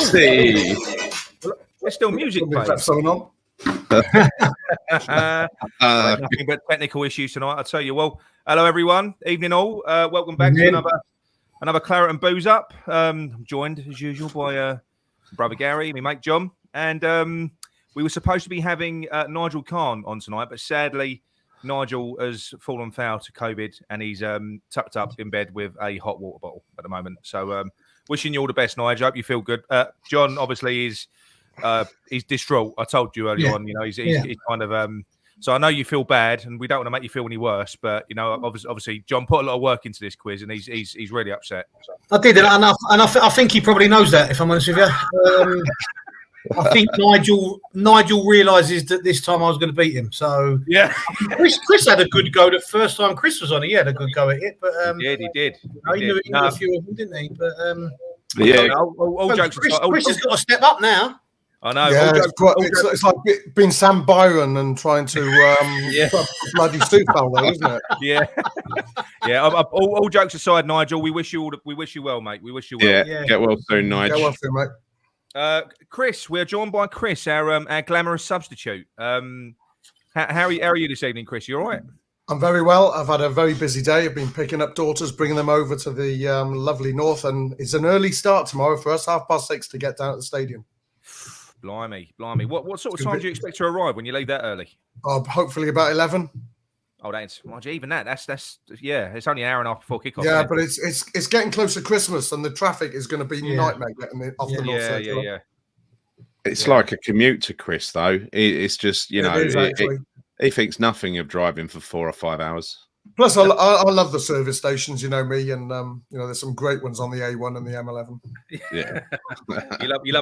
See. There's still music playing. On. Nothing but technical issues tonight, I'll tell you. Well, hello everyone, evening all. Welcome back to another Claret and Booze Up. I'm joined as usual by brother Gary, my mate John, and we were supposed to be having Nigel Kahn on tonight, but sadly Nigel has fallen foul to COVID and he's tucked up in bed with a hot water bottle at the moment. So wishing you all the best, Nigel. Hope you feel good. John obviously is he's distraught. I told you earlier on, you know, he's kind of so I know you feel bad and we don't want to make you feel any worse, but you know, obviously John put a lot of work into this quiz and he's really upset. I did, and I think he probably knows that, if I'm honest with you. I think Nigel realises that this time I was going to beat him. So yeah, Chris had a good go the first time Chris was on. He had a good go at it, but he did. He knew a few of them, didn't he? But all jokes aside, Chris has got to step up now. I know. Yeah, it's like being Sam Byron and trying to bloody soup though, isn't it? Yeah. All jokes aside, Nigel, we wish you well, mate. We wish you well. Yeah. Get well soon, Nigel. Get well soon, mate. Chris, we're joined by Chris, our glamorous substitute. How are you this evening, Chris? You all right? I'm very well. I've had a very busy day. I've been picking up daughters, bringing them over to the lovely north, and it's an early start tomorrow for us, 6:30 to get down at the stadium. Blimey. What sort of time do you expect to arrive when you leave that early? Hopefully about 11. Oh, that's even that. That's it's only an hour and a half before kickoff. Yeah, but it's getting close to Christmas and the traffic is going to be nightmare getting it off the north side. Yeah. It's like a commute to Chris, though. It's just, you know, he thinks nothing of driving for 4 or 5 hours. Plus, I love the service stations, you know me, and you know, there's some great ones on the A1 and the M11. Yeah, you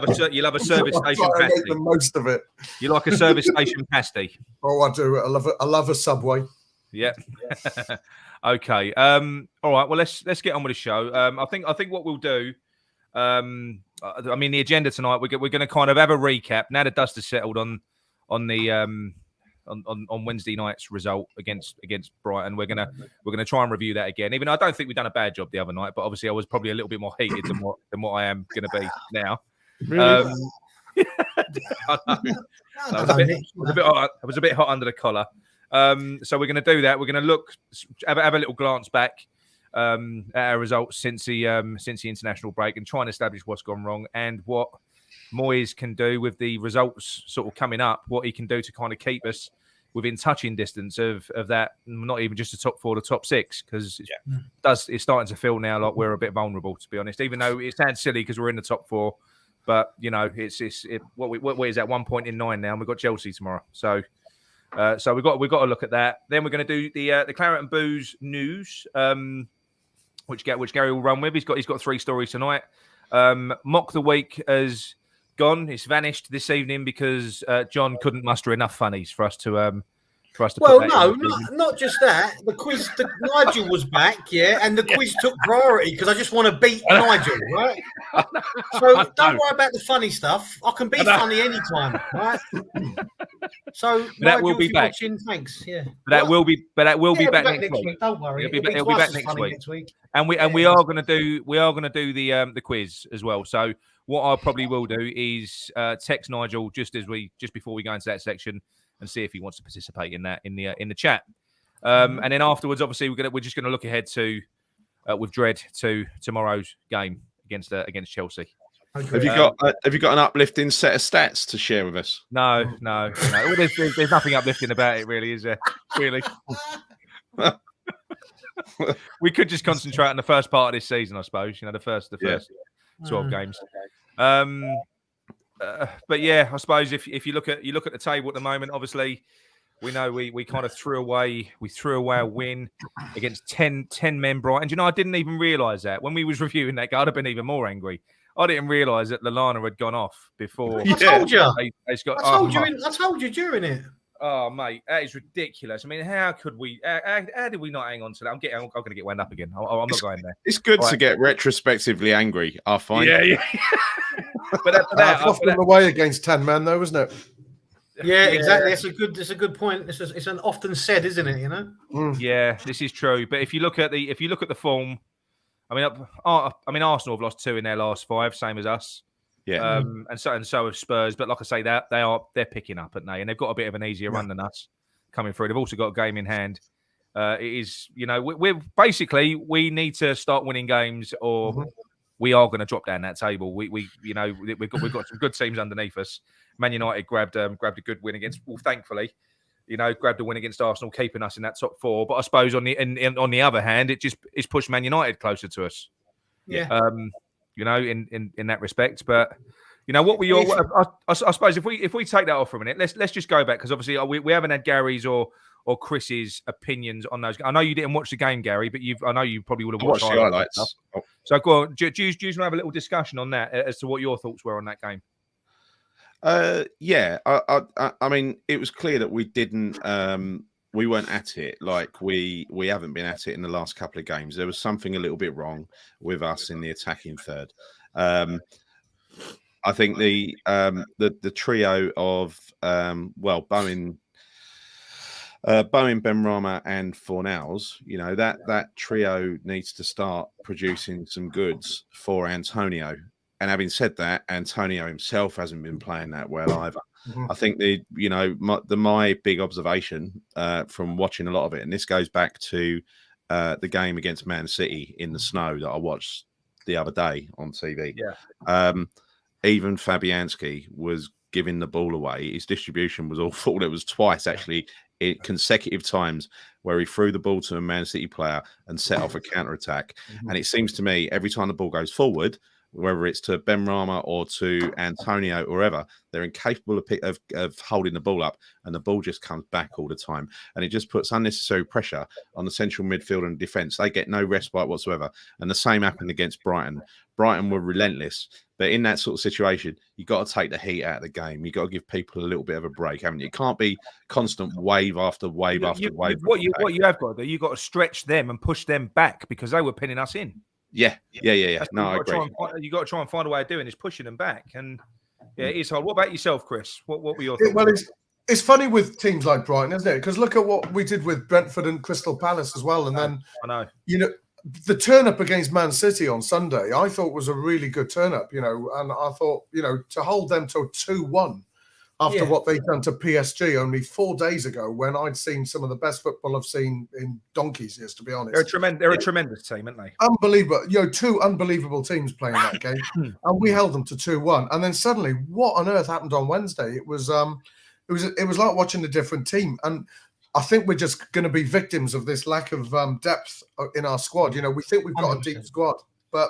love a service station pasty. Make the most of it. You like a service station pasty? Oh, I do. I love a Subway. Yeah. Okay. All right. Well, let's get on with the show. I think what we'll do. I mean, the agenda tonight. We're going to kind of have a recap now. The dust has settled on Wednesday night's result against Brighton. We're gonna try and review that again. Even though I don't think we've done a bad job the other night, but obviously I was probably a little bit more heated than what I am going to be now. Really? I was a bit hot under the collar. So we're going to do that. We're going to have a little glance back at our results since the international break and try and establish what's gone wrong and what Moyes can do with the results sort of coming up, what he can do to kind of keep us within touching distance of that, not even just the top 4, the top 6, because it's starting to feel now like we're a bit vulnerable, to be honest, even though it sounds silly because we're in the top 4, but you know, what is that, 1 point in 9 now, and we've got Chelsea tomorrow, so we've got to look at that. Then we're going to do the Claret and Booze news, which Gary will run with. He's got 3 stories tonight. Mock the week has gone. It's vanished this evening because John couldn't muster enough funnies for us to. Well, not just that. The quiz, Nigel was back, and the quiz took priority because I just want to beat Nigel, right? So don't worry about the funny stuff. I can be funny anytime, right? So that Nigel, will be back. Watching, thanks. Yeah, that will be back next week. Don't worry, it'll be back next week. And we are going to do the quiz as well. So what I probably will do is text Nigel just before we go into that section and see if he wants to participate in that in the chat. And then afterwards, obviously, we're just going to look ahead to with dread to tomorrow's game against Chelsea. Okay. Have you got an uplifting set of stats to share with us? No. Well, there's nothing uplifting about it, really, is there? Really. We could just concentrate on the first part of this season, I suppose. You know, the first 12 games. But yeah, I suppose if you look at the table at the moment, obviously we know we kind of threw away a win against 10 men Brighton. You know, I didn't even realise that when we was reviewing that game. I'd have been even more angry. I didn't realise that Lallana had gone off before. I told you. I told you during it. Oh, mate, that is ridiculous. I mean, how could we? How did we not hang on to that? I'm going to get wound up again. I'm not going there. It's good to get retrospectively angry. I find. Yeah. But off the way against 10 men, though, isn't it? Yeah, exactly. It's a good point. It's an often said, isn't it? You know. Yeah, this is true. But if you look at the form, I mean, Arsenal have lost 2 in their last 5, same as us. Yeah. And so have Spurs. But like I say, they're picking up, aren't they? And they've got a bit of an easier run than us coming through. They've also got a game in hand. It is, we're basically, we need to start winning games, or we are going to drop down that table. We've got some good teams underneath us. Man United grabbed a good win against Wolves, thankfully. Grabbed a win against Arsenal, keeping us in that top 4. But I suppose on the other hand, it's pushed Man United closer to us. Yeah. In that respect. But what we all, I suppose if we take that off for a minute, let's just go back, because obviously we haven't had Gary's or Chris's opinions on those. I know you didn't watch the game, Gary, but I know you probably would have watched the highlights. So go on, do you want to have a little discussion on that as to what your thoughts were on that game? Yeah, I mean, it was clear that we didn't. We weren't at it like we haven't been at it in the last couple of games. There was something a little bit wrong with us in the attacking third. I think the trio of Bowen, Benrahma, and Fornals, that trio needs to start producing some goods for Antonio. And having said that, Antonio himself hasn't been playing that well either. I think my big observation from watching a lot of it, and this goes back to the game against Man City in the snow that I watched the other day on TV. Yeah. Even Fabianski was giving the ball away. His distribution was awful. It was twice actually in consecutive times where he threw the ball to a Man City player and set off a counter attack. And it seems to me every time the ball goes forward, whether it's to Benrahma or to Antonio or whoever, they're incapable of holding the ball up, and the ball just comes back all the time. And it just puts unnecessary pressure on the central midfield and defence. They get no respite whatsoever. And the same happened against Brighton. Brighton were relentless. But in that sort of situation, you've got to take the heat out of the game. You've got to give people a little bit of a break, haven't you? It can't be constant wave after wave after wave. What you have got to do, you've got to stretch them and push them back, because they were pinning us in. Yeah. No, I agree. You've got to try and find a way of doing is pushing them back. And it is hard. What about yourself, Chris? What were your thoughts? Well, it's funny with teams like Brighton, isn't it? Because look at what we did with Brentford and Crystal Palace as well. And then, I know. The turn-up against Man City on Sunday, I thought was a really good turn-up, and I thought, to hold them to 2-1 after what they'd done to PSG only 4 days ago, when I'd seen some of the best football I've seen in donkey's years, to be honest. They're a tremendous team, aren't they? Unbelievable. 2 unbelievable teams playing that game. And we held them to 2-1. And then suddenly, what on earth happened on Wednesday? It was like watching a different team. And I think we're just going to be victims of this lack of depth in our squad. We think we've got 100%. A deep squad, but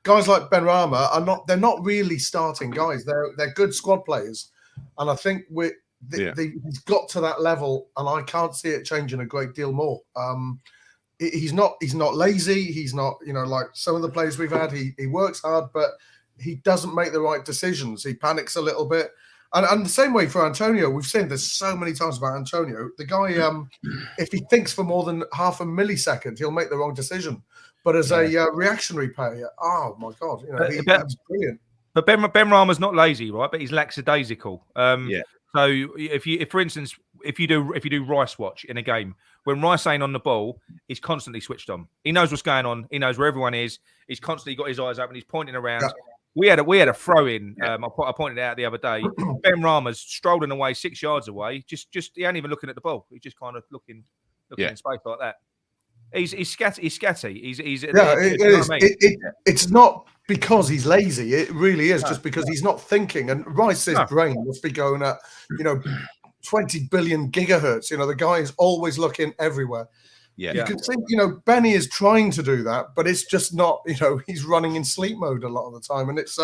guys like Benrahma they're not really starting guys. They're good squad players. And I think he's got to that level, and I can't see it changing a great deal more. He's not lazy. He's not, like some of the players we've had. He works hard, but he doesn't make the right decisions. He panics a little bit. And the same way for Antonio, we've seen this so many times about Antonio. The guy, if he thinks for more than half a millisecond, he'll make the wrong decision. But as a reactionary player, oh my God, he's brilliant. But Benrahma's not lazy, right? But he's lackadaisical. So if for instance, if you do Rice watch in a game, when Rice ain't on the ball, he's constantly switched on. He knows what's going on. He knows where everyone is. He's constantly got his eyes open. He's pointing around. Yeah. We had a throw in. I pointed it out the other day. Benrahma's strolling away 6 yards away. Just he ain't even looking at the ball. He's just kind of looking in space like that. He's scatty. He's scatty. It's not because he's lazy. It really is just because he's not thinking. And Rice's brain must be going at 20 billion gigahertz. The guy is always looking everywhere. Yeah. You can see, Benny is trying to do that, but it's just not, he's running in sleep mode a lot of the time. And it's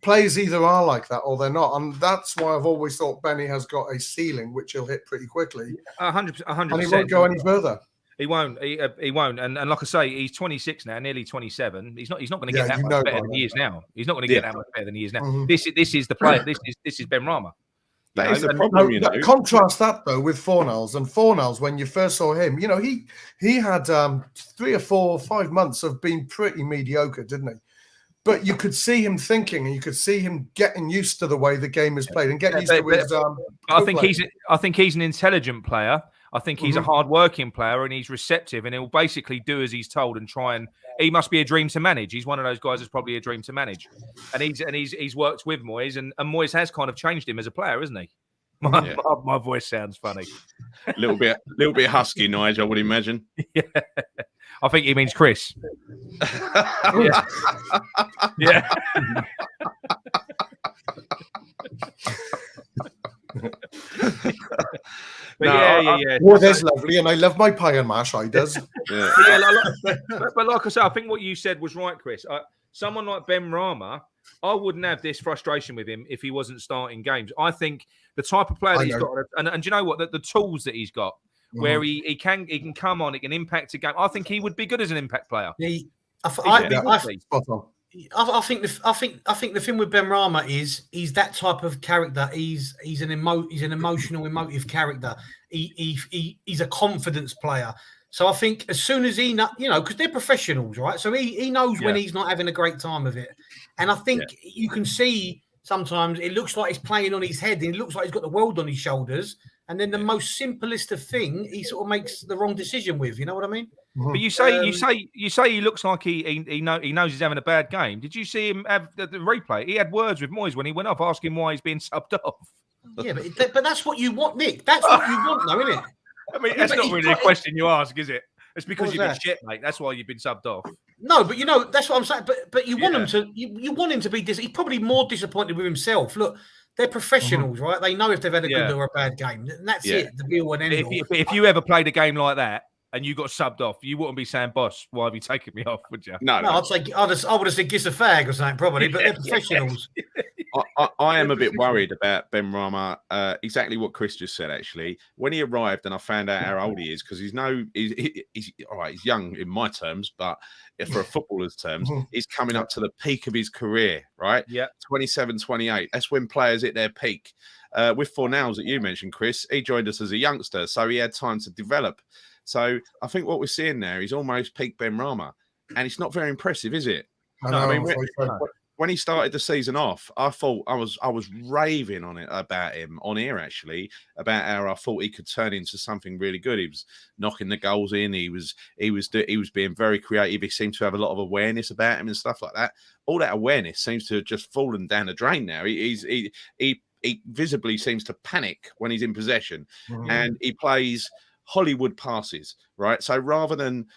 players either are like that or they're not. And that's why I've always thought Benny has got a ceiling which he'll hit pretty quickly. 100%. And he won't go any further. He won't. He won't. And like I say, he's 26 now, nearly 27. He's not going to get that much better than he is now. He's not going to get that much better than he is now. Mm-hmm. This is the player. This is Benrahma. That is the problem, Contrast that though with Fornals. And Fornals, when you first saw him, he had 3 or 4 or 5 months of being pretty mediocre, didn't he? But you could see him thinking, and you could see him getting used to the way the game is played and getting used to his. I think he's an intelligent player. I think he's a hard-working player and he's receptive and he'll basically do as he's told and try and. He must be a dream to manage. He's one of those guys that's probably a dream to manage, and he's worked with Moyes and Moyes has kind of changed him as a player, hasn't he? My voice sounds funny. A little bit husky, Nigel, I would imagine. Yeah. I think he means Chris. Yeah. Yeah. Well, that's lovely, and I love my pie and mash. I does. But like I said, I think what you said was right, Chris. Someone like Ben Rama, I wouldn't have this frustration with him if he wasn't starting games. I think the type of player that he's got, and do you know what? The tools that he's got, where he can come on, he can impact a game. I think he would be good as an impact player. I think the thing with Ben Rama is he's that type of character. He's an emotional, emotive character. He's a confidence player. So I think as soon as he because they're professionals, right? So he knows when he's not having a great time of it. And I think you can see sometimes it looks like he's playing on his head and it looks like he's got the world on his shoulders. And then the most simplest of thing, he sort of makes the wrong decision with. You know what I mean? But you say he looks like he knows he's having a bad game. Did you see him have the replay? He had words with Moyes when he went off, asking why he's being subbed off. Yeah, but that's what you want, Nick. That's what you want, though, isn't it? I mean, that's not really a question you ask, is it? It's because you've been shit, mate. That's why you've been subbed off. No, but that's what I'm saying. But you want him to. You want him to be. He's probably more disappointed with himself. Look. They're professionals, right? They know if they've had a good or a bad game. And that's it, the real one. If you ever played a game like that and you got subbed off, you wouldn't be saying, boss, why have you taken me off, would you? No. I would have said, kiss a fag or something, probably, but they're professionals. I am a bit worried about Ben Rama. Exactly what Chris just said, actually. When he arrived and I found out how old he is, because he's all right, he's young in my terms, but for a footballer's terms, he's coming up to the peak of his career, right? Yeah. 27, 28. That's when players hit their peak. With Fornals that you mentioned, Chris, he joined us as a youngster, so he had time to develop. So I think what we're seeing there is almost peak Ben Rama, and it's not very impressive, is it? I mean, when he started the season off, I thought I was raving on it about him on air, actually, about how I thought he could turn into something really good. He was knocking the goals in. He was being very creative. He seemed to have a lot of awareness about him and stuff like that. All that awareness seems to have just fallen down the drain now. He visibly seems to panic when he's in possession, and he plays Hollywood passes, right? So rather than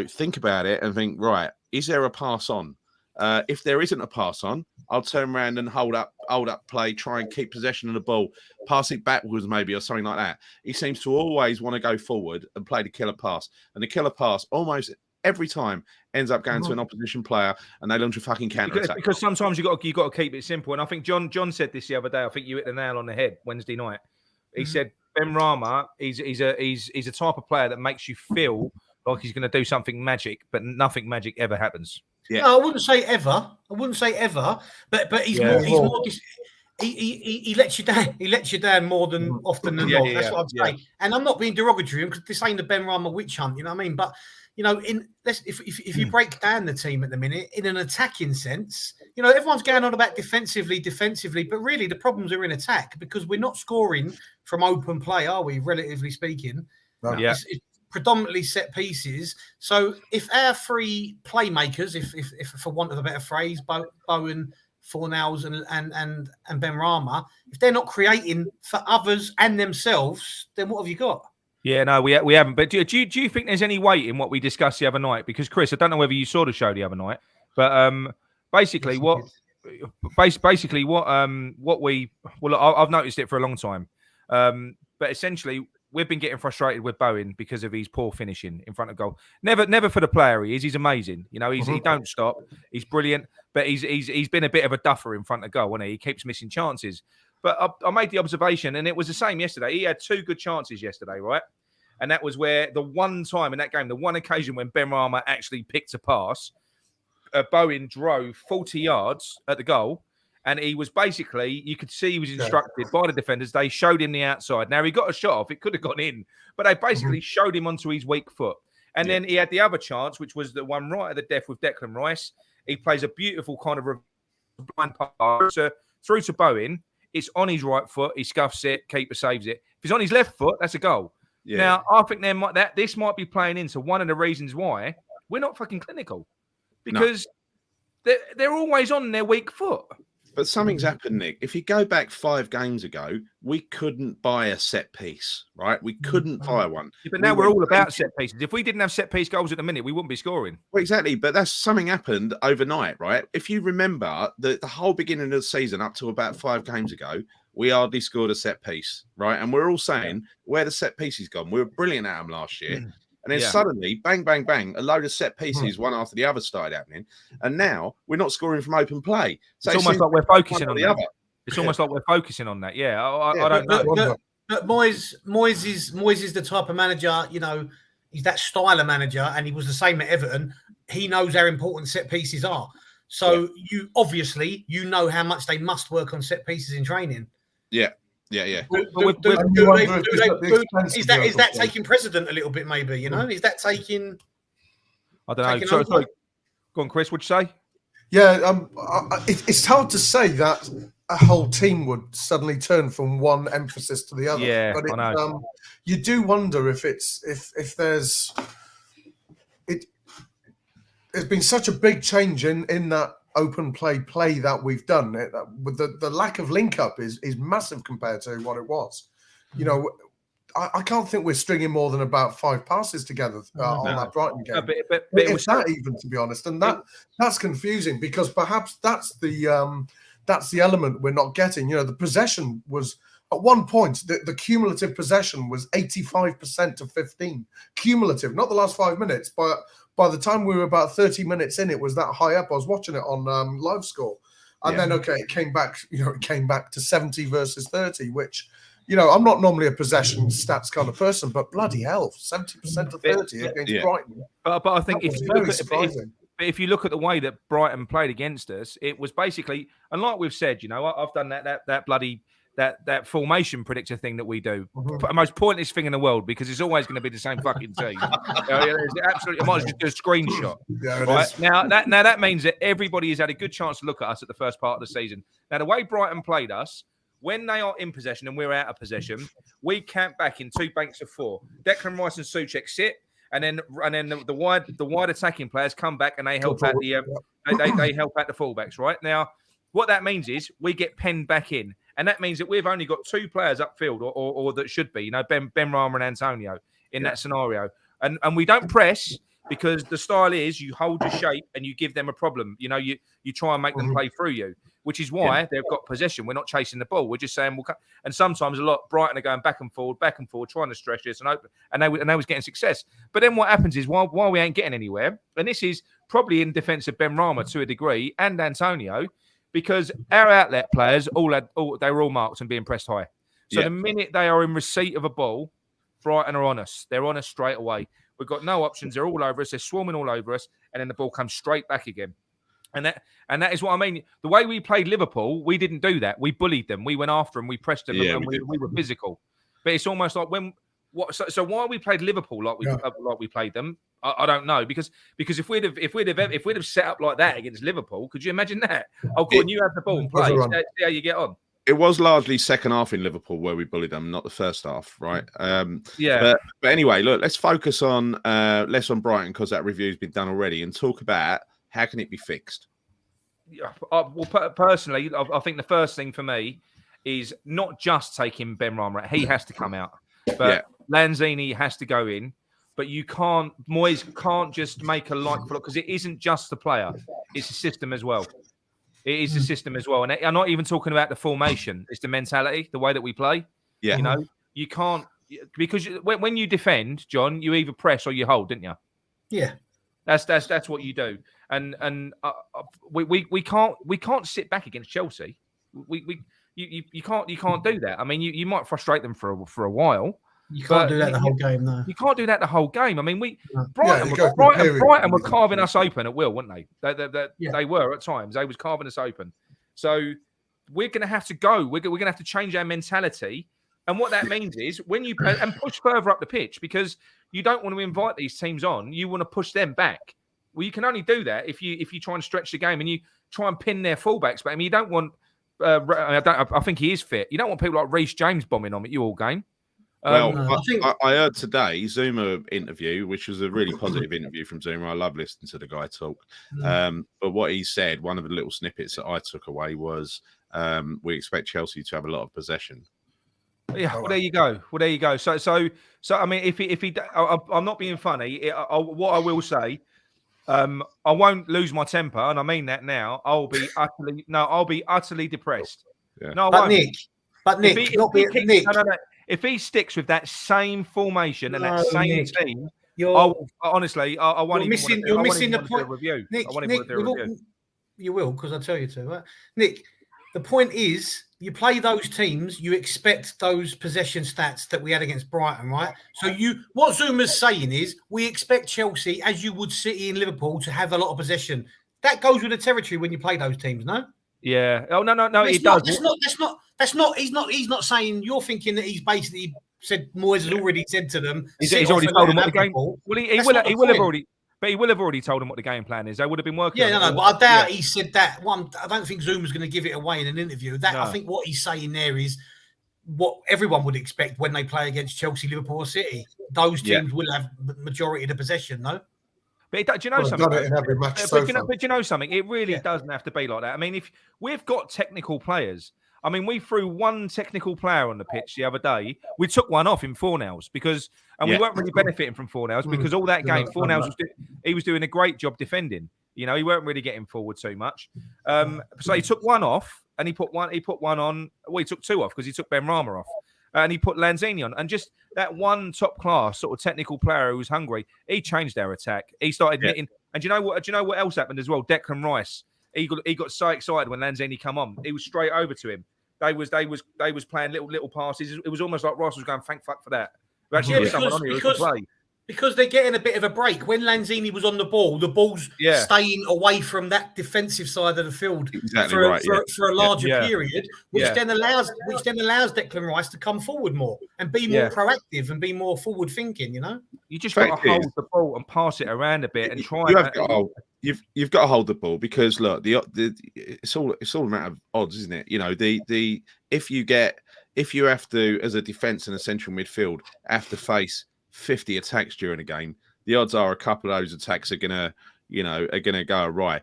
think about it and think, right, is there a pass on? If there isn't a pass on, I'll turn around and hold up play, try and keep possession of the ball, pass it backwards maybe or something like that. He seems to always want to go forward and play the killer pass. And the killer pass almost every time ends up going to an opposition player and they launch a fucking counter attack. Because sometimes you got to keep it simple. And I think John said this the other day. I think you hit the nail on the head Wednesday night. He said Ben Rama, he's a type of player that makes you feel like he's going to do something magic, but nothing magic ever happens. Yeah. No, I wouldn't say ever. But he's more. He lets you down. He lets you down more than often than not. That's what I'm saying. And I'm not being derogatory because this ain't the Ben Rama witch hunt. You know what I mean? But if you break down the team at the minute in an attacking sense, everyone's going on about defensively, but really the problems are in attack because we're not scoring from open play, are we? Relatively speaking, it's predominantly set pieces. So if our three playmakers, if for want of a better phrase, Bowen, Fornals and Ben Rama, if they're not creating for others and themselves, then what have you got? Yeah, no, we haven't. But do you think there's any weight in what we discussed the other night? Because Chris, I don't know whether you saw the show the other night, but I've noticed it for a long time. But essentially, we've been getting frustrated with Bowen because of his poor finishing in front of goal. Never for the player he is. He's amazing. He don't stop. He's brilliant. But he's been a bit of a duffer in front of goal, hasn't he? He keeps missing chances. But I made the observation, and it was the same yesterday. He had two good chances yesterday, right? And that was where the one time in that game, the one occasion when Ben Rama actually picked a pass, Bowen drove 40 yards at the goal. And he was basically, you could see he was instructed by the defenders. They showed him the outside. Now, he got a shot off. It could have gone in. But they basically showed him onto his weak foot. And then he had the other chance, which was the one right at the death with Declan Rice. He plays a beautiful kind of blind pass through to Bowen. It's on his right foot. He scuffs it. Keeper saves it. If it's on his left foot, that's a goal. Yeah. Now, I think this might be playing into one of the reasons why we're not fucking clinical, because they're always on their weak foot. But something's happened, Nick. If you go back 5 games ago, we couldn't buy a set piece, right? We couldn't buy one. Yeah, but now we're all about set pieces. If we didn't have set piece goals at the minute, we wouldn't be scoring. Well, exactly. But that's something happened overnight, right? If you remember the whole beginning of the season up to about 5 games ago, we hardly scored a set piece, right? And we're all saying, where the set piece is gone. We were brilliant at them last year. And then suddenly, bang, bang, bang, a load of set pieces, one after the other, started happening. And now we're not scoring from open play. So it's almost like we're focusing on the other. It's almost like we're focusing on that. Yeah, I don't know. But Moyes is the type of manager, he's that style of manager, and he was the same at Everton. He knows how important set pieces are. So you obviously, know how much they must work on set pieces in training. Yeah. Is that taking precedent a little bit? Maybe is that taking? I don't know. Sorry. Go on, Chris. What'd you say? Yeah, it's hard to say that a whole team would suddenly turn from one emphasis to the other. Yeah, but I know. You do wonder if there's been such a big change in that open play that we've done. With the lack of link up is massive compared to what it was. I can't think we're stringing more than about 5 passes together on that Brighton game. But it's that even, to be honest, and that's confusing, because perhaps that's the element we're not getting. The possession was at one point, the cumulative possession was 85% to 15. Cumulative, not the last 5 minutes, but by the time we were about 30 minutes in, it was that high up. I was watching it on live score. And then, it came back, to 70 versus 30, which, I'm not normally a possession stats kind of person, but bloody hell, 70% to 30 against Brighton. But I think if you look at the way that Brighton played against us, it was basically, and like we've said, I've done that bloody that formation predictor thing that we do. The most pointless thing in the world, because it's always going to be the same fucking team. Absolutely, I might as well just do a screenshot. Right? Now that means that everybody has had a good chance to look at us at the first part of the season. Now, the way Brighton played us, when they are in possession and we're out of possession, we camp back in 2 banks of 4. Declan Rice and Souček sit, and then the wide attacking players come back and they help out they help out the fullbacks. Right now, what that means is we get penned back in, and that means that we've only got 2 players upfield, or that should be, Ben Rama and Antonio in that scenario, and we don't press, because the style is you hold your shape and you give them a problem. You try and make them play through you, which is why they've got possession. We're not chasing the ball. We're just saying and sometimes a lot Brighton are going back and forward, trying to stretch this and open, and they was getting success. But then what happens is while we ain't getting anywhere, and this is probably in defence of Ben Rama to a degree and Antonio, because our outlet players they were all marked and being pressed high. So the minute they are in receipt of a ball, Brighton are on us. They're on us straight away. We've got no options. They're all over us. They're swarming all over us, and then the ball comes straight back again. And that is what I mean. The way we played Liverpool, we didn't do that. We bullied them. We went after them. We pressed them, and we were physical. But it's almost like so why we played Liverpool like we played them, I don't know. Because if we'd have set up like that against Liverpool, could you imagine that? Oh, go on, you have the ball and play. See how you get on. It was largely second half in Liverpool where we bullied them, not the first half, right? But anyway, look, let's focus on less on Brighton, because that review's been done already, and talk about how can it be fixed. Personally, I think the first thing for me is not just taking Ben Rama. He has to come out, but Lanzini has to go in. But Moyes can't just make a like for, because it isn't just the player; it's a system as well. It is a system as well, and I'm not even talking about the formation. It's the mentality, the way that we play. Yeah, you can't, because when you defend, John, you either press or you hold, didn't you? Yeah, that's what you do, and we can't sit back against Chelsea. You can't do that. I mean, you might frustrate them for a while. You can't do that the whole game, though. You can't do that the whole game. I mean, Brighton were carving us open at will, weren't they? They were at times. They was carving us open. So we're going to have to go. We're going to have to change our mentality. And what that means is when you and push further up the pitch, because you don't want to invite these teams on. You want to push them back. Well, you can only do that if you try and stretch the game and you try and pin their fullbacks. But I mean, you don't want. I think he is fit. You don't want people like Reece James bombing on at you all game. Well, I I heard today Zuma interview, which was a really positive interview from Zuma. I love listening to the guy talk. But what he said, one of the little snippets that I took away was, we expect Chelsea to have a lot of possession. Yeah, well, there you go. So I mean, if he, I'm not being funny. What I will say, I won't lose my temper, and I mean that now. I'll be utterly depressed. Yeah. No, but Nick, if he sticks with that same formation and that same team, honestly, I won't even want to you're missing the point. Review. Nick, I won't even want to do a review. You will, because I tell you to. Right? Nick, the point is, you play those teams, you expect those possession stats that we had against Brighton, right? So what Zuma's saying is, we expect Chelsea, as you would City and Liverpool, to have a lot of possession. That goes with the territory when you play those teams, no? Yeah. Oh no, it does. does. That's not. He's not saying. You're thinking that he's basically said. Moyes has already said to them. He's already told them what the game. Well, he will have already. But he will have already told them what the game plan is. They would have been working. Yeah, no, but I doubt he said that. I don't think Zuma's going to give it away in an interview. I think what he's saying there is what everyone would expect when they play against Chelsea, Liverpool, or City. Those teams will have the majority of the possession, no? But do you know something? But you know something? It really doesn't have to be like that. I mean, if we've got technical players, I mean, we threw one technical player on the pitch the other day. We took one off in Fornals we weren't really benefiting from Fornals because all that game, Fornals was doing a great job defending. You know, he weren't really getting forward too much. So he took one off and he put one on. Well, he took two off because he took Ben Rama off. And he put Lanzini on. And just that one top class sort of technical player who was hungry, he changed our attack. He started knitting. And do you know what else happened as well? Declan Rice. He got so excited when Lanzini come on. He was straight over to him. They was playing little passes. It was almost like Rice was going, thank fuck for that. Because they're getting a bit of a break. When Lanzini was on the ball's staying away from that defensive side of the field for a larger period, which then allows Declan Rice to come forward more and be more proactive and be more forward thinking. You know, you just got to hold the ball and pass it around a bit and try. You've got to hold the ball because look, it's all a matter of odds, isn't it? You know, if you have to, as a defence and a central midfield, have to face 50 attacks during a game, the odds are a couple of those attacks are gonna go awry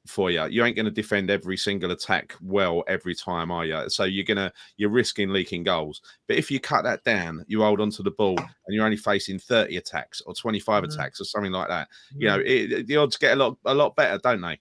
for you. You ain't gonna defend every single attack well every time, are you? So you're risking leaking goals. But if you cut that down, you hold onto the ball and you're only facing 30 attacks or 25 attacks or something like that. You know, the odds get a lot better, don't they?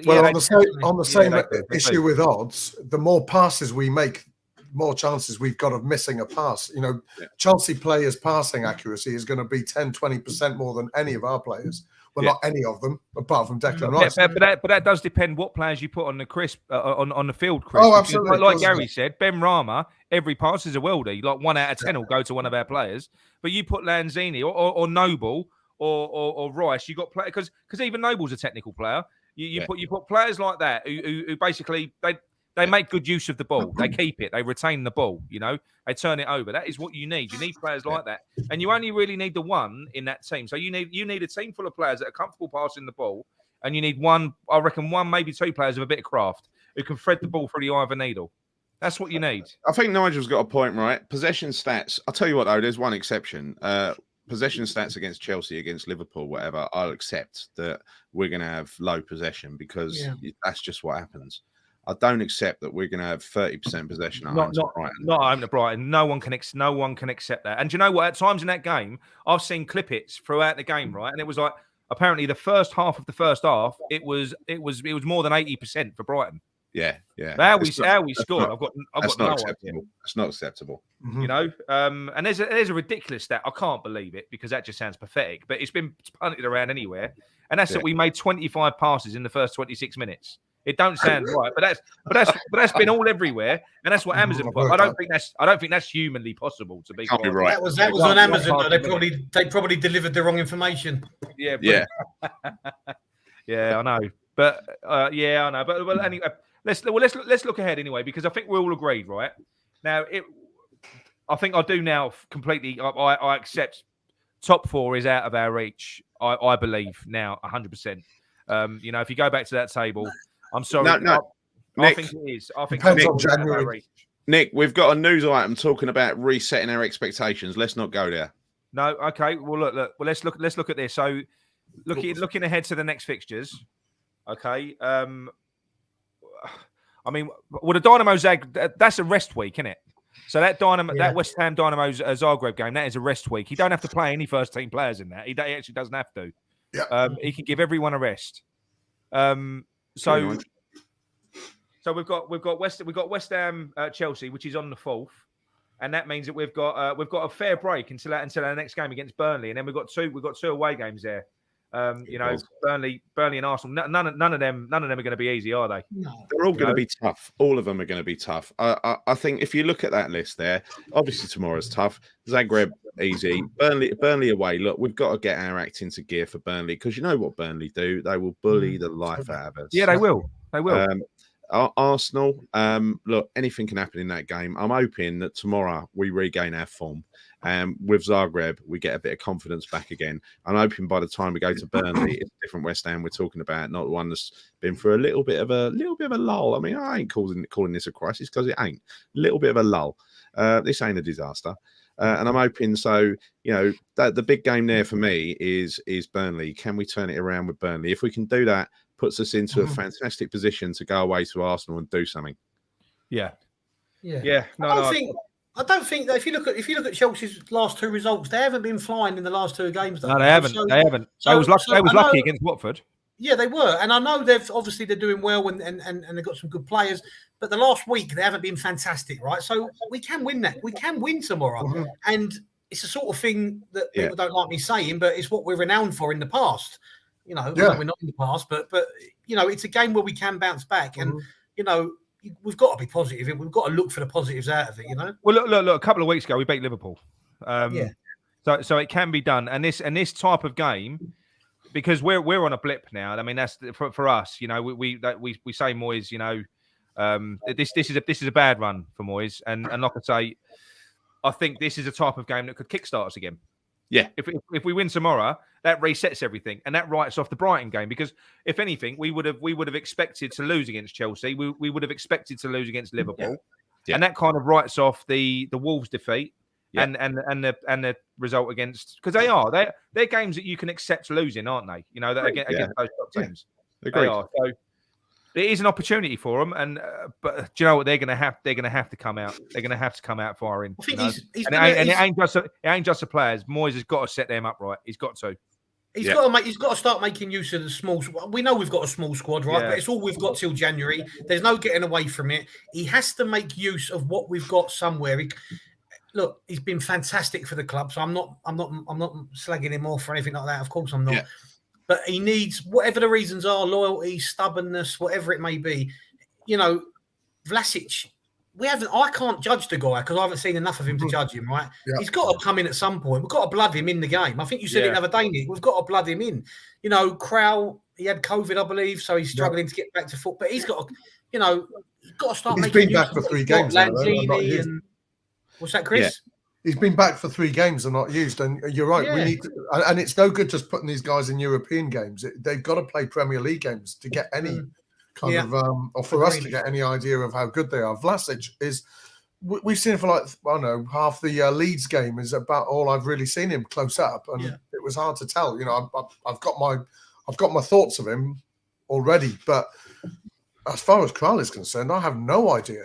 Well, on the same issue with odds, the more passes we make, more chances we've got of missing a pass. You know, Chelsea players' passing accuracy is going to be 10-20% more than any of our players. Well, not any of them, apart from Declan Rice. But that does depend what players you put on the on the field, Chris. Oh, absolutely. Like Gary said, Ben Rama, every pass is a worldie. Like 1 out of 10 will go to one of our players. But you put Lanzini or Noble or Rice, you got players because even Noble's a technical player. You put players like that who basically they make good use of the ball. They keep it. They retain the ball. You know, they turn it over. That is what you need. You need players like that, and you only really need the one in that team. So you need a team full of players that are comfortable passing the ball, and you need one, maybe two players with a bit of craft who can thread the ball through the eye of a needle. That's what you need. I think Nigel's got a point, right? Possession stats. I'll tell you what, though. There's one exception. Possession stats against Chelsea, against Liverpool, whatever. I'll accept that we're going to have low possession because that's just what happens. I don't accept that we're going to have 30% possession at home to Brighton. Not home to Brighton. No one can accept that. And do you know what? At times in that game, I've seen clippets throughout the game, right? And it was like apparently the first half of the first half, it was more than 80% for Brighton. Yeah. How we scored, I've got no acceptable. idea. It's not acceptable. You know, and there's a ridiculous stat. I can't believe it because that just sounds pathetic. But it's been punted around anywhere, and that's that we made 25 passes in the first 26 minutes. It don't sound right, but that's been all everywhere, and that's what Amazon put. I don't think that's humanly possible to be. Can't be right. That was on Amazon. They probably delivered the wrong information. Yeah. Yeah, I know. But I know. But well, anyway, let's look ahead anyway because I think we're all agreed, right? Now, I think I do now completely. I accept top four is out of our reach. I believe now 100%. You know, if you go back to that table. I'm sorry. No. I think it is. I think depends on January. Nick, we've got a news item talking about resetting our expectations. Let's not go there. No, okay. Well, look. Well, let's look at this. So, looking ahead to the next fixtures. Okay. I mean, well, the Dynamo that's a rest week, isn't it? So that West Ham Dynamo Zagreb game, that is a rest week. He don't have to play any first team players in that. He actually doesn't have to. Yeah. He can give everyone a rest. So we've got West Ham Chelsea, which is on the 4th, and that means that we've got a fair break until our next game against Burnley, and then we've got two away games there. Burnley and Arsenal. None of them are going to be easy, are they? No. They're all going to be tough. All of them are going to be tough. I think if you look at that list there, obviously tomorrow's tough. Zagreb easy. Burnley away. Look, we've got to get our act into gear for Burnley, because you know what Burnley do. They will bully the life out of us. Yeah, they will. They will. Arsenal, look, anything can happen in that game. I'm hoping that tomorrow we regain our form. With Zagreb, we get a bit of confidence back again. I'm hoping by the time we go to Burnley, it's a different West Ham we're talking about, not the one that's been through a little bit of a lull. I mean, I ain't calling this a crisis, because it ain't. A little bit of a lull. This ain't a disaster. And I'm hoping so. You know, that the big game there for me is Burnley. Can we turn it around with Burnley? If we can do that, puts us into a fantastic position to go away to Arsenal and do something. Yeah. I don't think that if you look at Chelsea's last two results, they haven't been flying in the last two games. No, they haven't. They haven't. They was lucky against Watford. Yeah, they were, and I know they're doing well, and they've got some good players. But the last week they haven't been fantastic, right? So we can win that. We can win tomorrow, and it's the sort of thing that people don't like me saying, but it's what we're renowned for in the past. You know, we're not in the past, but you know, it's a game where we can bounce back, and you know, we've got to be positive. We've got to look for the positives out of it. You know. Well, look. A couple of weeks ago, we beat Liverpool. So it can be done, and this type of game, because we're on a blip now. I mean, that's for us. You know, we say Moyes. You know, this is a bad run for Moyes, and like I say, I think this is a type of game that could kickstart us again. Yeah. If we win tomorrow, that resets everything, and that writes off the Brighton game, because if anything, we would have expected to lose against Chelsea. We would have expected to lose against Liverpool, and that kind of writes off the Wolves defeat and the result against, because they're games that you can accept losing, aren't they? You know, that against those top teams. They are. So it is an opportunity for them, but do you know what? They're going to have to come out. They're going to have to come out firing. I think it ain't just the players. Moyes has got to set them up right. He's got to. He's got to start making use of the small. We know we've got a small squad, right? But it's all we've got till January. There's no getting away from it. He has to make use of what we've got somewhere. Look, he's been fantastic for the club, so I'm not slagging him off or anything like that. Of course, I'm not. Yeah. But he needs, whatever the reasons are, loyalty, stubbornness, whatever it may be. You know, Vlasic, I can't judge the guy because I haven't seen enough of him to judge him, right? Yeah. He's got to come in at some point. We've got to blood him in the game. I think you said it the other day, Nick. We've got to blood him in. You know, Crowell, he had COVID, I believe, so he's struggling to get back to foot. But he's got to, you know, he's got to start he's making been back for 3 games. Lanzini and what's that, Chris? Yeah. He's been back for 3 games and not used. And you're right. Yeah. We need to, and it's no good just putting these guys in European games. They've got to play Premier League games to get any kind of, or for us to get any idea of how good they are. Vlasic is, we've seen him for like, I don't know, half the Leeds game is about all I've really seen him close up. And it was hard to tell. You know, I've got my thoughts of him already, but as far as Crowell is concerned, I have no idea.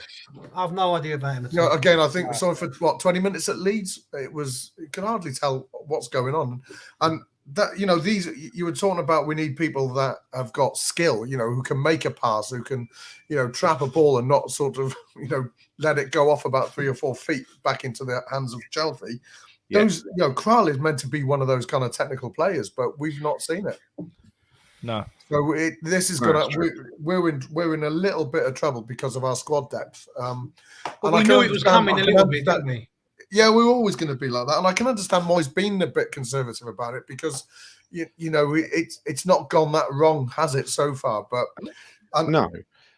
I have no idea about him. You know, again, I think so for 20 minutes at Leeds, you can hardly tell what's going on. And that, you know, these you were talking about, we need people that have got skill, you know, who can make a pass, who can, you know, trap a ball and not sort of, you know, let it go off about 3 or 4 feet back into the hands of Chelsea. Yeah. Those, you know, Crowell is meant to be one of those kind of technical players, but we've not seen it. No. So this is going to we're in a little bit of trouble because of our squad depth. And we knew it was coming a little bit, didn't we? Yeah, we were always going to be like that, and I can understand Moyes being a bit conservative about it because you know it's not gone that wrong, has it so far? But no,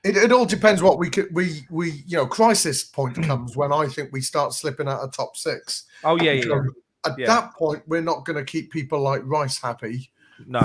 it all depends what we you know. Crisis point comes when I think we start slipping out of top 6. Oh yeah. At that point, we're not going to keep people like Rice happy.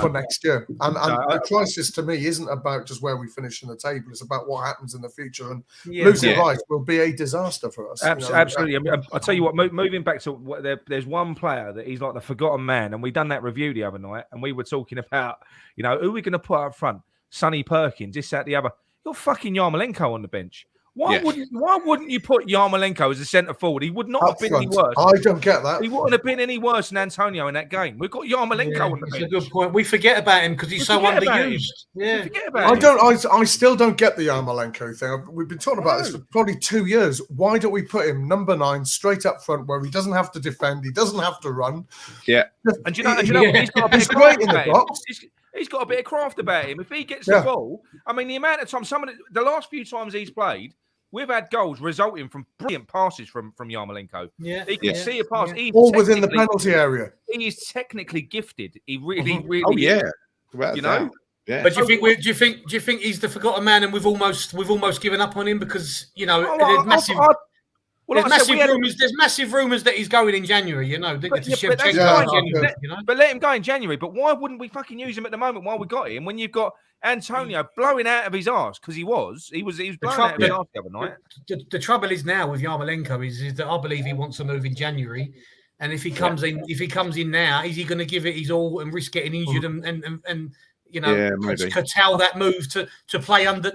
for next year. And the crisis to me isn't about just where we finish in the table. It's about what happens in the future. And losing Rice will be a disaster for us. Absolutely. I mean, I'll tell you what, moving back to what there's one player that he's like the forgotten man. And we done that review the other night. And we were talking about, who are we going to put up front? Sonny Perkins, this, that, the other. You're fucking Yarmolenko on the bench. Why wouldn't you put Yarmolenko as a centre forward? He would not have been any worse. I don't get that. He wouldn't have been any worse than Antonio in that game. We've got Yarmolenko on the bench. That's a good point. We forget about him because he's so underused. I still don't get the Yarmolenko thing. We've been talking about this for probably 2 years. Why don't we put him number 9 straight up front where he doesn't have to defend, he doesn't have to run? Yeah. And do you know what? He's got a bit great in the box. He's got a bit of craft about him. If he gets the ball, I mean, the amount of time, the last few times he's played, we've had goals resulting from brilliant passes from Yarmolenko. Yeah, he can see a pass. All within the penalty area. He is technically gifted. He really, really. Oh yeah, Yeah. But do you think he's the forgotten man, and we've almost given up on him because there's massive. There's massive rumours that he's going in January. But let him go in January. But why wouldn't we fucking use him at the moment while we got him? When you've got Antonio blowing out of his arse because he was blowing out of his arse the other night. The trouble is now with Yarmolenko is that I believe he wants to move in January, and if he comes in now, is he going to give it his all and risk getting injured and curtail that move to play under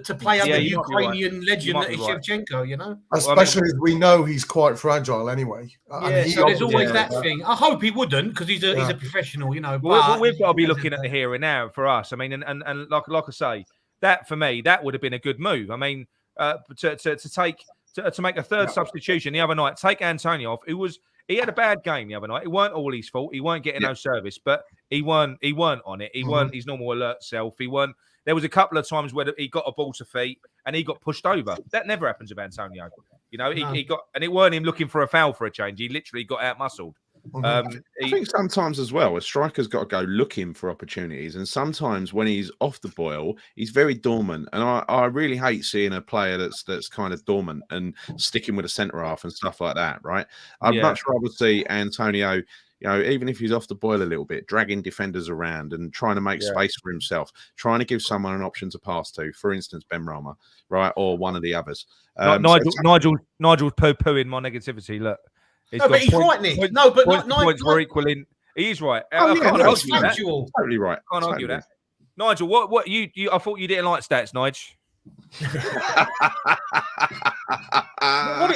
Ukrainian legend that is Shevchenko, Especially as we know he's quite fragile anyway. So there's always that thing. I hope he wouldn't because he's a professional, Well, we've got to be looking at the here and now for us. I mean, and like I say, that for me, that would have been a good move. I mean, to make a third substitution the other night, take Antonio off, he had a bad game the other night. It weren't all his fault. He weren't getting no service, but he weren't on it. He weren't his normal alert self. He weren't. There was a couple of times where he got a ball to feet and he got pushed over. That never happens with Antonio. He got, and it weren't him looking for a foul for a change. He literally got out muscled. I think sometimes as well, a striker's got to go looking for opportunities, and sometimes when he's off the boil, he's very dormant. And I really hate seeing a player that's kind of dormant and sticking with a centre half and stuff like that. Right? I'd much rather see Antonio, even if he's off the boil a little bit, dragging defenders around and trying to make space for himself, trying to give someone an option to pass to, for instance, Ben Rama, right, or one of the others. Nigel's poo-pooing my negativity. Look. But he's right, Nick. Points were equaling. He's right. It's factual. Totally right. Can't argue that. Nigel, what you? I thought you didn't like stats, Nigel. What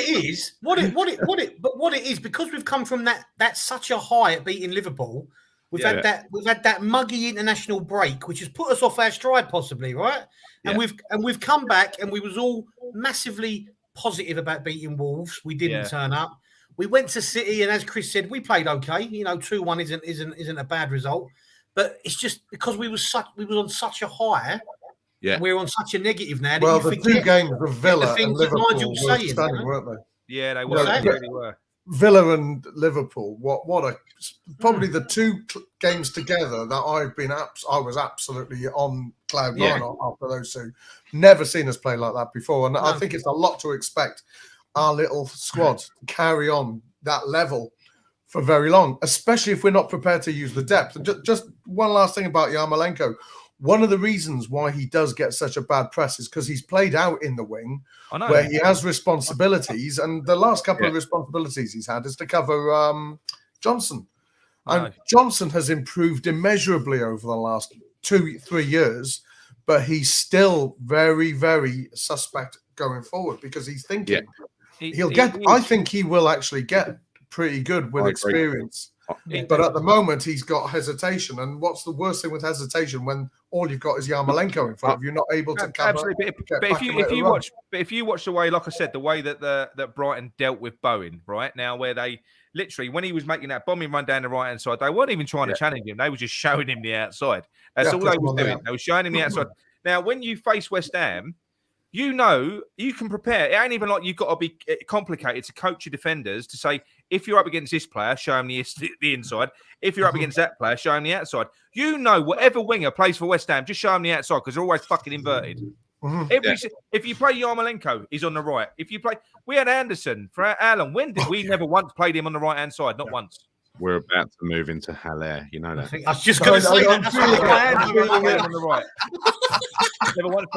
it is, because we've come from that's such a high at beating Liverpool. We've had that muggy international break, which has put us off our stride, possibly, right? And we've come back, and we was all massively positive about beating Wolves. We didn't turn up. We went to City, and as Chris said, we played okay. 2-1 isn't a bad result, but it's just because we was on such a high. Yeah, we're on such a negative now. Well, the 2 games of Villa and Liverpool were stunning, weren't they? Yeah, they were. They really were. Villa and Liverpool. Probably the 2 games together that I was absolutely on cloud 9 after those 2. Never seen us play like that before, and I think it's a lot to expect our little squad to carry on that level for very long, especially if we're not prepared to use the depth. And just one last thing about Yarmolenko. One of the reasons why he does get such a bad press is because he's played out in the wing where he has responsibilities, and the last couple of responsibilities he's had is to cover Johnson. And Johnson has improved immeasurably over the last 2-3 years, but he's still very, very suspect going forward because he's thinking I think he will actually get pretty good with experience. But at the moment, he's got hesitation. And what's the worst thing with hesitation when all you've got is Yarmolenko in front of you, not able to cover? Absolutely. But if you watch the way, like I said, the way that Brighton dealt with Bowen, right now, where they literally, when he was making that bombing run down the right hand side, they weren't even trying to challenge him. They were just showing him the outside. That's all they were doing. They were showing him the outside. Now, when you face West Ham, you can prepare. It ain't even like you've got to be complicated to coach your defenders to say, if you're up against this player, show him the inside. If you're up against that player, show him the outside. Whatever winger plays for West Ham, just show him the outside because they're always fucking inverted. If you play Yarmolenko, he's on the right. We had Anderson for Alan. When did we never once played him on the right hand side? Not once. We're about to move into Halle. You know that. I was just going to say that. That's what My hands are on the right.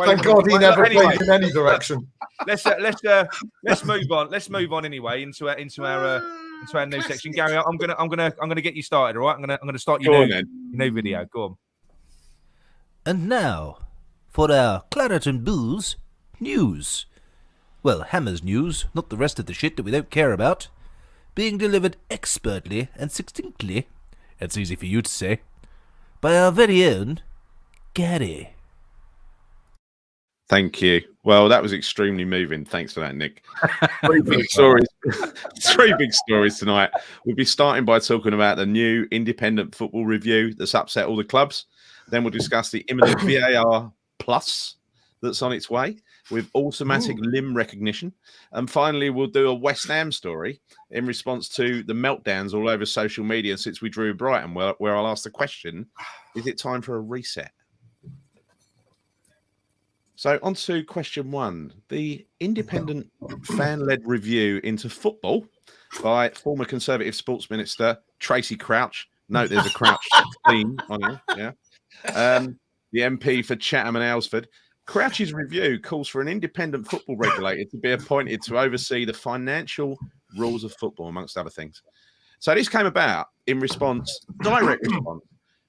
Thank God he never played in any direction. Let's move on. Let's move on anyway into our new section. Gary, I'm gonna get you started. All right, I'm gonna start your new video. Go on. And now for our Claret and Booze news. Well, Hammer's news, not the rest of the shit that we don't care about. Being delivered expertly and succinctly, that's easy for you to say, by our very own Gary. Thank you. Well, that was extremely moving. Thanks for that, Nick. Three big stories. 3 big stories tonight. We'll be starting by talking about the new independent football review that's upset all the clubs. Then we'll discuss the imminent VAR plus that's on its way with automatic limb recognition. And finally, we'll do a West Ham story in response to the meltdowns all over social media since we drew Brighton, where I'll ask the question, is it time for a reset? So on to question 1, the independent fan-led review into football by former Conservative Sports Minister Tracy Crouch. Note there's a Crouch theme on here, yeah. The MP for Chatham and Aylesford. Crouch's review calls for an independent football regulator to be appointed to oversee the financial rules of football, amongst other things. So this came about in direct response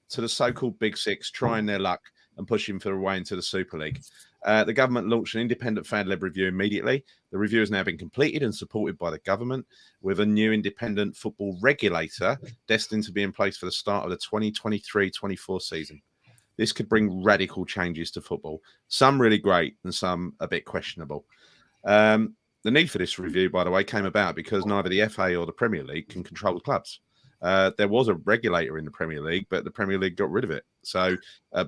to the so-called Big Six trying their luck and pushing for a way into the Super League. The government launched an independent fan-led review immediately. The review has now been completed and supported by the government with a new independent football regulator destined to be in place for the start of the 2023-24 season. This could bring radical changes to football, some really great and some a bit questionable. The need for this review, by the way, came about because neither the FA or the Premier League can control the clubs. There was a regulator in the Premier League, but the Premier League got rid of it. So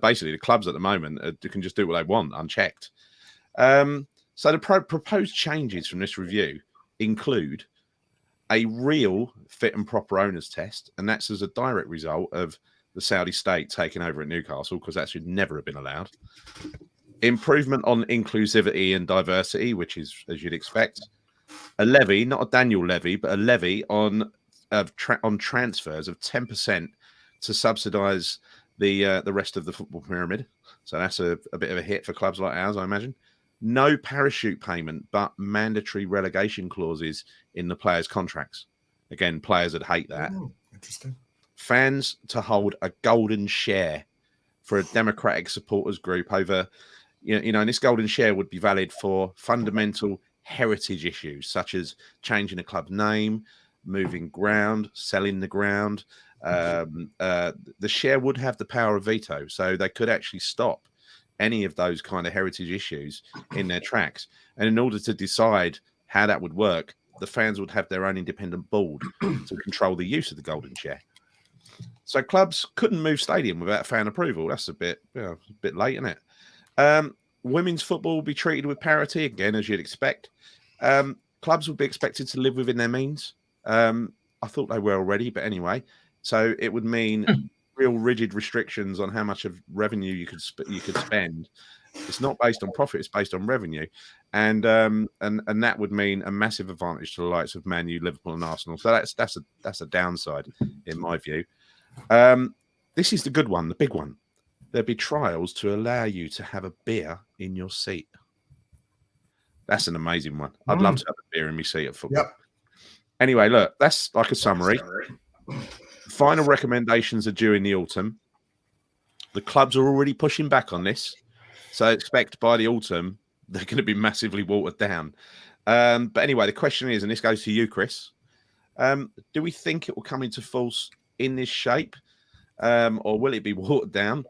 basically, the clubs at the moment can just do what they want, unchecked. So the proposed changes from this review include a real fit and proper owners test, and that's as a direct result of the Saudi state taking over at Newcastle, because that should never have been allowed. Improvement on inclusivity and diversity, which is, as you'd expect. A levy, not a Daniel levy, but a levy on transfers of 10% to subsidise the rest of the football pyramid. So that's a bit of a hit for clubs like ours, I imagine. No parachute payment, but mandatory relegation clauses in the players' contracts. Again, players would hate that. Interesting. Fans to hold a golden share for a democratic supporters group over, and this golden share would be valid for fundamental heritage issues such as changing a club name, moving ground, selling the ground. The share would have the power of veto, so they could actually stop any of those kind of heritage issues in their tracks. And in order to decide how that would work, the fans would have their own independent board to control the use of the golden share. So clubs couldn't move stadium without fan approval. That's a bit late, isn't it? Women's football will be treated with parity, again, as you'd expect. Clubs would be expected to live within their means. I thought they were already, but anyway. So it would mean real rigid restrictions on how much of revenue you could spend. It's not based on profit; it's based on revenue, and that would mean a massive advantage to the likes of Man U, Liverpool, and Arsenal. So that's a downside in my view. This is the good one, the big one. There'd be trials to allow you to have a beer in your seat. That's an amazing one. I'd love to have a beer in my seat at football. Yep. Anyway, look, that's like a summary. Final recommendations are due in the autumn. The clubs are already pushing back on this. So expect by the autumn, they're going to be massively watered down. But anyway, the question is, and this goes to you, Chris, do we think it will come into force in this shape, or will it be watered down?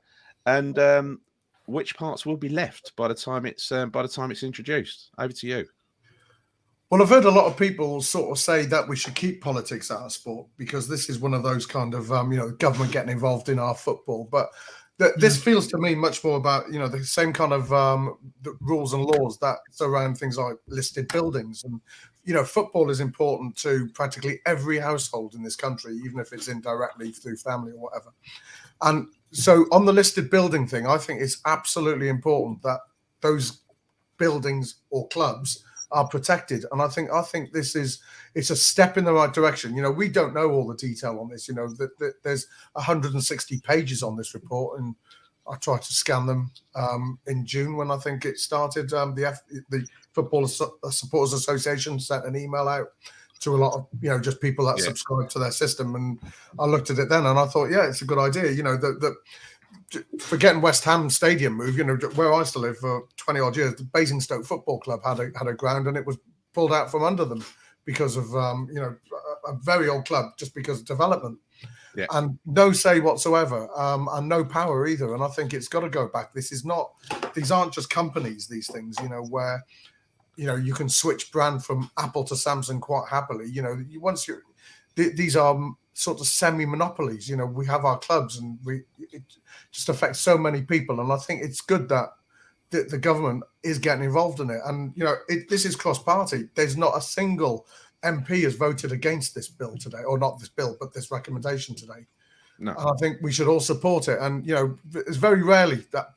And which parts will be left by the time it's introduced? Over to you. Well, I've heard a lot of people sort of say that we should keep politics out of sport because this is one of those kind of government getting involved in our football. But this feels to me much more about the same kind of the rules and laws that surround things like listed buildings. And football is important to practically every household in this country, even if it's indirectly through family or whatever. And so on the listed building thing, I think it's absolutely important that those buildings or clubs are protected. And I think it's a step in the right direction. We don't know all the detail on this. That there's 160 pages on this report, and I tried to scan them in June when I think it started. The Football Supporters Association sent an email out to a lot of just people that subscribe to their system, and I looked at it then and I thought, it's a good idea. Forgetting West Ham Stadium move, where I used to live for 20 odd years, the Basingstoke Football Club had a ground and it was pulled out from under them because of a very old club, just because of development. Yeah. And no say whatsoever, and no power either. And I think it's got to go back. These aren't just companies, these things, where, you can switch brand from Apple to Samsung quite happily. These are sort of semi-monopolies. We have our clubs, and it just affects so many people. And I think it's good that the government is getting involved in it. And, this is cross-party. There's not a single MP has voted against this bill today, or not this bill, but this recommendation today. No. And I think we should all support it. And, it's very rarely that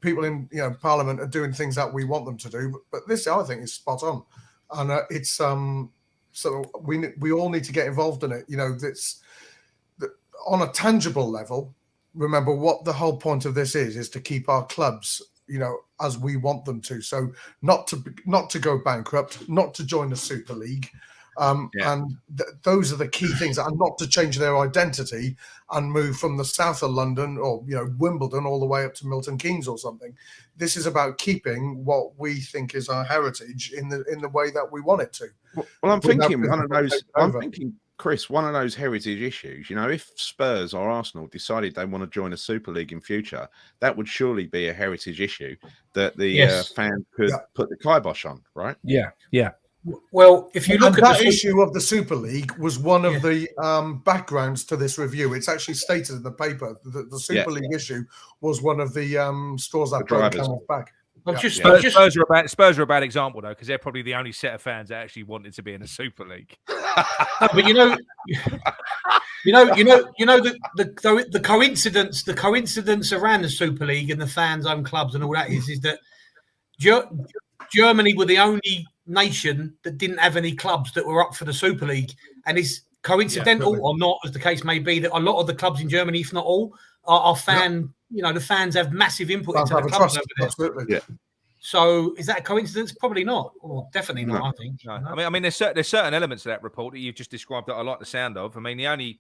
people in Parliament are doing things that we want them to do. But this, I think, is spot on. And it's so we all need to get involved in it. That's on a tangible level. Remember what the whole point of this is to keep our clubs, as we want them to. So not to go bankrupt, not to join the Super League. And those are the key things, and not to change their identity and move from the south of London or Wimbledon all the way up to Milton Keynes or something. This is about keeping what we think is our heritage in the way that we want it to. Well, I'm thinking one of those. I'm thinking, Chris, one of those heritage issues. If Spurs or Arsenal decided they want to join a Super League in future, that would surely be a heritage issue that the fans could put the kibosh on, right? Yeah, yeah. Well, if you look at that issue of the Super League was one of the backgrounds to this review. It's actually stated in the paper that the Super League issue was one of the straws that broke Camel's back. Well, Spurs are a bad example though, because they're probably the only set of fans that actually wanted to be in a Super League. But the coincidence around the Super League and the fans' own clubs and all that is that Germany were the only nation that didn't have any clubs that were up for the Super League, and it's coincidental or not, as the case may be, that a lot of the clubs in Germany, if not all, are fan. The fans have massive input into the clubs over there. Absolutely. Yeah. So is that a coincidence? Probably not, or definitely not. No. I think. No. I mean, there's certain elements of that report that you've just described that I like the sound of. I mean, the only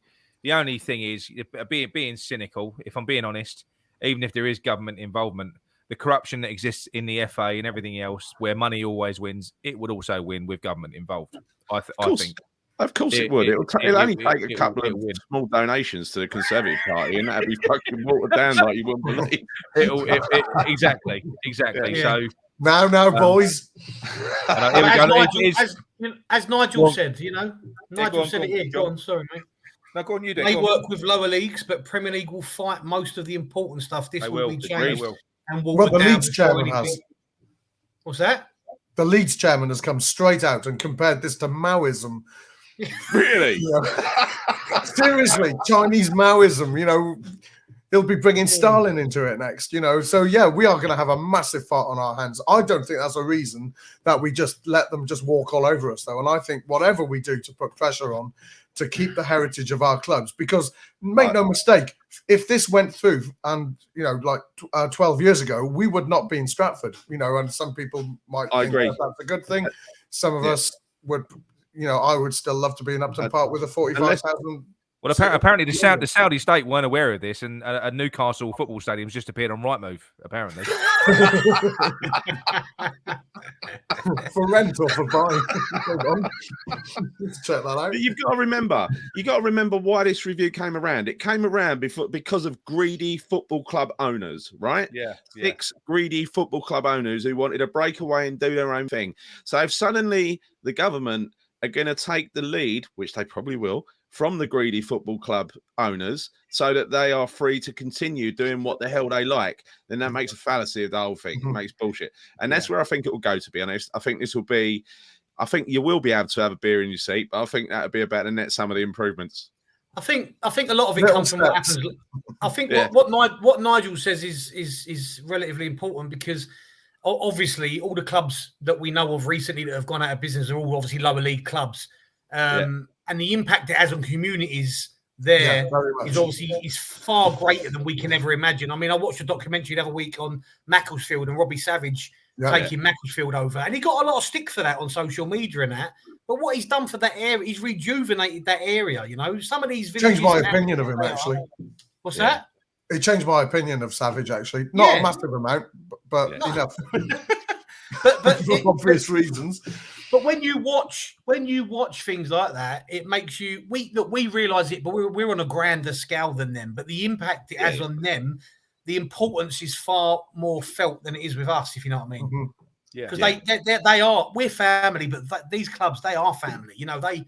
thing is being cynical. If I'm being honest, even if there is government involvement, the corruption that exists in the FA and everything else, where money always wins, it would also win with government involved. I think. Of course it would. It'll only take a couple of small donations to the Conservative Party, and that'd be fucking watered down like you wouldn't believe. Exactly. Yeah. So now, boys. As Nigel said, Nigel said it here. Go on, sorry, mate. No, go on, you do. They work with lower leagues, but Premier League will fight most of the important stuff. This will be changed. And the Leeds chairman has. What's that? The Leeds chairman has come straight out and compared this to Maoism. Really? Seriously, Chinese Maoism. They'll be bringing Stalin into it next. So we are going to have a massive fight on our hands. I don't think that's a reason that we just let them just walk all over us, though. And I think whatever we do to put pressure on to keep the heritage of our clubs, because make no mistake, if this went through and 12 years ago, we would not be in Stratford, and some people might think that's a good thing. Some of us would, I would still love to be in Upton Park with a 45,000. Well, apparently the Saudi state weren't aware of this, and a Newcastle football stadium's just appeared on Rightmove. Apparently, for rent or for buying. Let's check that out. But you've got to remember why this review came around. It came around because of greedy football club owners, right? Yeah. 6 greedy football club owners who wanted to break away and do their own thing. So if suddenly the government are going to take the lead, which they probably will, from the greedy football club owners, so that they are free to continue doing what the hell they like, then that makes a fallacy of the whole thing. It makes bullshit. And that's where I think it will go, to be honest. I think you will be able to have a beer in your seat, but I think that would be about to net some of the improvements. I think a lot of it comes from what happens. I think what Nigel says is relatively important, because obviously all the clubs that we know of recently that have gone out of business are all obviously lower league clubs. And the impact it has on communities there is obviously is far greater than we can ever imagine. I mean, I watched a documentary the other week on Macclesfield and Robbie Savage taking Macclesfield over, and he got a lot of stick for that on social media and that. But what he's done for that area, he's rejuvenated that area. You know, some of these villages changed my opinion of him actually. What's that? It changed my opinion of Savage actually. Not a massive amount, but enough. but for obvious reasons. But when you watch things like that, it makes you we realise it, but we're on a grander scale than them. But the impact it has on them, the importance is far more felt than it is with us, if you know what I mean. Mm-hmm. Yeah, because we're family, but these clubs, they are family. You know, they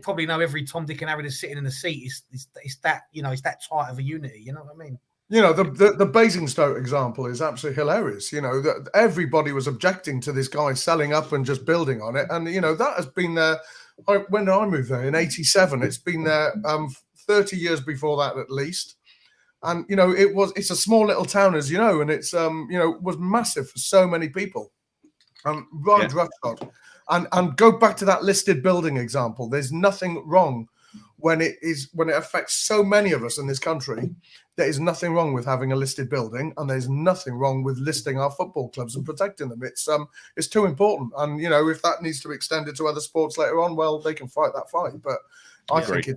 probably know every Tom, Dick, and Harry that's sitting in the seat. It's that, you know, it's that tight of a unity. You know what I mean? You know, the Basingstoke example is absolutely hilarious. You know, that everybody was objecting to this guy selling up and just building on it. And, you know, that has been there. When did I move there? In 87. It's been there 30 years before that, at least. And, you know, it's a small little town, as you know, and it's, you know, was massive for so many people. Ride Rutshot. And go back to that listed building example. There's nothing wrong when it affects so many of us in this country. There is nothing wrong with having a listed building, and there's nothing wrong with listing our football clubs and protecting them. It's too important. And, you know, if that needs to be extended to other sports later on, well, they can fight that fight. But I think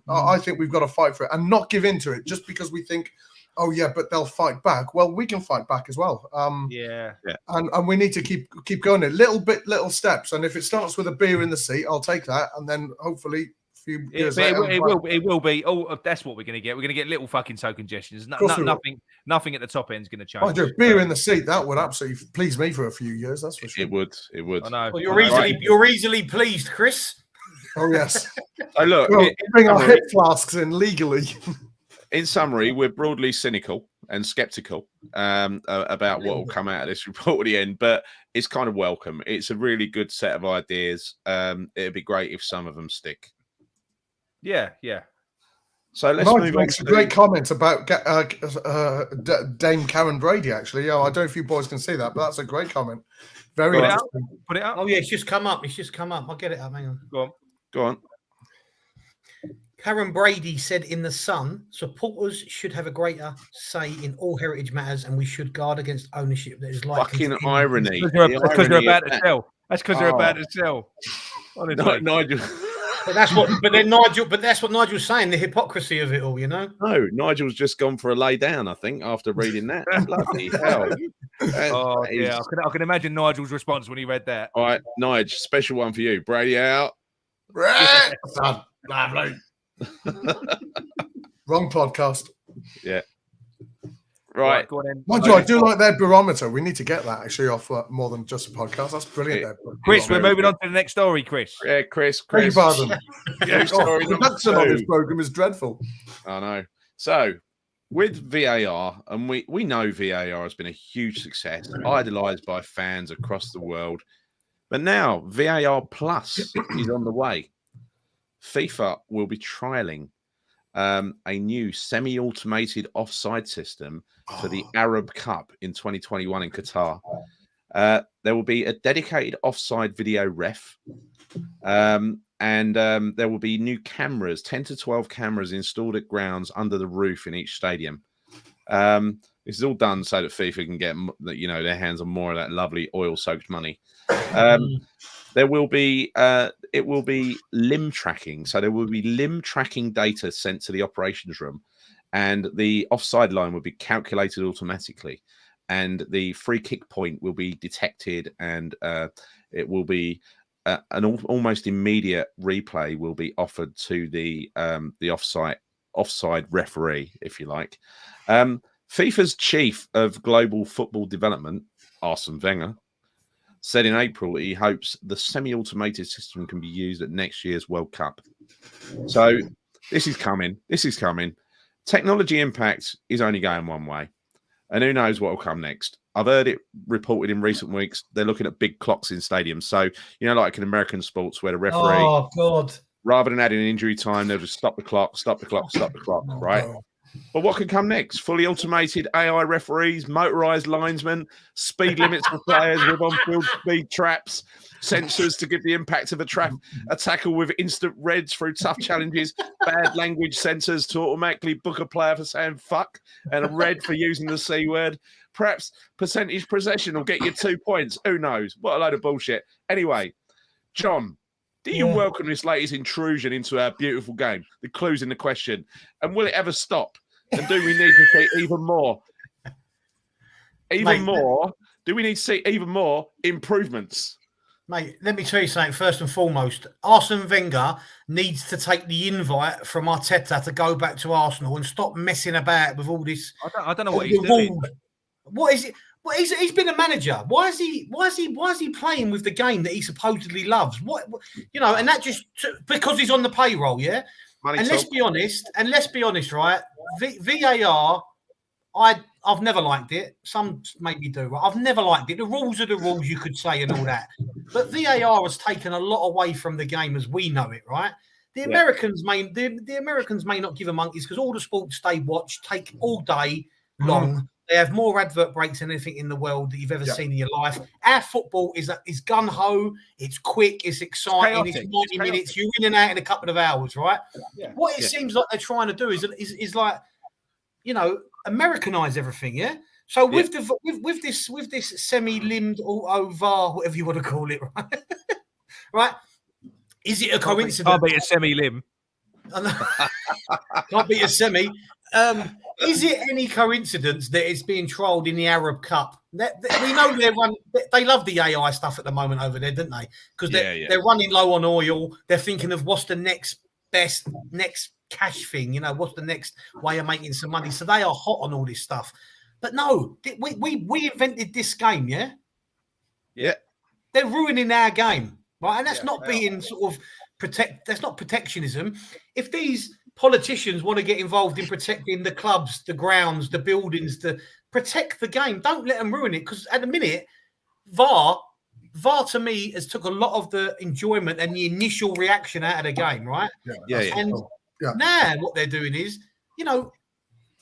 I think we've got to fight for it and not give in to it just because we think, oh yeah, but they'll fight back. Well, we can fight back as well. And we need to keep going it little steps. And if it starts with a beer in the seat, I'll take that. And then hopefully a few years later, it will be. Oh, that's what we're going to get. We're going to get little fucking token gestures. Nothing at the top end is going to change. I do. Beer in the seat, that would absolutely please me for a few years. That's for sure. It would. I know. Well, you're easily pleased, Chris. Oh yes. So look, bring our hip flasks in legally. In summary, we're broadly cynical and skeptical about what will come out of this report at the end, but it's kind of welcome. It's a really good set of ideas. It'd be great if some of them stick. Yeah. So let's move on. Makes a great comment about Dame Karen Brady. Actually, I don't know if you boys can see that, but that's a great comment. Very interesting. Put it up. Oh yeah, it's just come up. I'll get it up. Hang on. Go on. Karen Brady said in The Sun, supporters should have a greater say in all heritage matters, and we should guard against ownership that is likely. Fucking irony. Because they're about to sell. That's because they're about to sell. Nigel. But that's what Nigel's saying, the hypocrisy of it all, you know? No, Nigel's just gone for a lay down, I think, after reading that. Bloody hell. I can imagine Nigel's response when he read that. All right, Nigel, special one for you. Brady out. Right. Lovely. Wrong podcast. Yeah. Right. Go on in. Mind you, I do like their barometer. We need to get that actually off more than just a podcast. That's brilliant. Chris, we're moving on to the next story, Chris. Yeah, Chris. Beg your pardon. Story the production on this program is dreadful. I know. So, with VAR, and we know VAR has been a huge success, idolised by fans across the world. But now VAR Plus is on the way. FIFA will be trialling a new semi-automated offside system for the Arab Cup in 2021 in Qatar. There will be a dedicated offside video ref, and there will be new cameras, 10 to 12 cameras installed at grounds under the roof in each stadium. This is all done so that FIFA can get, their hands on more of that lovely oil-soaked money. There will be it will be limb tracking. So there will be limb tracking data sent to the operations room, and the offside line will be calculated automatically, and the free kick point will be detected, and it will be an almost immediate replay will be offered to the offside referee, if you like. FIFA's chief of global football development, Arsene Wenger, said in April that he hopes the semi-automated system can be used at next year's World Cup. So this is coming. Technology impact is only going one way, and who knows what will come next. I've heard it reported in recent weeks they're looking at big clocks in stadiums. So, like in American sports where the referee, rather than adding injury time, they'll just stop the clock, right? But what could come next? Fully automated AI referees, motorised linesmen, speed limits for players with on-field speed traps, sensors to give the impact of a tackle with instant reds through tough challenges, bad language sensors to automatically book a player for saying fuck, and a red for using the C word. Perhaps percentage possession will get you 2 points. Who knows? What a load of bullshit. Anyway, John, do you welcome this latest intrusion into our beautiful game? The clue's in the question. And will it ever stop? And do we need to see even more? Do we need to see even more improvements? Mate, let me tell you something. First and foremost, Arsene Wenger needs to take the invite from Arteta to go back to Arsenal and stop messing about with all this. I don't know what he's doing. What is it? Well, he's been a manager. Why is he playing with the game that he supposedly loves? What and that just because he's on the payroll, yeah. Let's be honest, right? VAR, I've never liked it. Some maybe do. I've never liked it. The rules are the rules, you could say, and all that. But VAR has taken a lot away from the game as we know it, right? The Americans may not give a monkeys because all the sports they watch take all day long. They have more advert breaks than anything in the world that you've ever seen in your life. Our football is gun-ho, it's quick, it's exciting, it's 90 minutes, you're in and out in a couple of hours, right? Yeah. What it seems like they're trying to do is like, Americanize everything, yeah? So with this semi-limbed or VAR, whatever you want to call it, right? Right? Is it a coincidence? Can't be a semi-limb. Can't be a semi. Is it any coincidence that it's being trialled in the Arab Cup? We know they love the AI stuff at the moment over there, don't they? Because they're running low on oil. They're thinking of what's the next cash thing. What's the next way of making some money? So they are hot on all this stuff. But no, we invented this game, yeah? Yeah. They're ruining our game, right? And that's not being sort of that's not protectionism. If these politicians want to get involved in protecting the clubs, the grounds, the buildings, to protect the game, don't let them ruin it. Because at the minute, VAR to me has took a lot of the enjoyment and the initial reaction out of the game, right? And now what they're doing is,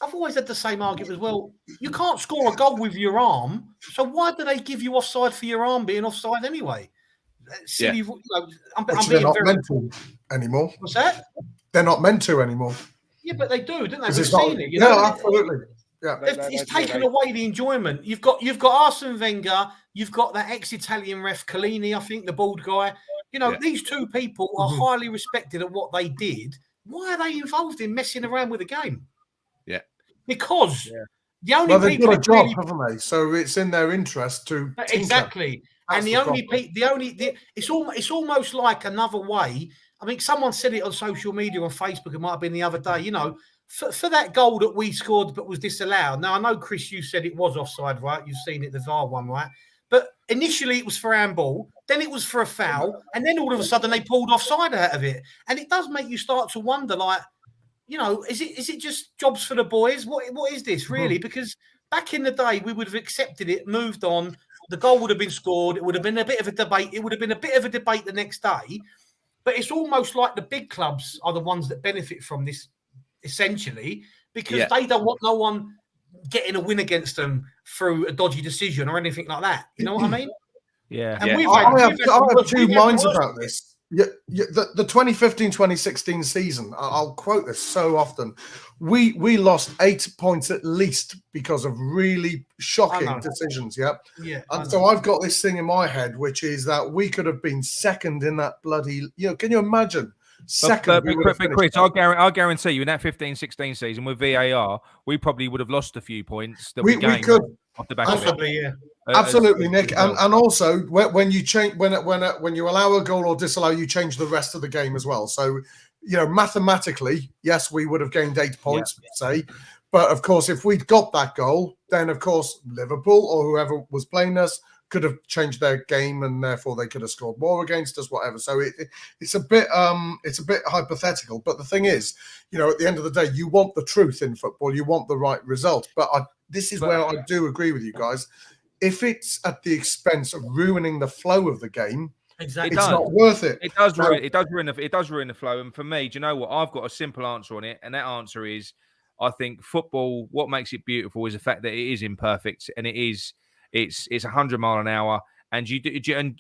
I've always had the same argument as well. You can't score a goal with your arm, so why do they give you offside for your arm being offside anyway? Silly, I'm they're not meant to anymore. What's that? They're not meant to anymore. Yeah, but they do, don't they? We've seen it. Absolutely. Yeah, it's taken away the enjoyment. You've got Arsene Wenger. You've got that ex-Italian ref Collini, I think, the bald guy. These two people are highly respected at what they did. Why are they involved in messing around with the game? Yeah, because the only they've got a job, haven't they? So it's in their interest to exactly. And it's almost like another way. I mean, someone said it on social media on Facebook. It might have been the other day. For that goal that we scored but was disallowed. Now I know, Chris, you said it was offside, right? You've seen it, the VAR one, right? But initially it was for handball, then it was for a foul, and then all of a sudden they pulled offside out of it. And it does make you start to wonder, like, is it just jobs for the boys? What is this really? Because back in the day we would have accepted it, moved on. The goal would have been scored. It would have been a bit of a debate. It would have been a bit of a debate the next day. But it's almost like the big clubs are the ones that benefit from this, essentially, because they don't want no one getting a win against them through a dodgy decision or anything like that. You know what I mean? Yeah. And I have two minds about this. The 2015-2016 season, I'll quote this so often. We lost 8 points at least because of really shocking decisions. And so I've got this thing in my head, which is that we could have been second in that bloody. Can you imagine? Second, but Chris, I'll guarantee you in that 15-16 season with VAR, we probably would have lost a few points that we gained off the back of it. Absolutely, Nick, and also when you change when you allow a goal or disallow, you change the rest of the game as well. So, mathematically, yes, we would have gained 8 points, say, but of course, if we'd got that goal, then of course Liverpool or whoever was playing us could have changed their game, and therefore they could have scored more against us, whatever. So it's a bit hypothetical. But the thing is, at the end of the day, you want the truth in football, you want the right result. But this is where I do agree with you guys. If it's at the expense of ruining the flow of the game, exactly, it's not worth it. It does ruin the flow. And for me, do you know what? I've got a simple answer on it, and that answer is I think football, what makes it beautiful is the fact that it is imperfect and it's 100 mile an hour. And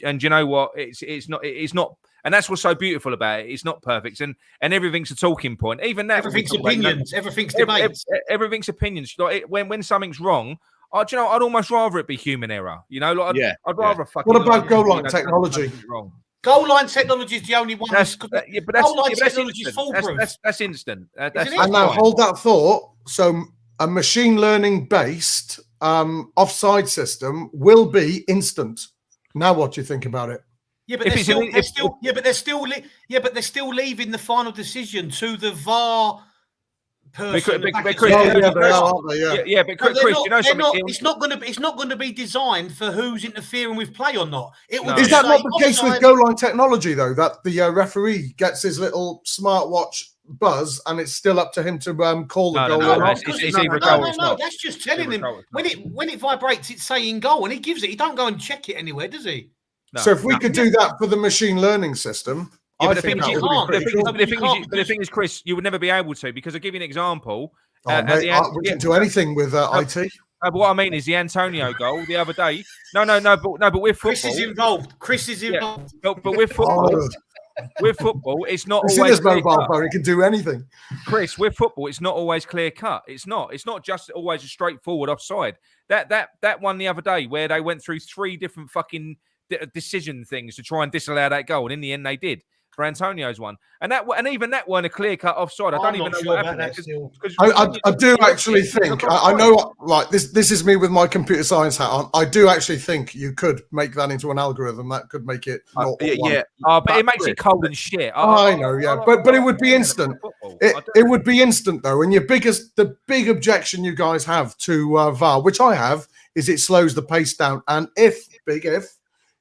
and you know what? It's not, and that's what's so beautiful about it. It's not perfect, and everything's a talking point. Even that, everything's opinions, everything's debates, everything's opinions. Like when something's wrong, I'd almost rather it be human error. You know, like I'd rather fucking. What about goal line technology? Wrong. Goal line technology is the only one. Goal line technology is foolproof. That's instant. And now hold that thought. So a machine learning based offside system will be instant. Now, what do you think about it? Yeah, but they're still leaving the final decision to the VAR person. But Chris, you know something? It's not going to be designed for who's interfering with play or not. Is that not the case with goal line technology though? That the referee gets his little smartwatch buzz, and it's still up to him to call the goal. No, that's just telling him when it vibrates, it's saying goal, and he gives it. He don't go and check it anywhere, does he? No, so if we could do that for the machine learning system, the thing is, Chris, you would never be able to, because I'll give you an example. We can do anything with IT. But what I mean is the Antonio goal the other day. No, but with football, Chris is involved. But with football. With football, it's not always his mobile phone. It can do anything. Chris, with football, it's not always clear cut. It's not just always a straightforward offside. That one the other day where they went through 3 different fucking decision things to try and disallow that goal, and in the end they did for Antonio's one. And even that weren't a clear cut offside. I don't even know what happened. I do actually think I know. Like this is me with my computer science hat on. I do actually think you could make that into an algorithm that could make it. But it makes it cold and shit. I know, yeah, but it would be instant. It would be instant though. And the big objection you guys have to VAR, which I have, is it slows the pace down. And if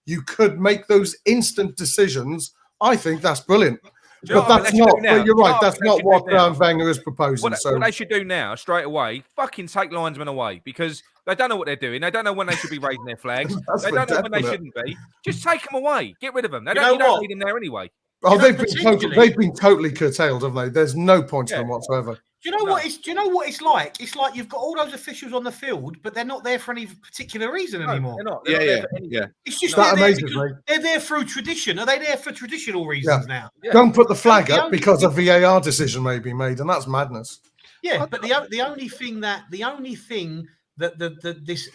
you could make those instant decisions, I think that's brilliant. But that's not. But you're right. That's not what Wenger is proposing. What they should do now, straight away, fucking take linesmen away, because they don't know what they're doing. They don't know when they should be raising their flags. They don't know when they shouldn't be. Just take them away. Get rid of them. You don't need them there anyway. Oh, they've been totally curtailed, haven't they? There's no point to them whatsoever. Do you know what it's like? It's like you've got all those officials on the field, but they're not there for any particular reason anymore. They're not. Yeah. It's just they're there through tradition. Are they there for traditional reasons now? Yeah. Don't put the flag up because a VAR decision may be made, and that's madness. Yeah, but the only thing that this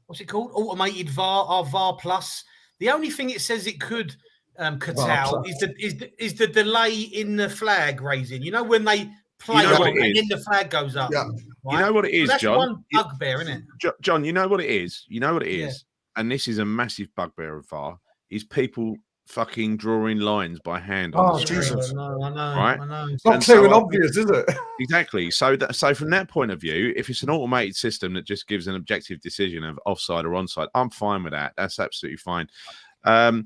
what's it called? Automated VAR, VAR Plus. The only thing it says it could curtail is the delay in the flag raising. You know, when they play and then the flag goes up. Yeah. Right? You know what it is, that's John? One bugbear, isn't it? John, you know what it is? And this is a massive bugbear of VAR, is people fucking drawing lines by hand on the screen. Jesus. I know. Right? It's not clear and obvious, is it? Exactly. So from that point of view, if it's an automated system that just gives an objective decision of offside or onside, I'm fine with that. That's absolutely fine. I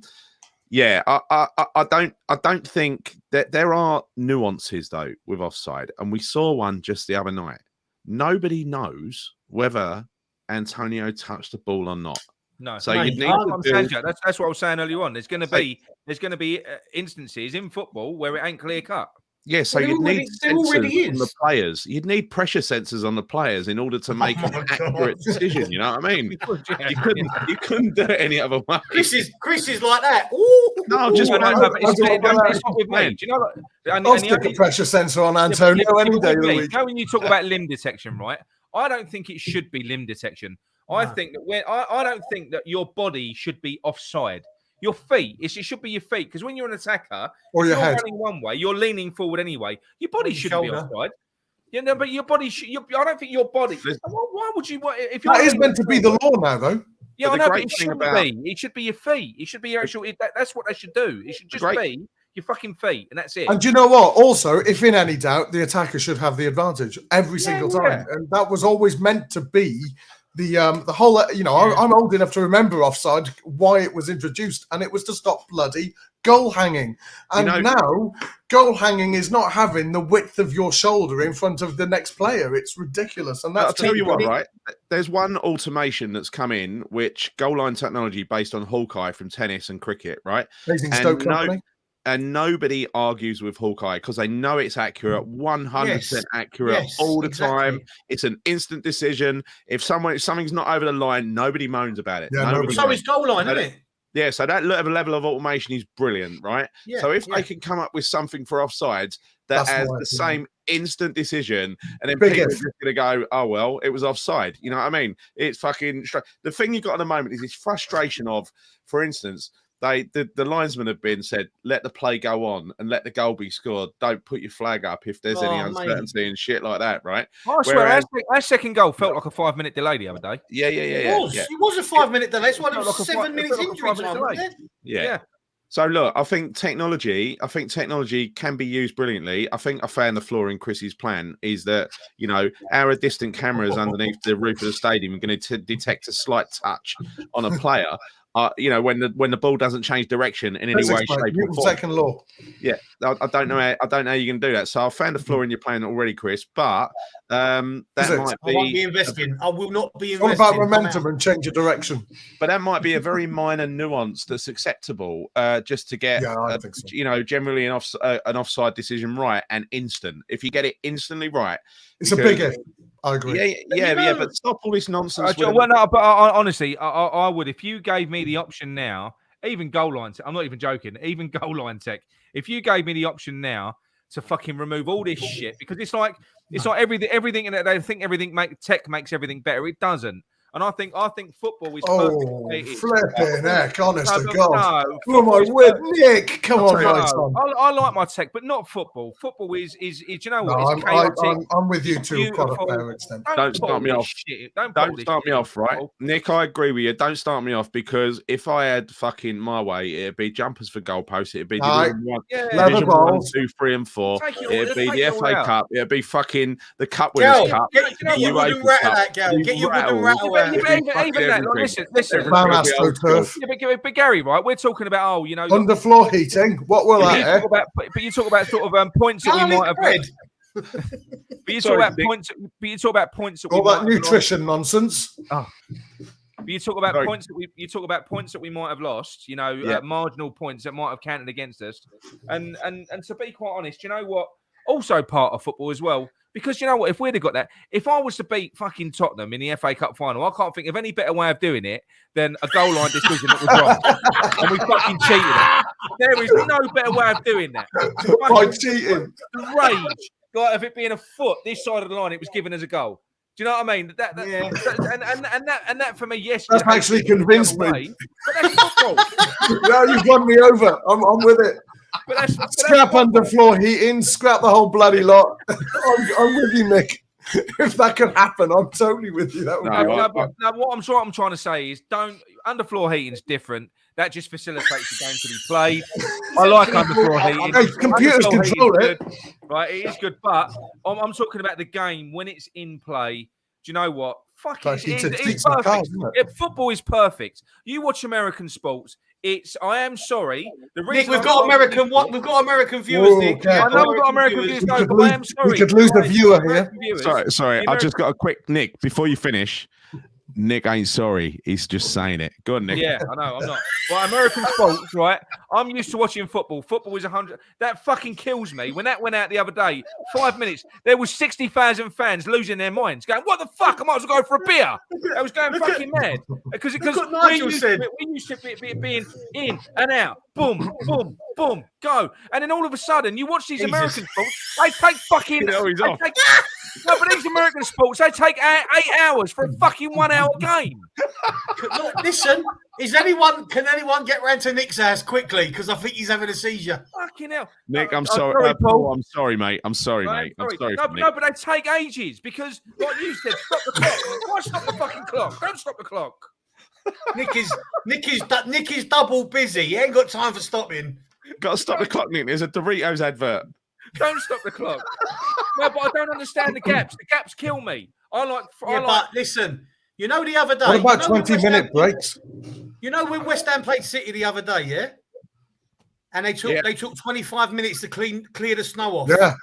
don't think that there are nuances though with offside, and we saw one just the other night. Nobody knows whether Antonio touched the ball or not. No, so you need to that's what I was saying earlier on. There's going to be instances in football where it ain't clear cut. Yeah, so you'd need sensors on the players. You'd need pressure sensors on the players in order to make an accurate decision. You know what I mean? You couldn't do it any other way. Chris is like that. No, just it's not with me. Do you know? I'll stick a pressure sensor on Antonio any day of the week. You know, when you talk about limb detection, right? I don't think it should be limb detection. I think that I don't think that your body should be offside. Your feet, it should be your feet, because when you're an attacker, or your head, running one way, you're leaning forward anyway. Your body shouldn't be offside. You know, but your body should. I don't think your body. Why would you? If that is meant to be the law now, though. Yeah, I know, but it shouldn't be. It should be your feet. It should be your actual. That's what they should do. It should just be your fucking feet, and that's it. And do you know what? Also, if in any doubt, the attacker should have the advantage every single time, and that was always meant to be. The whole, you know, I'm old enough to remember offside, why it was introduced, and it was to stop bloody goal hanging. And now goal hanging is not having the width of your shoulder in front of the next player. It's ridiculous. And that's I'll tell you what, right? There's one automation that's come in, which goal line technology based on Hawkeye from tennis and cricket, right? Basing Stoke Company. and nobody argues with Hawkeye because they know it's accurate, 100% accurate all the time. It's an instant decision. If something's not over the line, nobody moans about it. Yeah, so it's goal line, isn't it? Yeah, so that level of automation is brilliant, right? Yeah, so if they can come up with something for offsides that has the same instant decision, and then people are just going to go, oh, well, it was offside. You know what I mean? It's fucking... The thing you've got at the moment is this frustration of, for instance... The linesmen have been said, let the play go on and let the goal be scored. Don't put your flag up if there's any uncertainty and shit like that, right? I swear, our second goal felt like a 5-minute delay the other day. Yeah. It was a 5-minute delay. It's one of like 7 minutes injury time. Yeah. So look, I think technology can be used brilliantly. I think I found the flaw in Chris's plan is that, you know, our distant cameras underneath the roof of the stadium are going to detect a slight touch on a player. You know, when the ball doesn't change direction in any way, shape, or form. Second law. Yeah, I don't know how you're going to do that. So I found a flaw in your plan already, Chris. But that might be. I won't be investing. I will not be investing. It's all about momentum and change of direction. But that might be a very minor nuance that's acceptable, just to get, I think so. You know, generally an offside decision right and instant. If you get it instantly right, it's a big if. I agree. Yeah, but stop all this nonsense. Honestly, I would. If you gave me the option now, even goal line, I'm not even joking, even goal line tech, if you gave me the option now to fucking remove all this shit, because it's like everything, and they think tech makes everything better. It doesn't. And I think football is flipping heck, honest to God. Who am I with? Nick, come on, guys. I like my tech, but not football. Football is you know what? It's chaotic. I'm with you too, quite a fair extent. Don't start me off. Don't start me off, right? Nick, I agree with you. Don't start me off, because if I had fucking my way, it'd be jumpers for goalposts. It'd be Division 1, 2, 3, and 4. It'd be the FA Cup. It'd be fucking the Cup Winners' Cup. Get your wooden rattle. Get your wooden rattle. Even that, listen. But Gary, right? We're talking about underfloor heating. What will that? But you talk about sort of points that we might have. But you talk about points. But you talk about points that all that nutrition nonsense. Oh. But you talk about points that we might have lost. You know, marginal points that might have counted against us. And to be quite honest, you know what? Also part of football as well. Because you know what, if we'd have got that, if I was to beat fucking Tottenham in the FA Cup final, I can't think of any better way of doing it than a goal line decision that was wrong. And we fucking cheated it. There is no better way of doing that. By cheating. The rage, like of it being a foot this side of the line, it was given as a goal. Do you know what I mean? That for me, yes. That's actually convinced me. But that's football. No, you've won me over. I'm with it. But scrap underfloor heating, scrap the whole bloody lot. I'm with you, Nick. If that could happen, I'm totally with you. That would be what I'm trying to say is, don't underfloor heating's different. That just facilitates the game to be played. I like underfloor heating. Hey, computers control it. Right, it is good, but I'm talking about the game when it's in play. Do you know what? It's perfect. Football is perfect. You watch American sports. I am sorry. Nick, we've got American viewers, Nick. I know we've got American viewers, but I am sorry. We could lose a viewer here. Sorry. I just got a quick, Nick, before you finish. Nick ain't sorry. He's just saying it. Go on, Nick. Yeah, I know. I'm not. Well, American sports, right? I'm used to watching football. Football is 100. That fucking kills me. When that went out the other day, 5 minutes, there was 60,000 fans losing their minds, going, "What the fuck? I might as well go for a beer." I was going fucking mad because we used to be being in and out, boom, boom, boom, go, and then all of a sudden you watch these American sports. They take fucking. No, but these American sports, they take 8 hours for a fucking 1 hour game. Look, listen, can anyone get round to Nick's house quickly? Because I think he's having a seizure. Fucking hell. Nick, I'm sorry. Paul, I'm sorry, mate. I'm sorry, mate. I'm sorry. No, but they take ages because, like you said, stop the clock. Why stop the fucking clock? Don't stop the clock. Nick is double busy. He ain't got time for stopping. Got to stop the clock, Nick. There's a Doritos advert. Don't stop the clock. No, but I don't understand the gaps. The gaps kill me. But listen, you know the other day. What about 20-minute breaks? You know when West Ham played City the other day, yeah? And they took 25 minutes to clear the snow off. Yeah.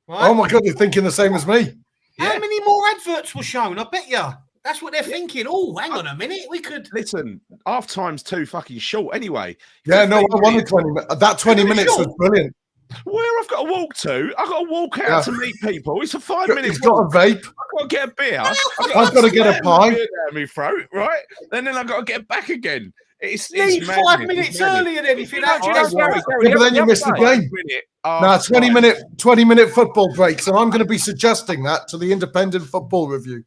Right? Oh my God, you're thinking the same as me. How many more adverts were shown? I bet you. That's what they're thinking. Oh, hang on a minute. We could. Listen, half time's too fucking short anyway. Yeah, no, I wanted 20 minutes. That 20 minutes was brilliant. Where I've got to walk to, I've got to walk out to meet people. It's a 5 minute He's got a walk. vape. I've got to get a beer. I've got to get a pie. Down my throat, right? And then I've got to get back again. It's Leave madness. 5 minutes earlier then if you're that. Yeah, but then you missed the game. Now, 20 minute football breaks, and I'm going to be suggesting that to the Independent Football Review.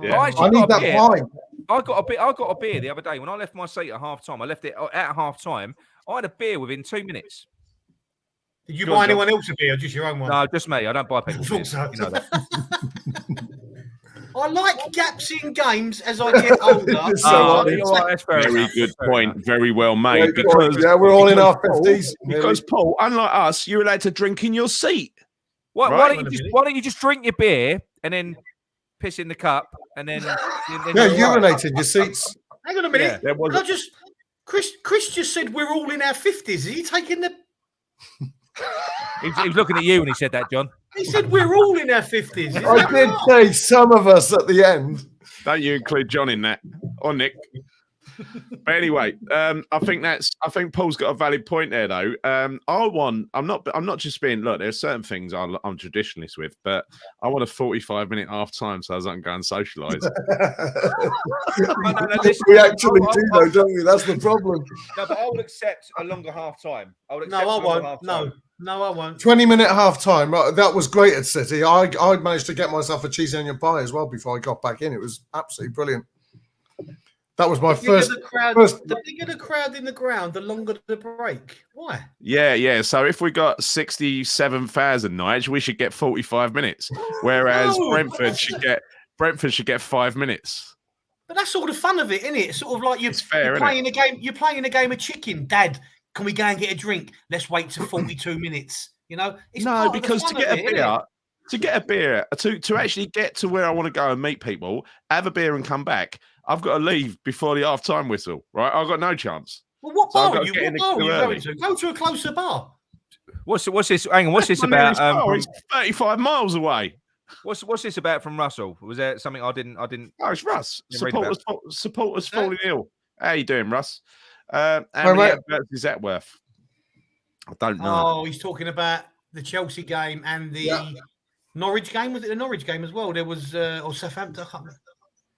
Yeah. I need that pie. I got a beer the other day when I left my seat at half time. I left it at half time. I had a beer within 2 minutes. Did you buy anyone else a beer or just your own one? No, just me. I don't buy people beers. So. You know that. I like gaps in games as I get older. That's very good point. Very well made. Because we're all in our 50s. Because Paul, unlike us, you're allowed to drink in your seat. Why don't you just drink your beer and then piss in the cup and then urinate in your seats. Hang on a minute. Chris just said we're all in our 50s. Is he taking the? He was looking at you when he said that, John. He said we're all in our 50s. I did say some of us at the end. Don't you include John in that, or Nick? But anyway, I think Paul's got a valid point there, though. I'm not just being. Look, there's certain things I'm traditionalist with, but I want a 45-minute half time so I can go and socialise. We actually do, though, don't we? That's the problem. No, but I would accept a longer half time. I won't. No, I won't. 20-minute half time. That was great at City. I managed to get myself a cheese onion pie as well before I got back in. It was absolutely brilliant. That was my first. The bigger the crowd in the ground, the longer the break. Why? Yeah. So if we got 67,000 nights, we should get 45 minutes, whereas Brentford should get 5 minutes. But that's all the fun of it, isn't it? It's sort of like you're playing a game. You're playing a game of chicken. Dad, can we go and get a drink? Let's wait to 42 minutes. You know? Because to get a beer, to actually get to where I want to go and meet people, have a beer and come back, I've got to leave before the half-time whistle, right? I've got no chance. Well, what bar are you going to? Go to a closer bar. What's this? Hang on, what's this about? It's 35 miles away. What's this about from Russell? Was there something I didn't? Oh, it's Russ. Supporters falling ill. How you doing, Russ? How many adverts is that worth? I don't know. Oh, he's talking about the Chelsea game and the Norwich game. Was it the Norwich game as well? There was or Southampton. I can't remember.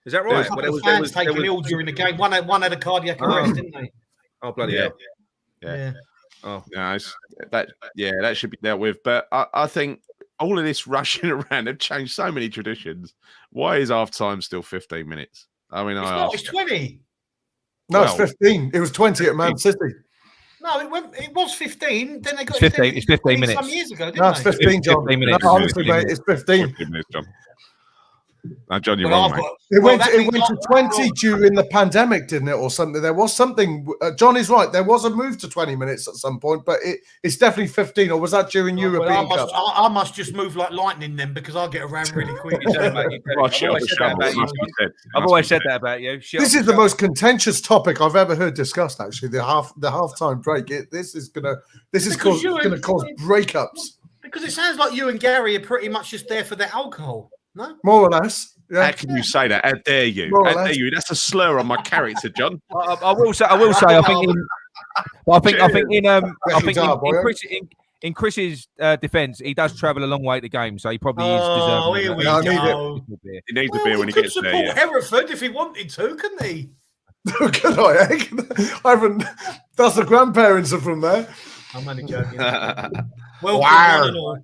Is that right? There was fans taken ill during the game. One had a cardiac arrest, didn't they? Oh, bloody hell. Yeah. Oh, no, that should be dealt with. But I think all of this rushing around have changed so many traditions. Why is half time still 15 minutes? I mean, it's 20. No, it's 15. It was 20 at Man City. No, it was 15. Then they got 15. It's 15 minutes. Some years ago, didn't they? It's 15, John. 15 minutes. No, honestly, mate, it's 15. 15 minutes, John. No, John, you're wrong, mate. It went to 20 during the pandemic, didn't it, or something? There was something. John is right. There was a move to 20 minutes at some point, but it's definitely 15. Or was that during European Cup? I must just move like lightning then, because I'll get around really quick. I've always said that about you. This is the most contentious topic I've ever heard discussed. Actually, the halftime break. This is gonna cause breakups. Because it sounds like you and Gary are pretty much just there for the alcohol. No? More or less. Yeah. How can you say that? How dare you? How dare you? That's a slur on my character, John. I will say. In Chris's defence, he does travel a long way to game, so he probably is deserving. He needs a beer when he gets there. He could support Hereford if he wanted to, couldn't he? Could I? I haven't. That's the grandparents are from there. I'm only joking. Well, wow.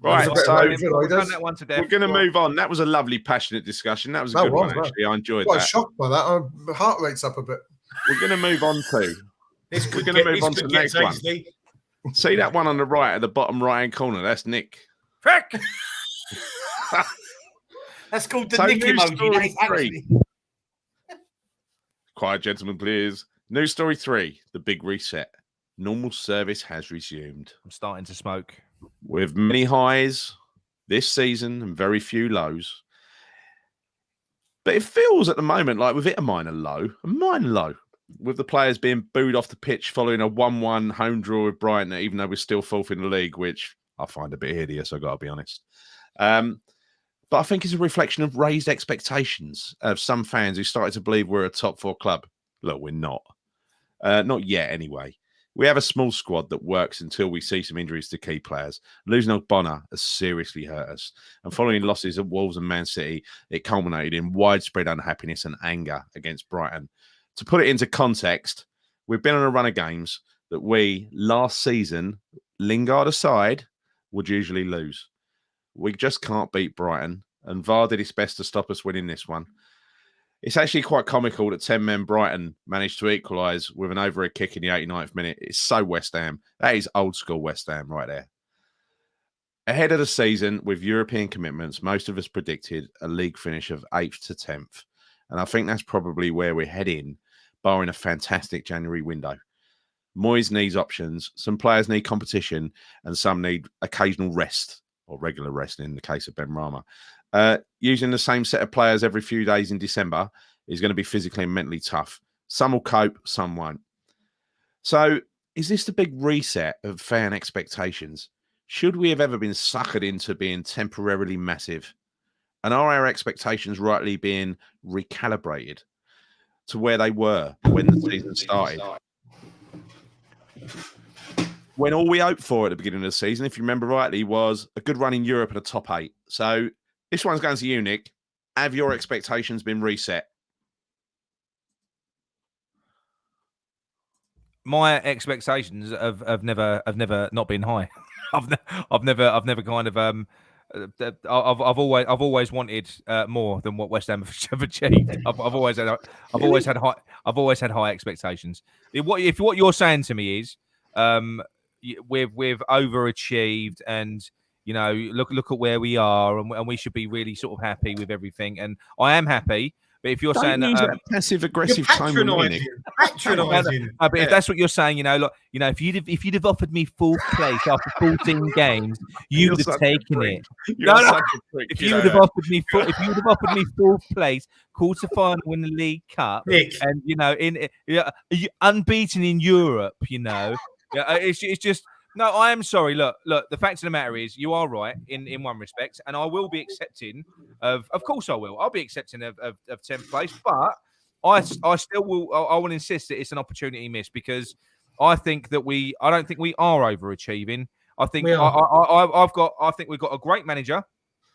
Right, so we're going to move on. That was a lovely, passionate discussion. That was a good one, actually. I enjoyed that. I was shocked by that. My heart rate's up a bit. We're going to move on to. We're going to move on to the next one. See that one on the right at the bottom right-hand corner? That's Nick. Frick! That's called the Nick emoji. Quiet, gentlemen, please. News story 3: the big reset. Normal service has resumed. I'm starting to smoke. With many highs this season and very few lows. But it feels at the moment like we've hit a minor low, with the players being booed off the pitch following a 1-1 home draw with Brighton, even though we're still fourth in the league, which I find a bit hideous, I've got to be honest. But I think it's a reflection of raised expectations of some fans who started to believe we're a top 4 club. Look, we're not. Not yet, anyway. We have a small squad that works until we see some injuries to key players. Losing Ogbonna has seriously hurt us. And following losses at Wolves and Man City, it culminated in widespread unhappiness and anger against Brighton. To put it into context, we've been on a run of games that we, last season, Lingard aside, would usually lose. We just can't beat Brighton, and VAR did its best to stop us winning this one. It's actually quite comical that 10-men Brighton managed to equalise with an overhead kick in the 89th minute. It's so West Ham. That is old school West Ham right there. Ahead of the season, with European commitments, most of us predicted a league finish of 8th to 10th. And I think that's probably where we're heading, barring a fantastic January window. Moyes needs options. Some players need competition, and some need occasional rest, or regular rest in the case of Ben Rama. Using the same set of players every few days in December is going to be physically and mentally tough. Some will cope, some won't. So is this the big reset of fan expectations? Should we have ever been suckered into being temporarily massive? And are our expectations rightly being recalibrated to where they were when the season started? When all we hoped for at the beginning of the season, if you remember rightly, was a good run in Europe and a top 8. So this one's going to you, Nick. Have your expectations been reset? My expectations have never not been high. I've never kind of I've always wanted more than what West Ham have achieved. I've always had high expectations. If what you're saying to me is we've overachieved, and you know, look at where we are, and we should be really sort of happy with everything, and I am happy. But if you're saying that passive aggressive tone, patronising. But if that's what you're saying, you know, like, you know, if you'd have offered me 4th place after 14 games, you would have taken it. If you would have offered me 4th place, quarter-final in the League Cup, Nick. and you know, unbeaten in Europe, you know, it's just. No, I am sorry. Look. The fact of the matter is, you are right in one respect, and I will be accepting of course, I will. I'll be accepting of 10th place, but I still will. I will insist that it's an opportunity missed, because I don't think we are overachieving. I think I think we've got a great manager.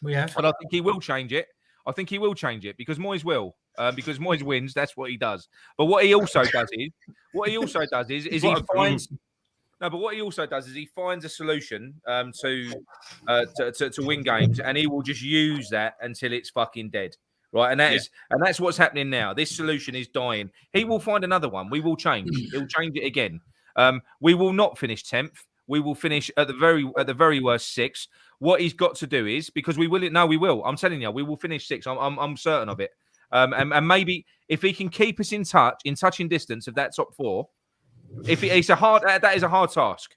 We have, and I think he will change it. Because Moyes will. Because Moyes wins. That's what he does. But what he also does is he finds. No, but what he also does is he finds a solution to win games, and he will just use that until it's fucking dead, right? And that's what's happening now. This solution is dying. He will find another one. We will change. He'll change it again. We will not finish 10th. We will finish at the very worst 6th. What he's got to do is, because we will. No, we will. I'm telling you, we will finish 6th. I'm certain of it. And maybe if he can keep us in touching distance of that top 4. That is a hard task.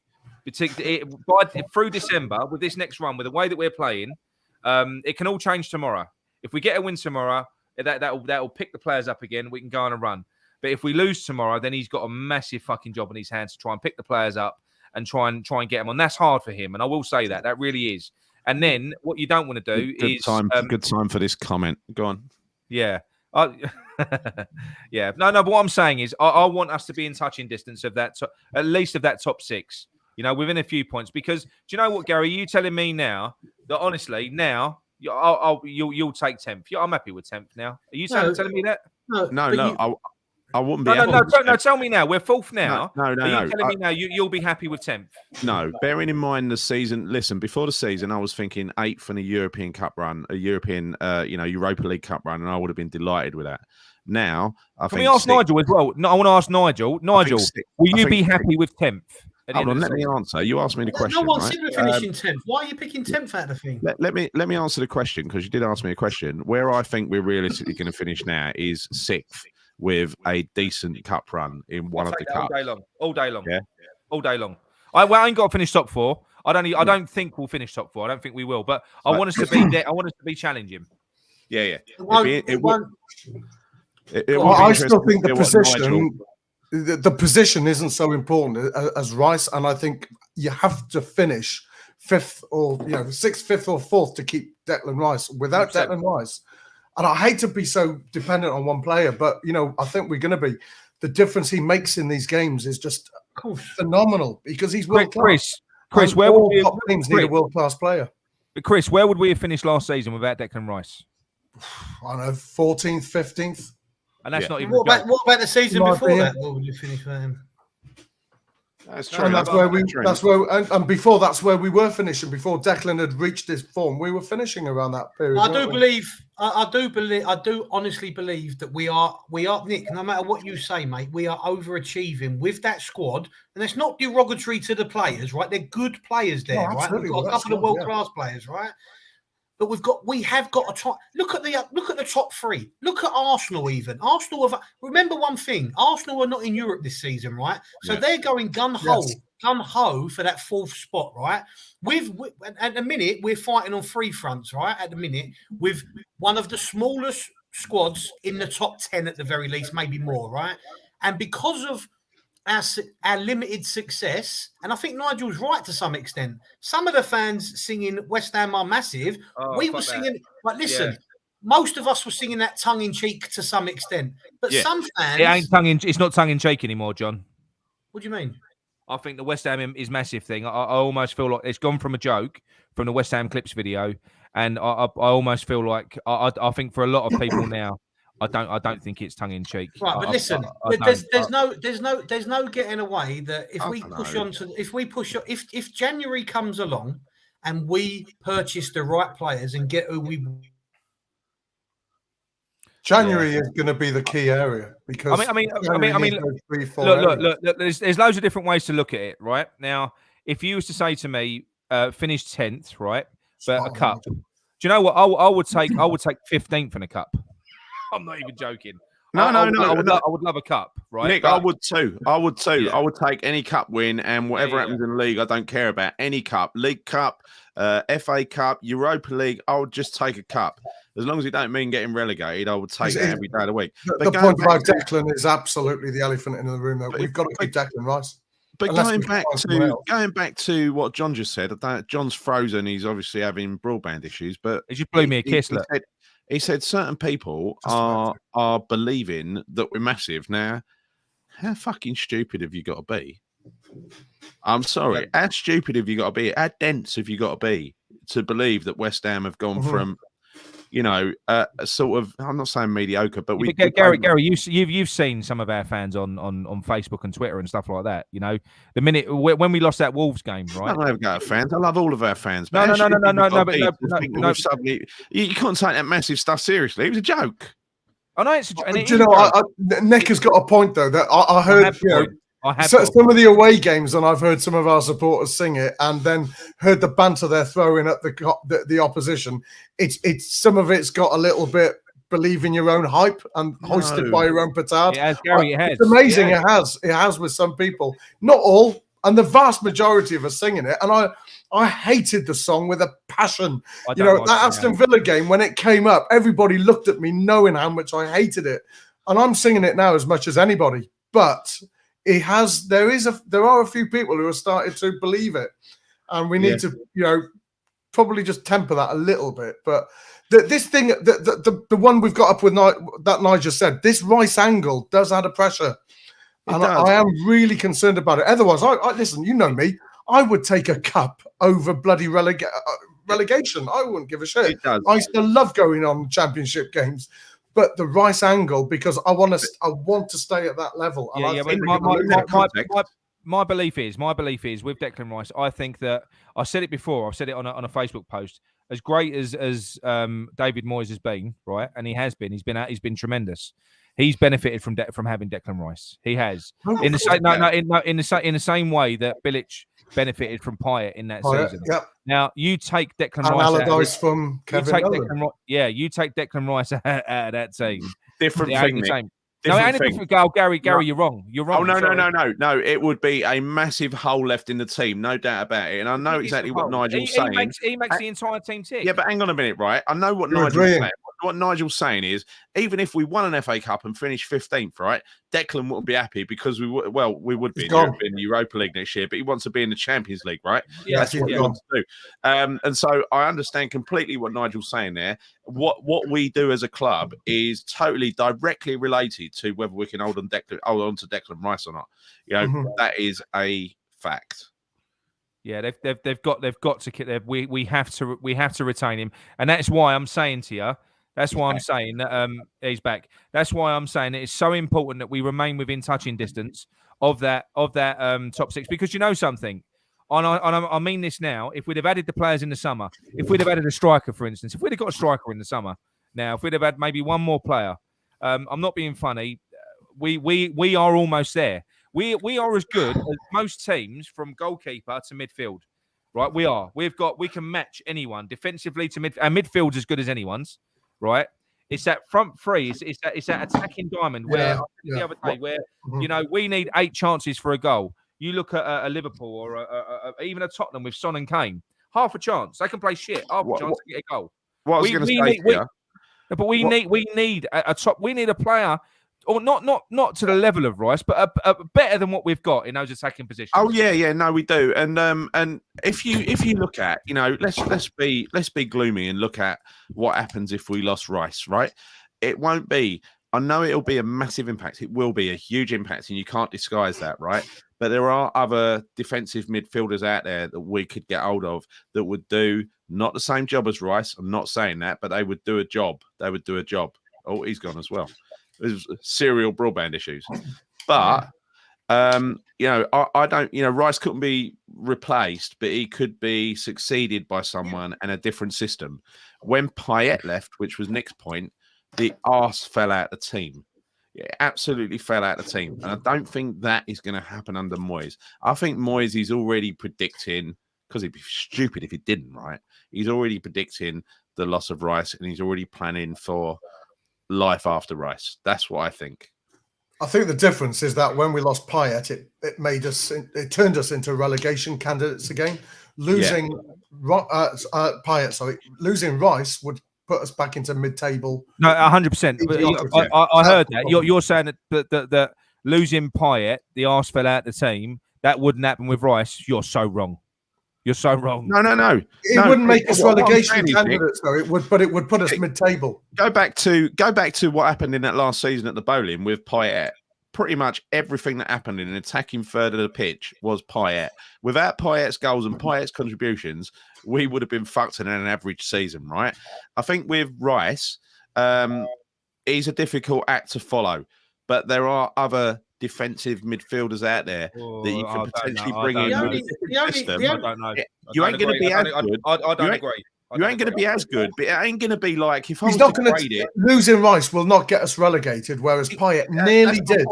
Through December, with this next run, with the way that we're playing, it can all change tomorrow. If we get a win tomorrow, that'll pick the players up again. We can go on a run. But if we lose tomorrow, then he's got a massive fucking job on his hands to try and pick the players up and try and get them on. That's hard for him, and I will say that really is. And then what you don't want to do is good time for this comment. Go on. Yeah. Yeah, no. But what I'm saying is, I want us to be in touching distance of that, at least of that top 6. You know, within a few points. Because do you know what, Gary? You telling me now that honestly, now you'll take 10th. I'm happy with 10th now. Are you telling me that? No. I wouldn't be. No. Tell me now. We're 4th now. No. Are you telling me now you'll be happy with 10th? No. Bearing in mind the season. Listen, before the season, I was thinking 8th in a European Cup run, a European, Europa League Cup run, and I would have been delighted with that. Now, Can we ask Nigel as well? No, I want to ask Nigel. Nigel, will you be happy with 10th? Hold on, let me answer. You asked me the question. No one said we're finishing 10th. Why are you picking 10th out of the thing? Let me answer the question, because you did ask me a question. Where I think we're realistically going to finish now is 6th with a decent cup run in one of the cups. All day long. Yeah. All day long. I ain't got to finish top 4. I don't think we'll finish top 4. I don't think we will. But I want us to be there. I want us to be challenging. Yeah. I still think the position isn't so important as Rice, and I think you have to finish fifth or sixth, fifth or fourth to keep Declan Rice. Without Declan Rice, and I hate to be so dependent on one player, but I think we're going to be. The difference he makes in these games is just phenomenal because he's world class. Chris, where would we top teams need a world class player? Chris, where would we have finished last season without Declan Rice? I don't know, 14th, 15th. And that's not even. What about the season before that? What would you finish for him? That's true. And and before that's where we were finishing. Before Declan had reached his form, we were finishing around that period. I do honestly believe that we are, Nick, no matter what you say, mate, we are overachieving with that squad. And it's not derogatory to the players, right? They're good players there, right? We've got a couple of world-class players, right? But we have got to try. Look at the top three. Look at Arsenal. Even Arsenal remember one thing: Arsenal are not in Europe this season, right? So they're going gun ho for that fourth spot, right? At the minute we're fighting on three fronts, right? At the minute with one of the smallest squads in the top 10 at the very least, maybe more, right? And because of our limited success, and I think Nigel's right to some extent. Some of the fans singing West Ham are massive. We were singing, but listen, most of us were singing that tongue in cheek to some extent. But some fans, it's not tongue in cheek anymore, John. What do you mean? I think the West Ham is massive thing. I almost feel like it's gone from a joke from the West Ham clips video, and I almost feel like I think for a lot of people now. I don't think it's tongue in cheek. Right, but listen, there's no getting away that if January comes along and we purchase the right players and get who we January is going to be the key area because I mean, look, there's loads of different ways to look at it, right? Now, if you was to say to me, finish 10th, right, but a cup, do you know what? I would take 15th in a cup. I'm not even joking. I would love a cup, right? Nick, I would too. I would take any cup win and whatever happens in the league, I don't care about. Any cup, League Cup, FA Cup, Europa League, I would just take a cup. As long as it don't mean getting relegated, I would take it every day of the week. The point about Declan is absolutely the elephant in the room, though. We've got to keep Declan Rice. But going back to what John just said, John's frozen. He's obviously having broadband issues, but he just blew me a kiss. He said certain people are believing that we're massive. Now, how fucking stupid have you got to be? I'm sorry. How stupid have you got to be? How dense have you got to be to believe that West Ham have gone from, a sort of, I'm not saying mediocre, but Gary, you've seen some of our fans on Facebook and Twitter and stuff like that. The minute when we lost that Wolves game, right? I don't have fans. I love all of our fans. No. Suddenly, you can't take that massive stuff seriously. It was a joke. I know it's. Nick has got a point though. That I heard. Some of the away games, and I've heard some of our supporters sing it, and then heard the banter they're throwing at the opposition. It's some of it's got a little bit believe in your own hype and hoisted by your own petard. It has, Gary. It has. It's amazing. Yeah. It has with some people, not all, and the vast majority of us singing it. And I hated the song with a passion. That Aston Villa game when it came up, everybody looked at me knowing how much I hated it, and I'm singing it now as much as anybody, but. There are a few people who have started to believe it, and we need to, probably just temper that a little bit. But this thing, the one we've got up with that Nigel said, this Rice angle does add a pressure, and I am really concerned about it. Otherwise, I listen. You know me, I would take a cup over bloody relegation. I wouldn't give a shit. I still love going on championship games. But the Rice angle, because I want to stay at that level. My belief is with Declan Rice. I think that I said it before. I've said it on a Facebook post. As great as David Moyes has been, right, and he has been. He's been tremendous. He's benefited from having Declan Rice. He has in the same way that Bilic benefited from Payet in that season. Yep. Now you take Declan and Rice Allardyce from Kevin Nolan. You take Declan Rice out of that team. Different thing. Gary, you're wrong. You're wrong. Oh, no. It would be a massive hole left in the team, no doubt about it. And I know exactly what Nigel's saying. He makes the entire team tick. Yeah, but hang on a minute, right? I know what Nigel's saying. what Nigel's saying is, even if we won an FA Cup and finished 15th, right, Declan wouldn't be happy because we would be in the Europa League next year, but he wants to be in the Champions League, right? Yeah, that's what he wants to do. And so I understand completely what Nigel's saying there. What we do as a club is totally directly related to whether we can hold on to Declan Rice or not. That is a fact. Yeah, they've got to. We have to retain him, and that's why I'm saying to you. That's why I'm saying that he's back. That's why I'm saying it is so important that we remain within touching distance of that top six. Because you know something, I mean this now. If we'd have added the players in the summer, if we'd have added a striker, for instance, if we'd have got a striker in the summer, now if we'd have had maybe one more player, I'm not being funny. We are almost there. We are as good as most teams from goalkeeper to midfield, right? We are. We can match anyone defensively to midfield. Our midfield's as good as anyone's, right? It's that front three. It's that attacking diamond where the other day where we need 8 chances for a goal. You look at a Liverpool or even a Tottenham with Son and Kane, half a chance. They can play shit. Half a chance to get a goal. What I was going to say here. But we need a top. We need a player. Or not to the level of Rice, but a better than what we've got in those attacking positions. Oh yeah, no, we do. And if you look at, let's be gloomy and look at what happens if we lost Rice, right? It won't be. I know it'll be a massive impact. It will be a huge impact, and you can't disguise that, right? But there are other defensive midfielders out there that we could get hold of that would do not the same job as Rice. I'm not saying that, but they would do a job. Oh, he's gone as well. There's serial broadband issues, but I don't. Rice couldn't be replaced, but he could be succeeded by someone and a different system. When Payet left, which was Nick's point, the arse fell out the team. It absolutely fell out the team, and I don't think that is going to happen under Moyes. I think Moyes is already predicting, because he'd be stupid if he didn't. Right? He's already predicting the loss of Rice, and he's already planning for life after Rice. That's what I think. I think the difference is that when we lost Payet, it turned us into relegation candidates again. Losing Payet, losing Rice would put us back into mid-table. No, 100%. I heard that. You're saying that losing Payet, the arse fell out the team, that wouldn't happen with Rice. You're so wrong. You're so wrong. No. It wouldn't make us relegation candidates, though. It would put us mid-table. Go back to what happened in that last season at the Bowling with Payet. Pretty much everything that happened in an attacking third of the pitch was Payet. Without Payet's goals and Payet's contributions, we would have been fucked in an average season, right? I think with Rice, he's a difficult act to follow, but there are other defensive midfielders out there that you can potentially bring in. I don't know. You ain't going to be as good. I don't agree. You ain't going to be as good, but it ain't going to be like if I was not going to losing Rice will not get us relegated, whereas Payet nearly did.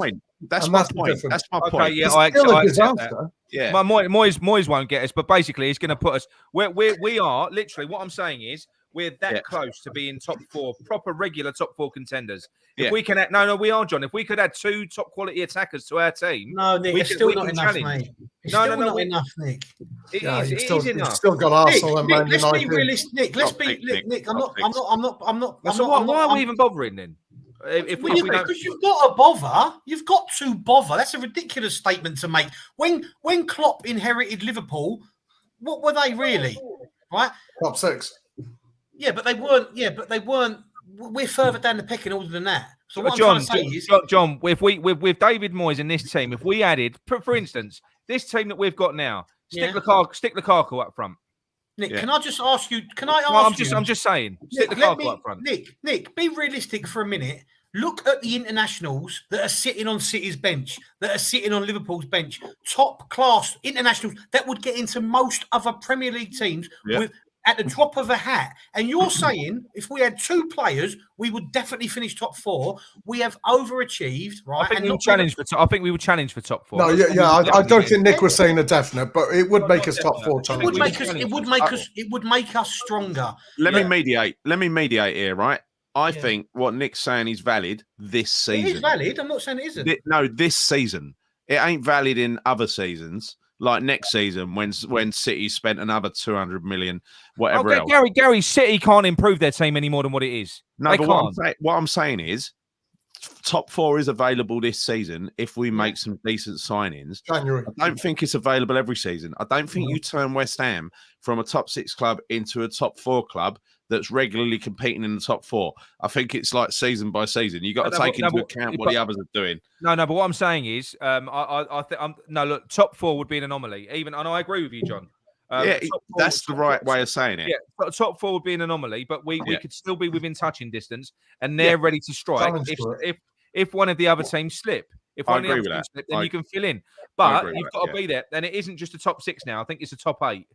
That's my point. That's my point. Okay, yeah, I accept that. Yeah, Moyes won't get us, but basically, he's going to put us where we are. Literally, what I'm saying is we're that close to being top 4, proper regular top 4 contenders. If we can, we are, John. If we could add 2 top quality attackers to our team, no, Nick, it's still not enough, mate. Not enough, Nick. It is enough. You've still got Arsenal and Man United. Let's be realistic, Nick. Let's be Nick. I'm not. So why are we even bothering then? Because you've got to bother. You've got to bother. That's a ridiculous statement to make. When Klopp inherited Liverpool, what were they really? Right, top 6. Yeah, but they weren't. We're further down the pecking order than that. So what I'm trying to say is, John, if with David Moyes in this team, if we added, for instance, this team that we've got now, stick Lukaku up front. Nick, can I just ask you? I'm just saying, stick Lukaku up front. Nick, be realistic for a minute. Look at the internationals that are sitting on City's bench, that are sitting on Liverpool's bench. Top class internationals that would get into most other Premier League teams at the drop of a hat. And you're saying if we had 2 players, we would definitely finish top 4. We have overachieved, right? I think we would challenge for top 4. No, I don't think Nick was saying a definite, but it would make us top 4. It would make us stronger. Let me mediate here, right? I think what Nick's saying is valid this season. It is valid. I'm not saying it isn't. No, this season. It ain't valid in other seasons. like next season when City spent another 200 million, whatever else. Gary, City can't improve their team any more than what it is. No, they but can't. what I'm saying is, top 4 is available this season if we make some decent signings. January. I don't think it's available every season. I don't think you turn West Ham from a top 6 club into a top 4 club that's regularly competing in the top 4. I think it's like season by season. You got to take into account what the others are doing. No, but what I'm saying is, I think look, top 4 would be an anomaly. And I agree with you, John. That's the right way of saying it. Yeah, top 4 would be an anomaly, but we could still be within touching distance, and they're ready to strike if one of the other teams slip. If one of the other teams slip, then you can fill in. But you've got to be there, and it isn't just a top 6 now. I think it's a top 8,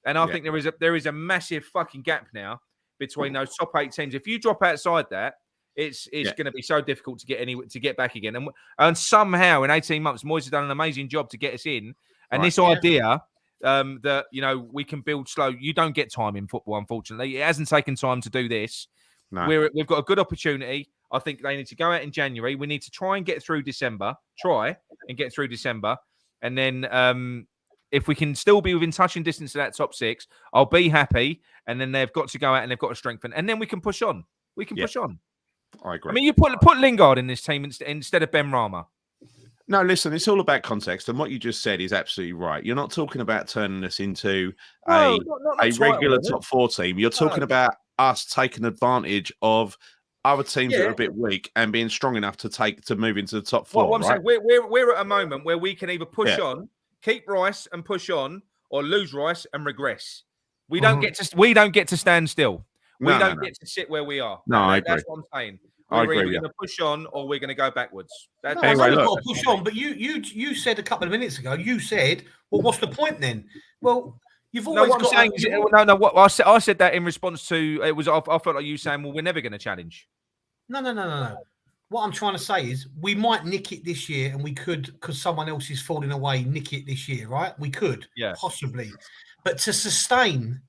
and I think there is a massive fucking gap now between those top 8 teams. If you drop outside that, it's going to be so difficult to get back again. And somehow in 18 months, Moyes has done an amazing job to get us in. And this idea that we can build slow. You don't get time in football, unfortunately. It hasn't taken time to do this. No. We've got a good opportunity. I think they need to go out in January. We need to try and get through December. And then if we can still be within touching distance of that top 6, I'll be happy. And then they've got to go out and they've got to strengthen. And then we can push on. Push on. I agree. I mean, you put Lingard in this team instead of Ben Rama. No, listen, it's all about context. And what you just said is absolutely right. You're not talking about turning us into a regular top 4 team. You're talking about us taking advantage of other teams that are a bit weak and being strong enough to move into the top 4. What I'm saying, we're at a moment where we can either push on, keep Rice and push on, or lose Rice and regress. We don't get to stand still. We don't get to sit where we are. No, I agree. That's what I'm saying. We're either going to push on or we're going to go backwards. We've got to push on. But you said a couple of minutes ago, well, what's the point then? Well, you've always got... I said that in response to... I felt like you saying, well, we're never going to challenge. No. What I'm trying to say is we might nick it this year, and we could, because someone else is falling away, nick it this year, right? We could, possibly. But to sustain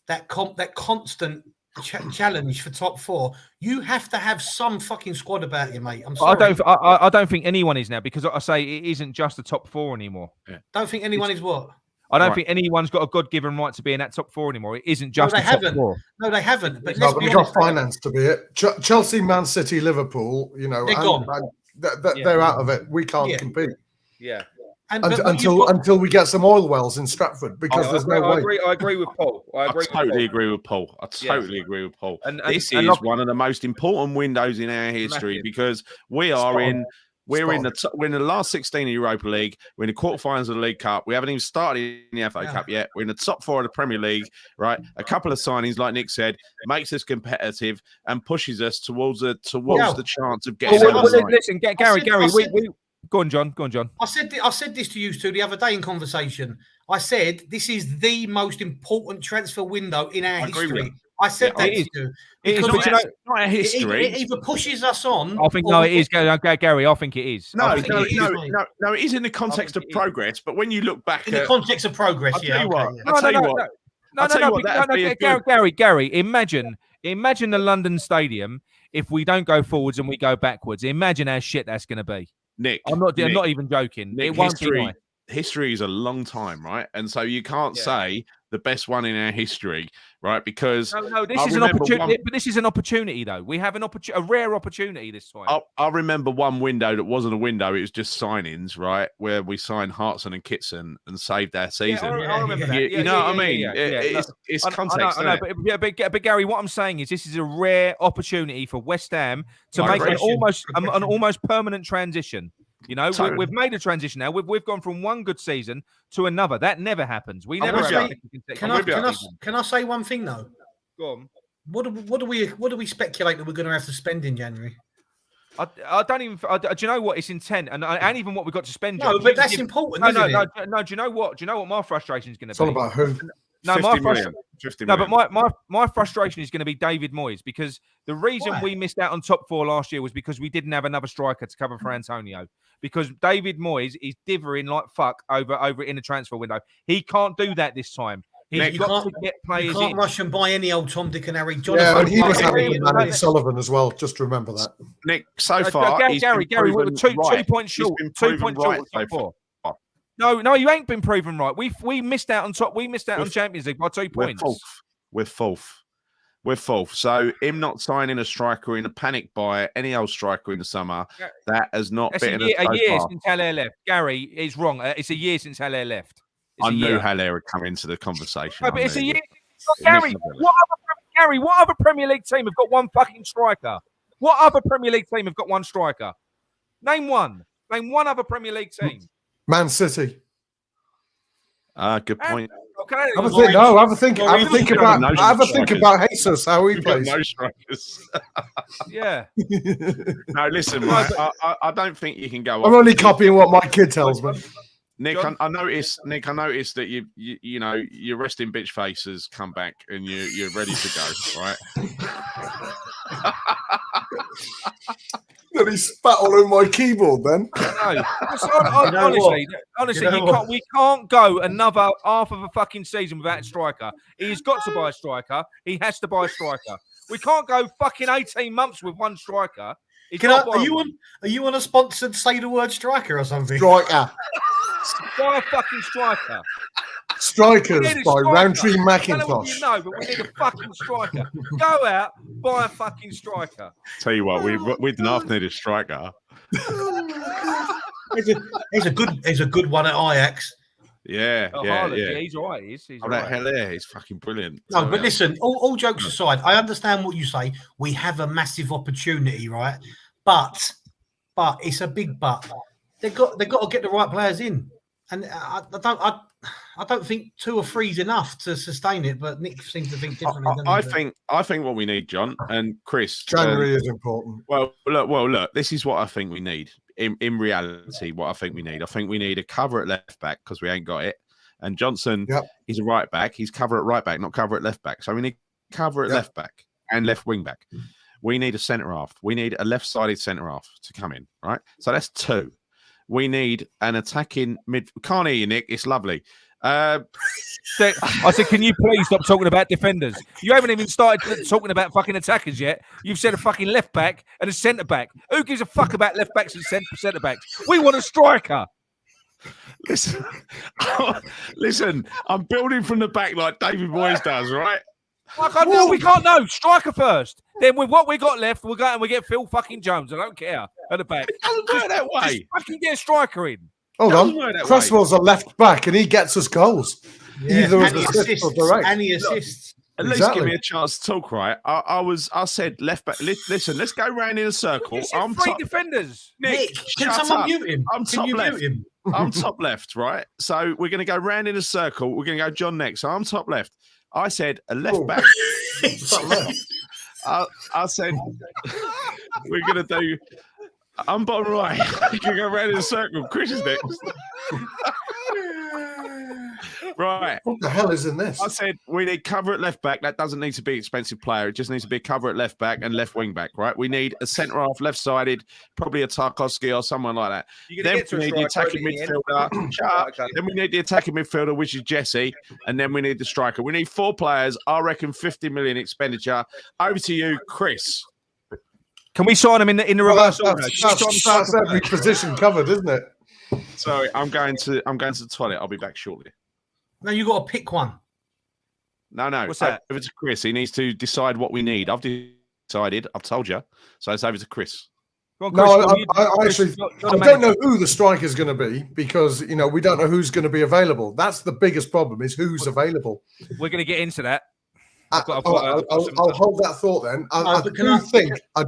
that constant challenge for top 4, you have to have some fucking squad about you, mate. I'm sorry. I don't think anyone is now, because I say it isn't just the top 4 anymore. Don't think anyone is what? I don't think anyone's got a God-given right to be in that top 4 anymore. It isn't just the top 4. No, they haven't. But we've got finance to be it. Chelsea, Man City, Liverpool, they're gone. They're out of it. We can't compete. Yeah. Until we get some oil wells in Stratford, because there's no way. I agree with Paul. I totally agree with Paul. Agree with Paul. This is one of the most important windows in our history, because we're in the last 16 of the Europa League. We're in the quarterfinals of the League Cup. We haven't even started in the FA Cup yet. We're in the top 4 of the Premier League, right? A couple of signings, like Nick said, makes us competitive and pushes us towards the chance of getting. Listen, Gary, Go on, John. I said this to you two the other day in conversation. I said this is the most important transfer window in our history. I said that to you. It's not a history. It either pushes us on. I think it is, Gary. I think it is. No, it is in the context of progress. But when you look back, in the context of progress, Gary. Imagine the London Stadium if we don't go forwards and we go backwards. Imagine how shit that's going to be. Nick, I'm not even joking. Nick, it won't be nice. History is a long time, right? And so you can't say the best one in our history, right? Because this is an opportunity. But this is an opportunity, though. We have a rare opportunity this time. I remember one window that wasn't a window; it was just signings, right? Where we signed Hartson and Kitson and saved our season. I remember that. You know what I mean? It's context. I know, but Gary, what I'm saying is this is a rare opportunity for West Ham to make an almost permanent transition. You know, we've made a transition now. We've gone from one good season to another. That never happens. We never. Can I say one thing though? Go on. What do we speculate that we're going to have to spend in January? I don't even. Do you know what? It's intent, and even what we've got to spend. No, but that's important. No. Do you know what? Do you know what my frustration is going to be? It's all about who. No, 50 million. But my frustration is going to be David Moyes, because the reason we missed out on top 4 last year was because we didn't have another striker to cover for Antonio. Because David Moyes is dithering like fuck over in the transfer window. He can't do that this time. He's got to get players in. You can't rush and buy any old Tom, Dick and Harry. And he was having Manny Sullivan as well. Just remember that. Nick, so far, Gary, we're 2 points short. 2 points short. No, you ain't been proven right. We missed out on top. We missed out on Champions League by 2 points. We're fourth. So him not signing a striker in a panic buy, any old striker in the summer, that has not been a year since Haller left. Gary is wrong. It's a year since Haller left. I knew Haller would come into the conversation. No, but it's a year. Gary, what other Premier League team have got one fucking striker? What other Premier League team have got one striker? Name one. Name one other Premier League team. Man City. Good point. Okay. Have a think about Jesus, how he plays. No strikers. Yeah. No, listen, mate, I don't think you can go. I'm only copying what my kid tells me. Nick, I noticed that you know your resting bitch face has come back and you're ready to go, right? Did he spat all over my keyboard then? No. Honestly, we can't go another half of a fucking season without a striker. He's got to buy a striker. He has to buy a striker. We can't go fucking 18 months with one striker. Are you on a sponsored say the word striker or something? Striker. Buy a fucking striker. Strikers by Roundtree Macintosh. No, but we need a fucking striker. Go out, buy a fucking striker. Tell you what, we didn't half need a striker. He's a good one at Ajax. Yeah. He's all right. He's all right. Hell yeah, he's fucking brilliant. No, but listen, all jokes aside, I understand what you say. We have a massive opportunity, right? But it's a big but. They've got to get the right players in, and I don't think 2 or 3 is enough to sustain it. But Nick seems to think differently. I think what we need, John and Chris. January is important. Well, look. This is what I think we need. In reality, what I think we need a cover at left back because we ain't got it. And Johnson, he's a right back. He's cover at right back, not cover at left back. So we need cover at left back and left wing back. We need a centre half. We need a left-sided centre half to come in, right? So that's 2. We need an attacking mid. Can't hear you, Nick. It's lovely. I said, can you please stop talking about defenders? You haven't even started talking about fucking attackers yet. You've said a fucking left back and a centre back. Who gives a fuck about left backs and centre backs? We want a striker. Listen. I'm building from the back like David Moyes does, right? We can't know. Striker first. Then with what we got left, we'll go and we get Phil fucking Jones. I don't care. At the back. It doesn't work that way. Just fucking get a striker in. Hold on. Cresswell's a left back and he gets us goals. Yeah. Either as assists or direct. And he assists. At least give me a chance to talk, right? I said left back. Listen, let's go round in a circle. I'm 3 defenders. Nick, can someone mute him? I'm top left. I'm top left, right? So we're going to go round in a circle. We're going to go John next. So I'm top left. I said a left back. I said we're going to do. I'm bottom right. You can go round in a circle. Chris is next. Right. What the hell is in this? I said we need cover at left back. That doesn't need to be an expensive player. It just needs to be a cover at left back and left wing back, right? We need a centre half, left sided, probably a Tarkowski or someone like that. Then we need the attacking midfielder. Then we need the attacking midfielder, which is Jesse, and then we need the striker. We need 4 players. I reckon 50 million expenditure. Over to you, Chris. Can we sign him in the reverse order? That's every position covered, isn't it? Sorry, I'm going to the toilet. I'll be back shortly. No, you got to pick one. No. What's that? Over to Chris. He needs to decide what we need. I've decided. I've told you. So it's over to Chris. On, Chris. I don't know who the striker is going to be because we don't know who's going to be available. That's the biggest problem: is who's available. We're going to get into that. I'll hold that thought then. I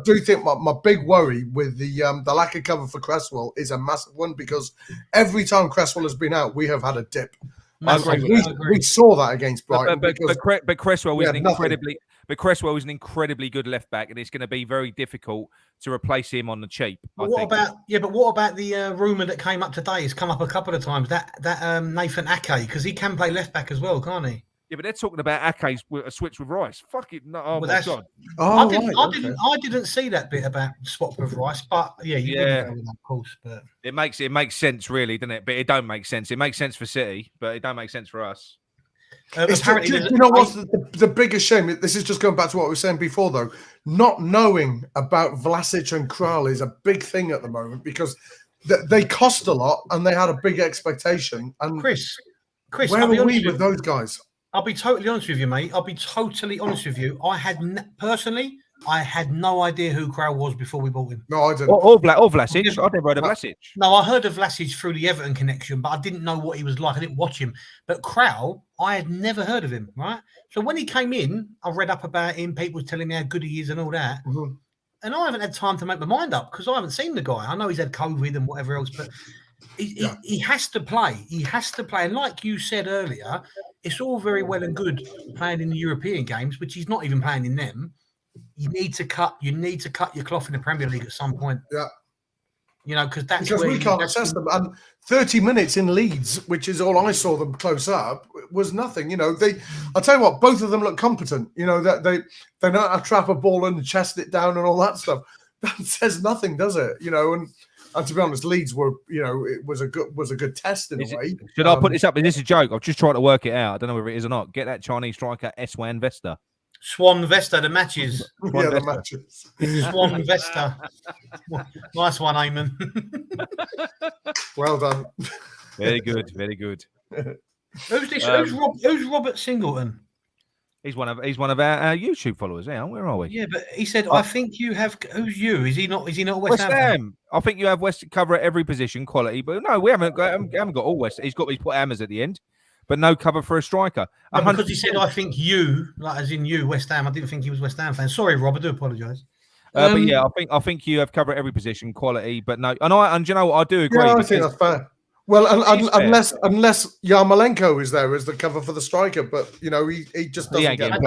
do think my big worry with the lack of cover for Cresswell is a massive one because every time Cresswell has been out, we have had a dip. I agree. We saw that against Brighton. But Cresswell was an incredibly good left back, and it's going to be very difficult to replace him on the cheap. What about the rumor that came up today? It's come up a couple of times that Nathan Ake, because he can play left back as well, can't he? Yeah, but they're talking about Ake's switch with Rice. Fuck it. No, my God. I didn't see that bit about swap with Rice, but didn't go with that, of course. But it makes sense, really, doesn't it? But it don't make sense. It makes sense for City, but it don't make sense for us. What's the biggest shame? This is just going back to what we were saying before, though. Not knowing about Vlasic and Kral is a big thing at the moment because they cost a lot, and they had a big expectation. And Chris, where were we with those guys? I'll be totally honest with you, mate. I'll be totally honest with you. I had no idea who Crowell was before we bought him. No, I didn't. Or Vlasic. I've never heard of Vlasic. No, I heard of Vlasic through the Everton connection, but I didn't know what he was like. I didn't watch him. But Crowell, I had never heard of him, right? So when he came in, I read up about him. People were telling me how good he is and all that. Mhm. And I haven't had time to make my mind up because I haven't seen the guy. I know he's had COVID and whatever else, but he has to play. He has to play. And like you said earlier, it's all very well and good playing in the European games, which he's not even playing in them. You need to cut your cloth in the Premier League at some point. Yeah. You know, because we can't assess them. And 30 minutes in Leeds, which is all I saw them close up, was nothing. You know, I'll tell you what, both of them look competent. You know, that they know how to trap a ball and chest it down and all that stuff. That says nothing, does it? You know, and to be honest, Leeds were, you know, it was a good test in a way. Should I put this up? Is this a joke? I'm just trying to work it out. I don't know whether it is or not. Get that Chinese striker, Swan Vesta. Swan Vesta, the matches. The matches. Swan Vesta. Nice one, Eamon. Well done. Very good, very good. Who's this? Who's Robert Singleton? He's one of our YouTube followers. Yeah, where are we? Yeah, but he said, "I think you have." Who's you? Is he not? Is he not West Ham? Ham? I think you have West cover at every position, quality. But no, we haven't got all West. He's put hammers at the end, but no cover for a striker. No, because he said, "I think you," like as in you, West Ham. I didn't think he was West Ham fan. Sorry, Rob. I do apologise. But yeah, I think you have cover at every position, quality. But no, and you know what? I do agree. Yeah, I think that's fair. Well, unless Yarmolenko is there as the cover for the striker, but you know he just doesn't get. I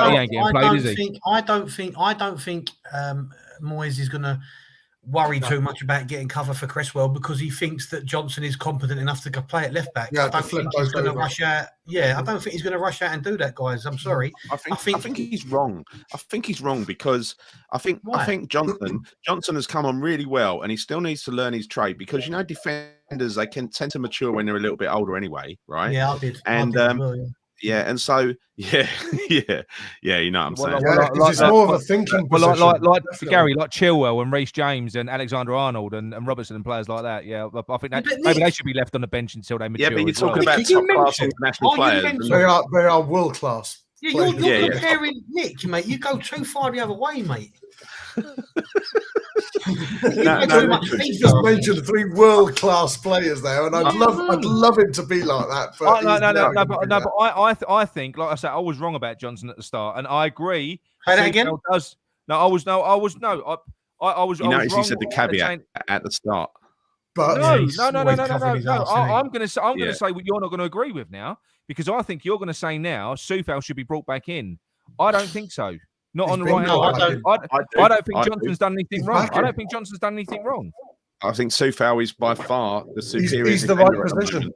don't think Moyes is going to worry too much about getting cover for Cresswell because he thinks that Johnson is competent enough to play at left back. Yeah, I don't think he's going to rush out. Yeah, I don't think he's going to rush out and do that, guys. I'm sorry. I think he's wrong. I think he's wrong because I think Johnson has come on really well, and he still needs to learn his trade because you know defenders they can tend to mature when they're a little bit older anyway, right? Yeah, I did. And yeah, and so you know what I'm saying. It's more of a thinking position. Like Gary, like Chilwell and Reece James and Alexander-Arnold and Robertson and players like that. Yeah, I think maybe they should be left on the bench until they mature. Yeah, but you're talking about top-class international players. They are world-class. Yeah, you're comparing Nick, mate. You go too far the other way, mate. You just mentioned 3 world-class players there, and I'd love him to be like that. But I think, like I said, I was wrong about Johnson at the start, and I agree. Say that again. I was. You notice he said the caveat at the start. But no. I'm going to say what you're not going to agree with now, because I think you're going to say now Soufal should be brought back in. I don't think so. Not on the right hand. I don't think Johnson's done anything wrong. I don't think Johnson's done anything wrong. I think Soufal is by far the superior. He's the right position.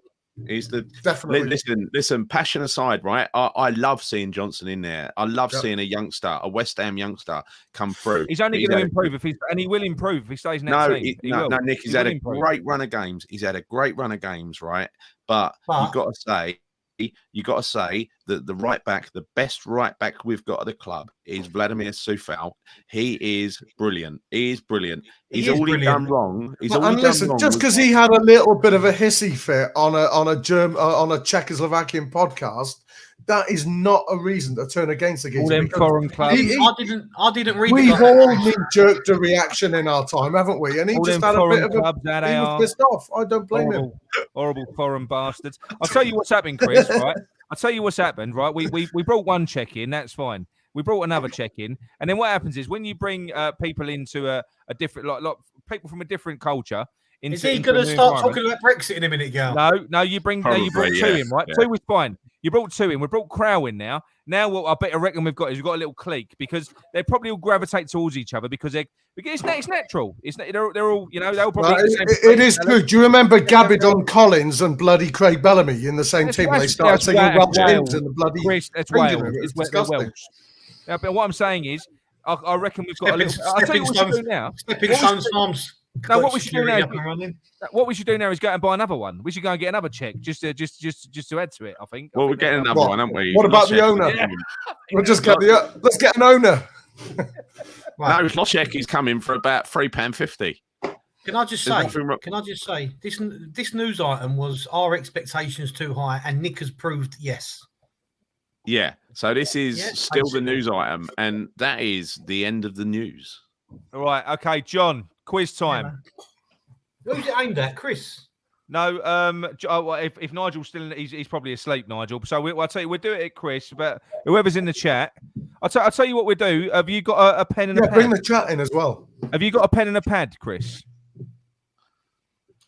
He's the definitely. Listen. Passion aside, right? I love seeing Johnson in there. I love seeing a West Ham youngster, come through. He's only going to improve and he will improve if he stays in that team. No, Nick. He's had a great run of games. Right? But you've got to say that the right back, the best right back we've got at the club is Vladimir Soufal. He is brilliant. He's already done wrong. Just because he had a little bit of a hissy fit on a Czechoslovakian podcast, that is not a reason to turn against the all them foreign clubs. I didn't read. We've all knee-jerked a reaction in our time, haven't we? And he just had a bit of he was pissed off. I don't blame him. Horrible foreign bastards. I'll tell you what's happened, Chris. Right? I'll tell you what's happened. Right? We brought one check in. That's fine. We brought another check in, and then what happens is when you bring people into a different, like people from a different culture. Is he going to start talking about Brexit in a minute, Gal? No, you brought 2 in, right? Yeah. 2 was fine. You brought 2 in. We brought Crowell in now. Now what I reckon we've got a little clique because they probably all gravitate towards each other because it's natural. They're all they'll probably. It is true. Do you remember Gabidon Collins and bloody Craig Bellamy in the same team? They started singing Welsh hymns in the bloody. Chris, that's Wales. They're Welsh. Now, but what I'm saying is, I reckon we've got a little. I'll tell you what we should do now. Stepping Stones Farms. No, what we should do now is go and buy another one. We should go and get another check just to add to it. I think. Well, we're getting another one, aren't we? What about the owner? Yeah. We'll just get let's get an owner. No, Loschek is coming for about £3.50. Can I just say, this news item was our expectations too high, and Nick has proved yes. Yeah. So this is still the news item, and that is the end of the news. All right. Okay, John. Quiz time. Who's it aimed at, Chris? No. If Nigel's still, he's probably asleep, Nigel. So I'll tell you, we'll do it at Chris. But whoever's in the chat, I'll tell you what we'll do. Have you got a pen and a pad? Bring the chat in as well. Have you got a pen and a pad, Chris?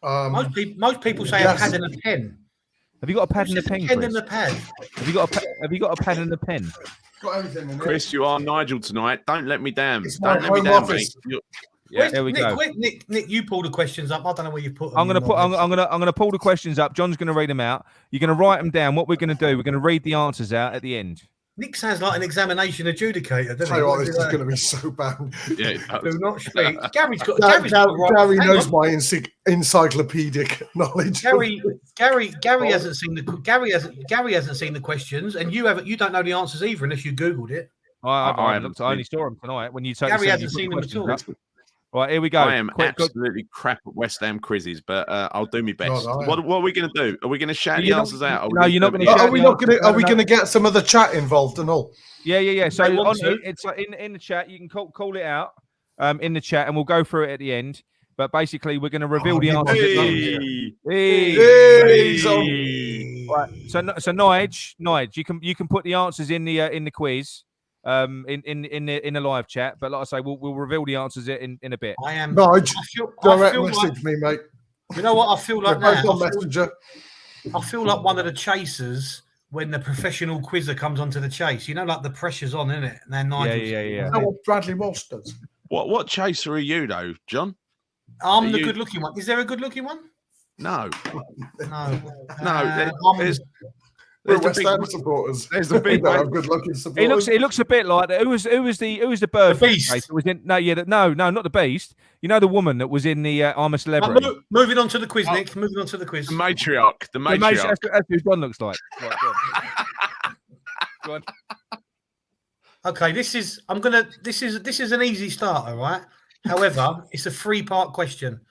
Most people say a pad and a pen. Have you got a pad and a pen, pen Chris? and a pad. Have you got a pad and a pen? Got everything in there. Chris, you are Nigel tonight. Don't let me down. It's my Don't let me home down, office. mate. Yeah, there we go. Nick, you pull the questions up. I don't know where you put them. I'm gonna pull the questions up. John's gonna read them out. You're gonna write them down. What we're gonna do? We're gonna read the answers out at the end. Nick sounds like an examination adjudicator, doesn't he? Tell you what, this is going to be so bad. Yeah, Do not speak. Gary's got Gary knows my encyclopedic knowledge. Gary hasn't seen the questions, and you haven't. You don't know the answers either, unless you googled it. I only saw them tonight when you told Gary hasn't seen them at all. Right, here we go. I am absolutely crap at West Ham quizzes, but I'll do my best. What are we going to do? Are we going to shout the answers out? No, you're not going to. Are we going to get some of the chat involved and all? Yeah. So it's in the chat. You can call it out in the chat, and we'll go through it at the end. But basically, we're going to reveal the answers. Right. So Nige, you can put the answers in the quiz. In the live chat, but like I say, we'll reveal the answers in a bit. I am. Nige, direct message me, mate. You know what I feel like now? I feel like one of the chasers when the professional quizzer comes onto the chase. You know, like the pressure's on, isn't it? And then Nigel. Yeah. You know what Bradley Walsh does? What chaser are you though, John? I'm the good-looking one. Is there a good-looking one? No. We're West Ham supporters. There's the big good-looking supporters. It looks a bit like who was the bird? The Beast. No, not the Beast. You know the woman that was in the I'm a Celebrity. Moving on to the quiz, Nick. Moving on to the quiz. The matriarch. That's who John looks like. Right, go on. Okay, this is an easy starter, right? However, it's a 3-part question.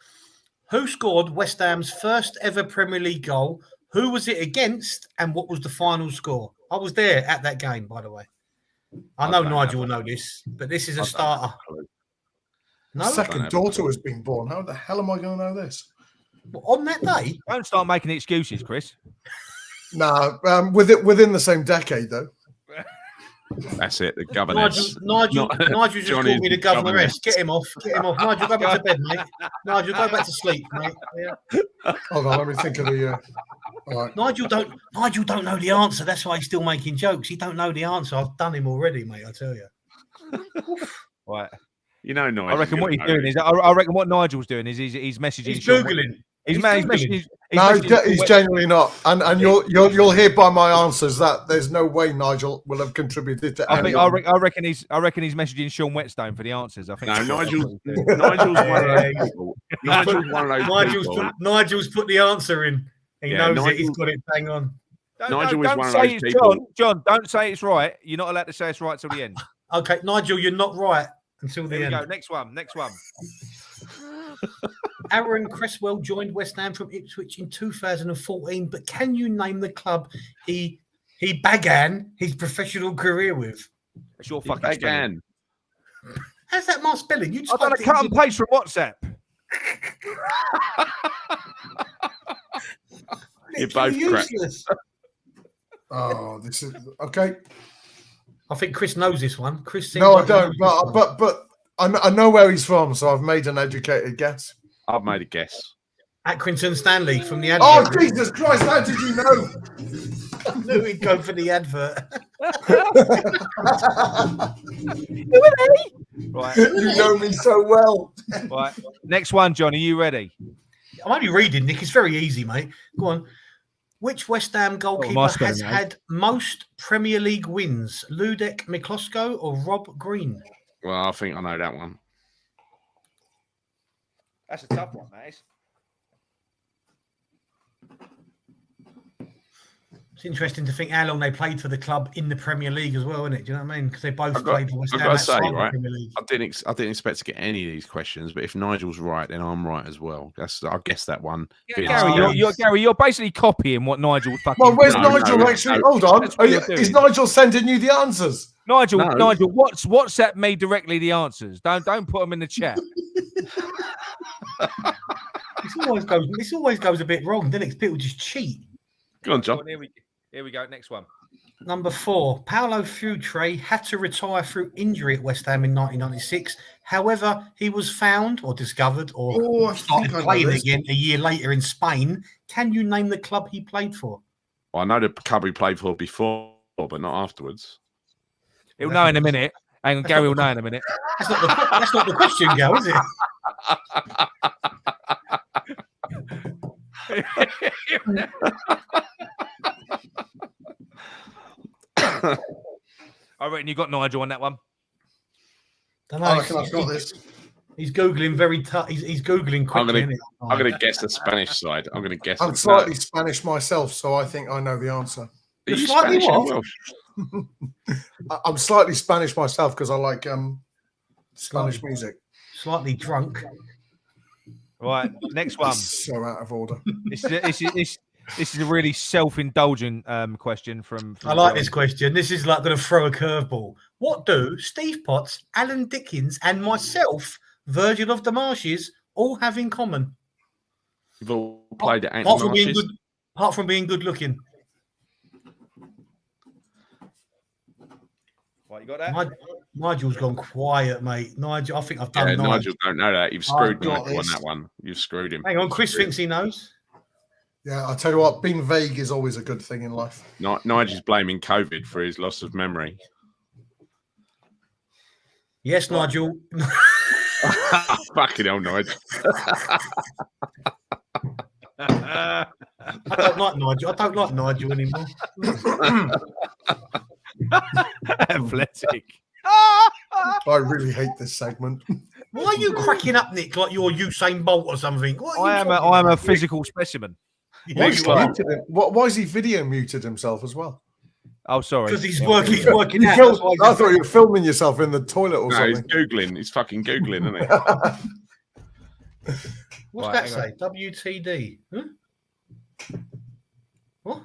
Who scored West Ham's first ever Premier League goal? Who was it against, and what was the final score? I was there at that game, by the way. I know Nigel will know this, but this is a starter. No, second daughter was being born. How the hell am I going to know this? On that day? Don't start making excuses, Chris. Nah, within the same decade, though. That's it. The governess. Nigel just called me the governess. Get him off. Nigel, go back to bed, mate. Nigel, go back to sleep, mate. Yeah. Hold on, let me think of the. All right. Nigel don't know the answer. That's why he's still making jokes. He don't know the answer. I've done him already, mate. I tell you. Right. You know, Nigel. I reckon what he's doing is. I reckon what Nigel's doing is he's messaging. He's googling. He's genuinely not, and you'll hear by my answers that there's no way Nigel will have contributed to. I reckon he's messaging Sean Whetstone for the answers. I think. No, Nigel's one of those people. Nigel's put the answer in. He knows it. He's got it bang on. Nigel is one of those people. John, don't say it's right. You're not allowed to say it's right till the end. Okay, Nigel, you're not right until the end. Go. Next one. Aaron Cresswell joined West Ham from Ipswich in 2014, but can you name the club he began his professional career with? It's your fucking spelling. How's that my spelling? I've done a cut and paste from WhatsApp. You're both useless. Oh, this is okay. I think Chris knows this one. Chris, no, I don't. But I know where he's from, so I've made an educated guess. I've made a guess. Accrington Stanley from the advert. Oh, Jesus Christ, how did you know? I knew he'd go for the advert. Right. You know me so well. Right. Next one, John. Are you ready? I'm only reading, Nick. It's very easy, mate. Go on. Which West Ham goalkeeper has had most Premier League wins? Ludek Miklosko or Rob Green? Well, I think I know that one. That's a tough one, mate. It's interesting to think how long they played for the club in the Premier League as well, isn't it? Do you know what I mean? Because they both played for West Ham. I've got to say, outside the right? Premier League. I didn't expect to get any of these questions, but if Nigel's right, then I'm right as well. I guess that one. Gary, you're basically copying what Nigel fucking. Well, where's Nigel actually? Hold on. Is Nigel sending you the answers? Nigel, WhatsApp me directly the answers. Don't put them in the chat. This always goes a bit wrong, doesn't it? People just cheat. Go on, John. Here we go. Next one. Number 4, Paulo Futre had to retire through injury at West Ham in 1996. However, he was found or discovered or started playing again a year later in Spain. Can you name the club he played for? Well, I know the club he played for before, but not afterwards. He'll know in a minute. Hang on, Gary will know in a minute. That's not the question, Gal, is it? I reckon you got Nigel on that one. I reckon I've got this. He's googling very tough. He's googling quickly. I'm going to guess the Spanish side. I'm going to guess. I'm slightly Spanish myself, so I think I know the answer. Are you slightly what? I'm slightly Spanish myself because I like Spanish music. Slightly drunk. Right, next one. So out of order. This is a really self-indulgent question from I like this question. This is like going to throw a curveball. What do Steve Potts, Alan Dickens, and myself, Virgil of the Marshes, all have in common? You've all played at Marshes. Apart from being good looking. Right, you got that? Nigel's gone quiet, mate. Nigel, I think I've done. Nigel don't know that. You've screwed Nigel on that one. You've screwed him. Hang on, Chris thinks he knows. Yeah, I'll tell you what, being vague is always a good thing in life. Nigel's blaming COVID for his loss of memory. Yes, Nigel. Fucking hell, Nigel. I don't like Nigel. I don't like Nigel anymore. Athletic. I really hate this segment. Why are you cracking up, Nick, like you're Usain Bolt or something? I am a physical specimen. Why is he video muted himself as well? Oh, sorry. Because he's working out. I thought you were filming yourself in the toilet or something. He's Googling. He's fucking Googling, isn't he? What's that say? WTD. What?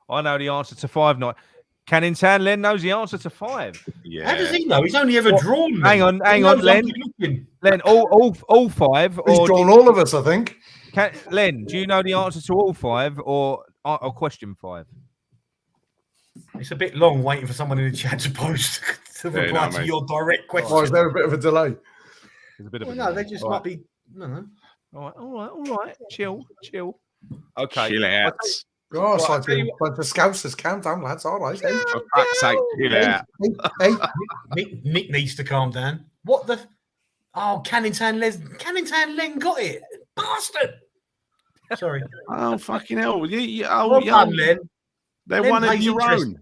I know the answer to 5 night. Canning Town Len knows the answer to 5. Yeah. How does he know? He's only ever drawn. Hang on, Len. Len, all 5. He's drawn all of us, I think. Len, do you know the answer to all 5 or question 5? It's a bit long waiting for someone in the chat to post to reply to your direct question. Or is there a bit of a delay? There's a bit of no, they just might be. No. All right. Chill. Okay. Chill out. Gosh, I've been a bunch of scousers. Calm down, lads. All right. For fuck's sake, chill out. Hey. Nick needs to calm down. What the? Oh, Canning Town Len got it. Bastard. Sorry. Oh, fucking hell. Len. They're one of your own.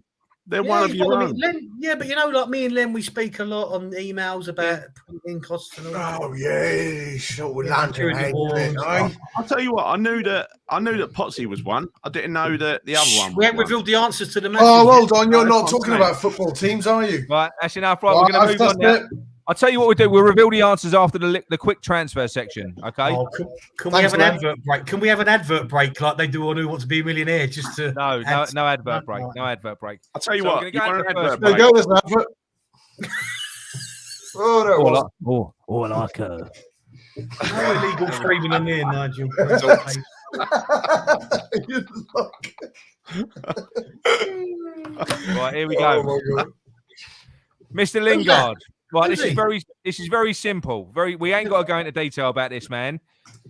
They're one of your own. Len, but like me and Len, we speak a lot on emails about printing costs and all that. Oh yeah, sure. I'll tell you what. I knew that Potsy was one. I didn't know that the other one. We haven't revealed the answers to the message. Oh, hold on. You're not talking about football teams, are you? Right, that's enough. Right, we're going to move on now. I'll tell you what we'll do. We'll reveal the answers after the quick transfer section. Okay. Oh, can we have an advert break? Can we have an advert break like they do on Who Wants to Be a Millionaire? Just to no advert break. No advert break. I'll tell you what. There you go. There's an advert. Oh, there was. Like no illegal screaming in there, Nigel. Right, here we go. Oh, Mr. Lingard. Right, this is very simple. We ain't got to go into detail about this man.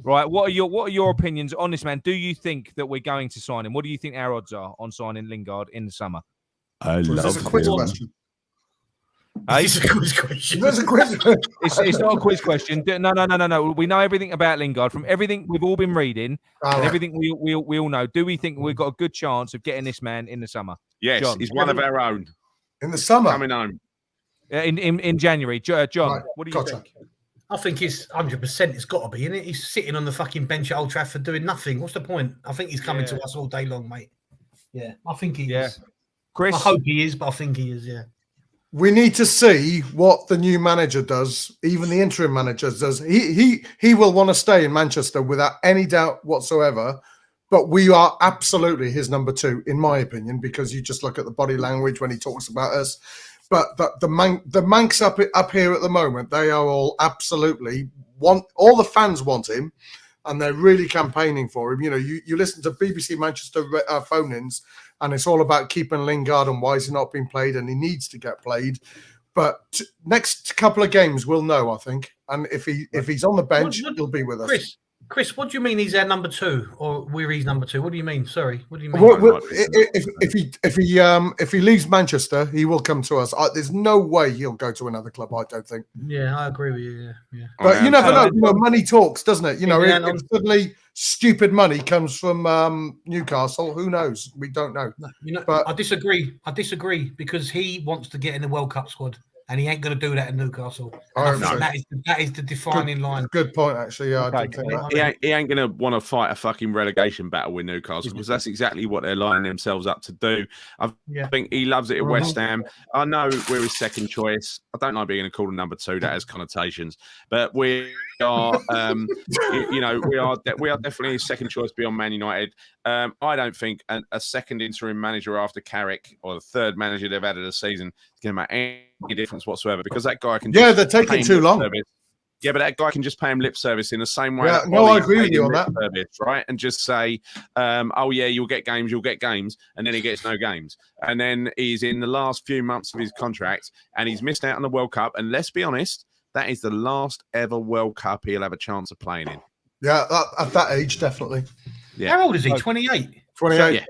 Right, what are your opinions on this man? Do you think that we're going to sign him? What do you think our odds are on signing Lingard in the summer? I love a quiz question. It's a quiz question. There's a quiz. It's not a quiz question. No. We know everything about Lingard from everything we've all been reading and everything we all know. Do we think we've got a good chance of getting this man in the summer? Yes, John, he's one of our own. In the summer? Coming home. In January. John, right. What do you think? I think it's 100%. It's got to be, isn't it? He's sitting on the fucking bench at Old Trafford doing nothing. What's the point? I think he's coming to us all day long, mate. Yeah, I think he Yeah. is. Chris? I hope he is, but I think he is, yeah. We need to see what the new manager does, even the interim manager does. He will want to stay in Manchester without any doubt whatsoever. But we are absolutely his number 2, in my opinion, because you just look at the body language when he talks about us. But the Mancs up here at the moment, they are all absolutely all the fans want him, and they're really campaigning for him. You know, you listen to BBC Manchester phone-ins, and it's all about keeping Lingard and why is he not being played, and he needs to get played. But next couple of games, we'll know, I think. And if he's on the bench, he'll be with us. Chris, what do you mean he's our number 2, or we're his number 2? What do you mean? Sorry, what do you mean? If he leaves Manchester, he will come to us. There's no way he'll go to another club. I don't think. Yeah, I agree with you. Yeah. But you never know. You know, money talks, doesn't it? You know, if suddenly stupid money comes from Newcastle, who knows? We don't know. No, you know, but I disagree because he wants to get in the World Cup squad. And he ain't going to do that in Newcastle. That is the defining line. Good point, actually. Yeah, okay. I didn't think that. He ain't going to want to fight a fucking relegation battle with Newcastle because that's exactly what they're lining themselves up to do. I think he loves it at West Ham. I know we're his second choice. I don't like being called a number 2. That has connotations. But we are, we are definitely his second choice beyond Man United. I don't think a second interim manager after Carrick or the third manager they've had of the season is going to make any difference whatsoever because that guy can. Yeah, they're taking too long. Yeah, but that guy can just pay him lip service in the same way. Yeah, no, I agree with you on that. Service, right, and just say, "Oh yeah, you'll get games, and then he gets no games, and then he's in the last few months of his contract, and he's missed out on the World Cup. And let's be honest, that is the last ever World Cup he'll have a chance of playing in. Yeah, at that age, definitely. Yeah. How old is he? 28. 28. Yeah.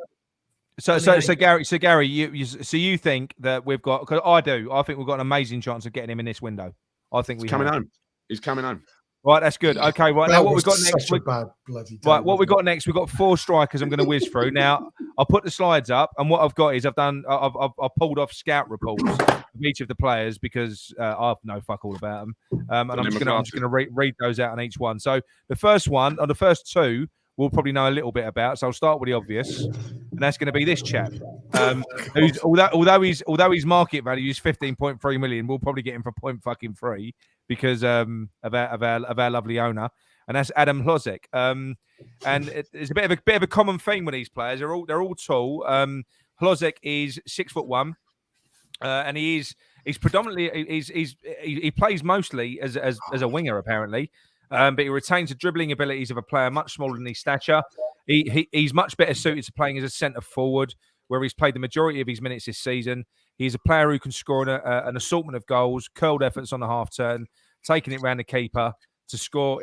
So Gary, you think that we've got? Because I think we've got an amazing chance of getting him in this window. I think he's coming home. He's coming home. Right, that's good. Okay, right now what we've got next? What we've got next? We've got 4 strikers. I'm going to whiz through now. I'll put the slides up, and what I've got is I've pulled off scout reports of each of the players because I've no fuck all about them, and I'm just going to read those out on each one. So the first one, or the first 2. We'll probably know a little bit about. So I'll start with the obvious, and that's going to be this chap. Who's although his market value is 15.3 million, we'll probably get him for 0.3 because of our lovely owner, and that's Adam Hlozek. And it's a bit of a common theme with these players. They're all tall. Hlozek is 6'1", and he's predominantly he plays mostly as a winger apparently. But he retains the dribbling abilities of a player much smaller than his stature. He's much better suited to playing as a centre forward, where he's played the majority of his minutes this season. He's a player who can score an assortment of goals, curled efforts on the half turn, taking it round the keeper to score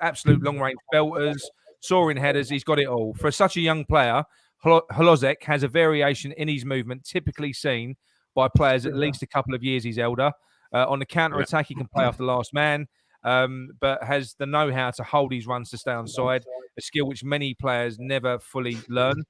absolute long range belters, soaring headers. He's got it all. For such a young player, Hlozek has a variation in his movement typically seen by players at least a couple of years his elder. On the counter attack, he can play off the last man. But has the know-how to hold his runs to stay on side, a skill which many players never fully learn.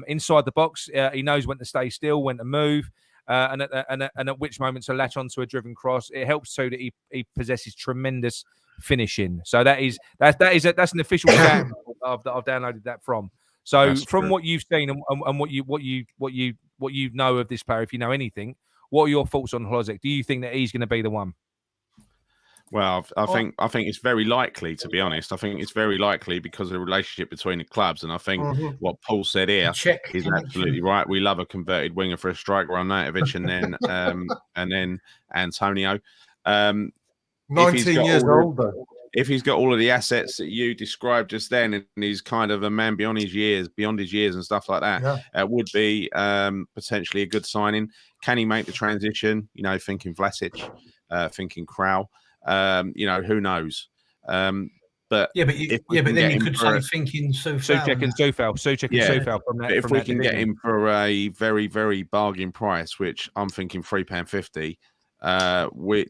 Inside the box, he knows when to stay still, when to move, and at which moment to latch onto a driven cross. It helps too that he possesses tremendous finishing. So that's an official stat I've downloaded that from. So that's from true. What you've seen and what you know of this player, if you know anything, what are your thoughts on Hlozek? Do you think that he's going to be the one? Well, I think it's very likely, to be honest. I think it's very likely because of the relationship between the clubs. And I think what Paul said here is absolutely right. We love a converted winger for a striker on Natovic and then Antonio. 19 years old, though. If he's got all of the assets that you described just then, and he's kind of a man beyond his years and stuff like that, it would be potentially a good signing. Can he make the transition? You know, thinking Vlasic, thinking Krau. Who knows? But then you could say thinking Souček and Soufal. If we can get him for a very, very bargain price, which I'm thinking £3.50,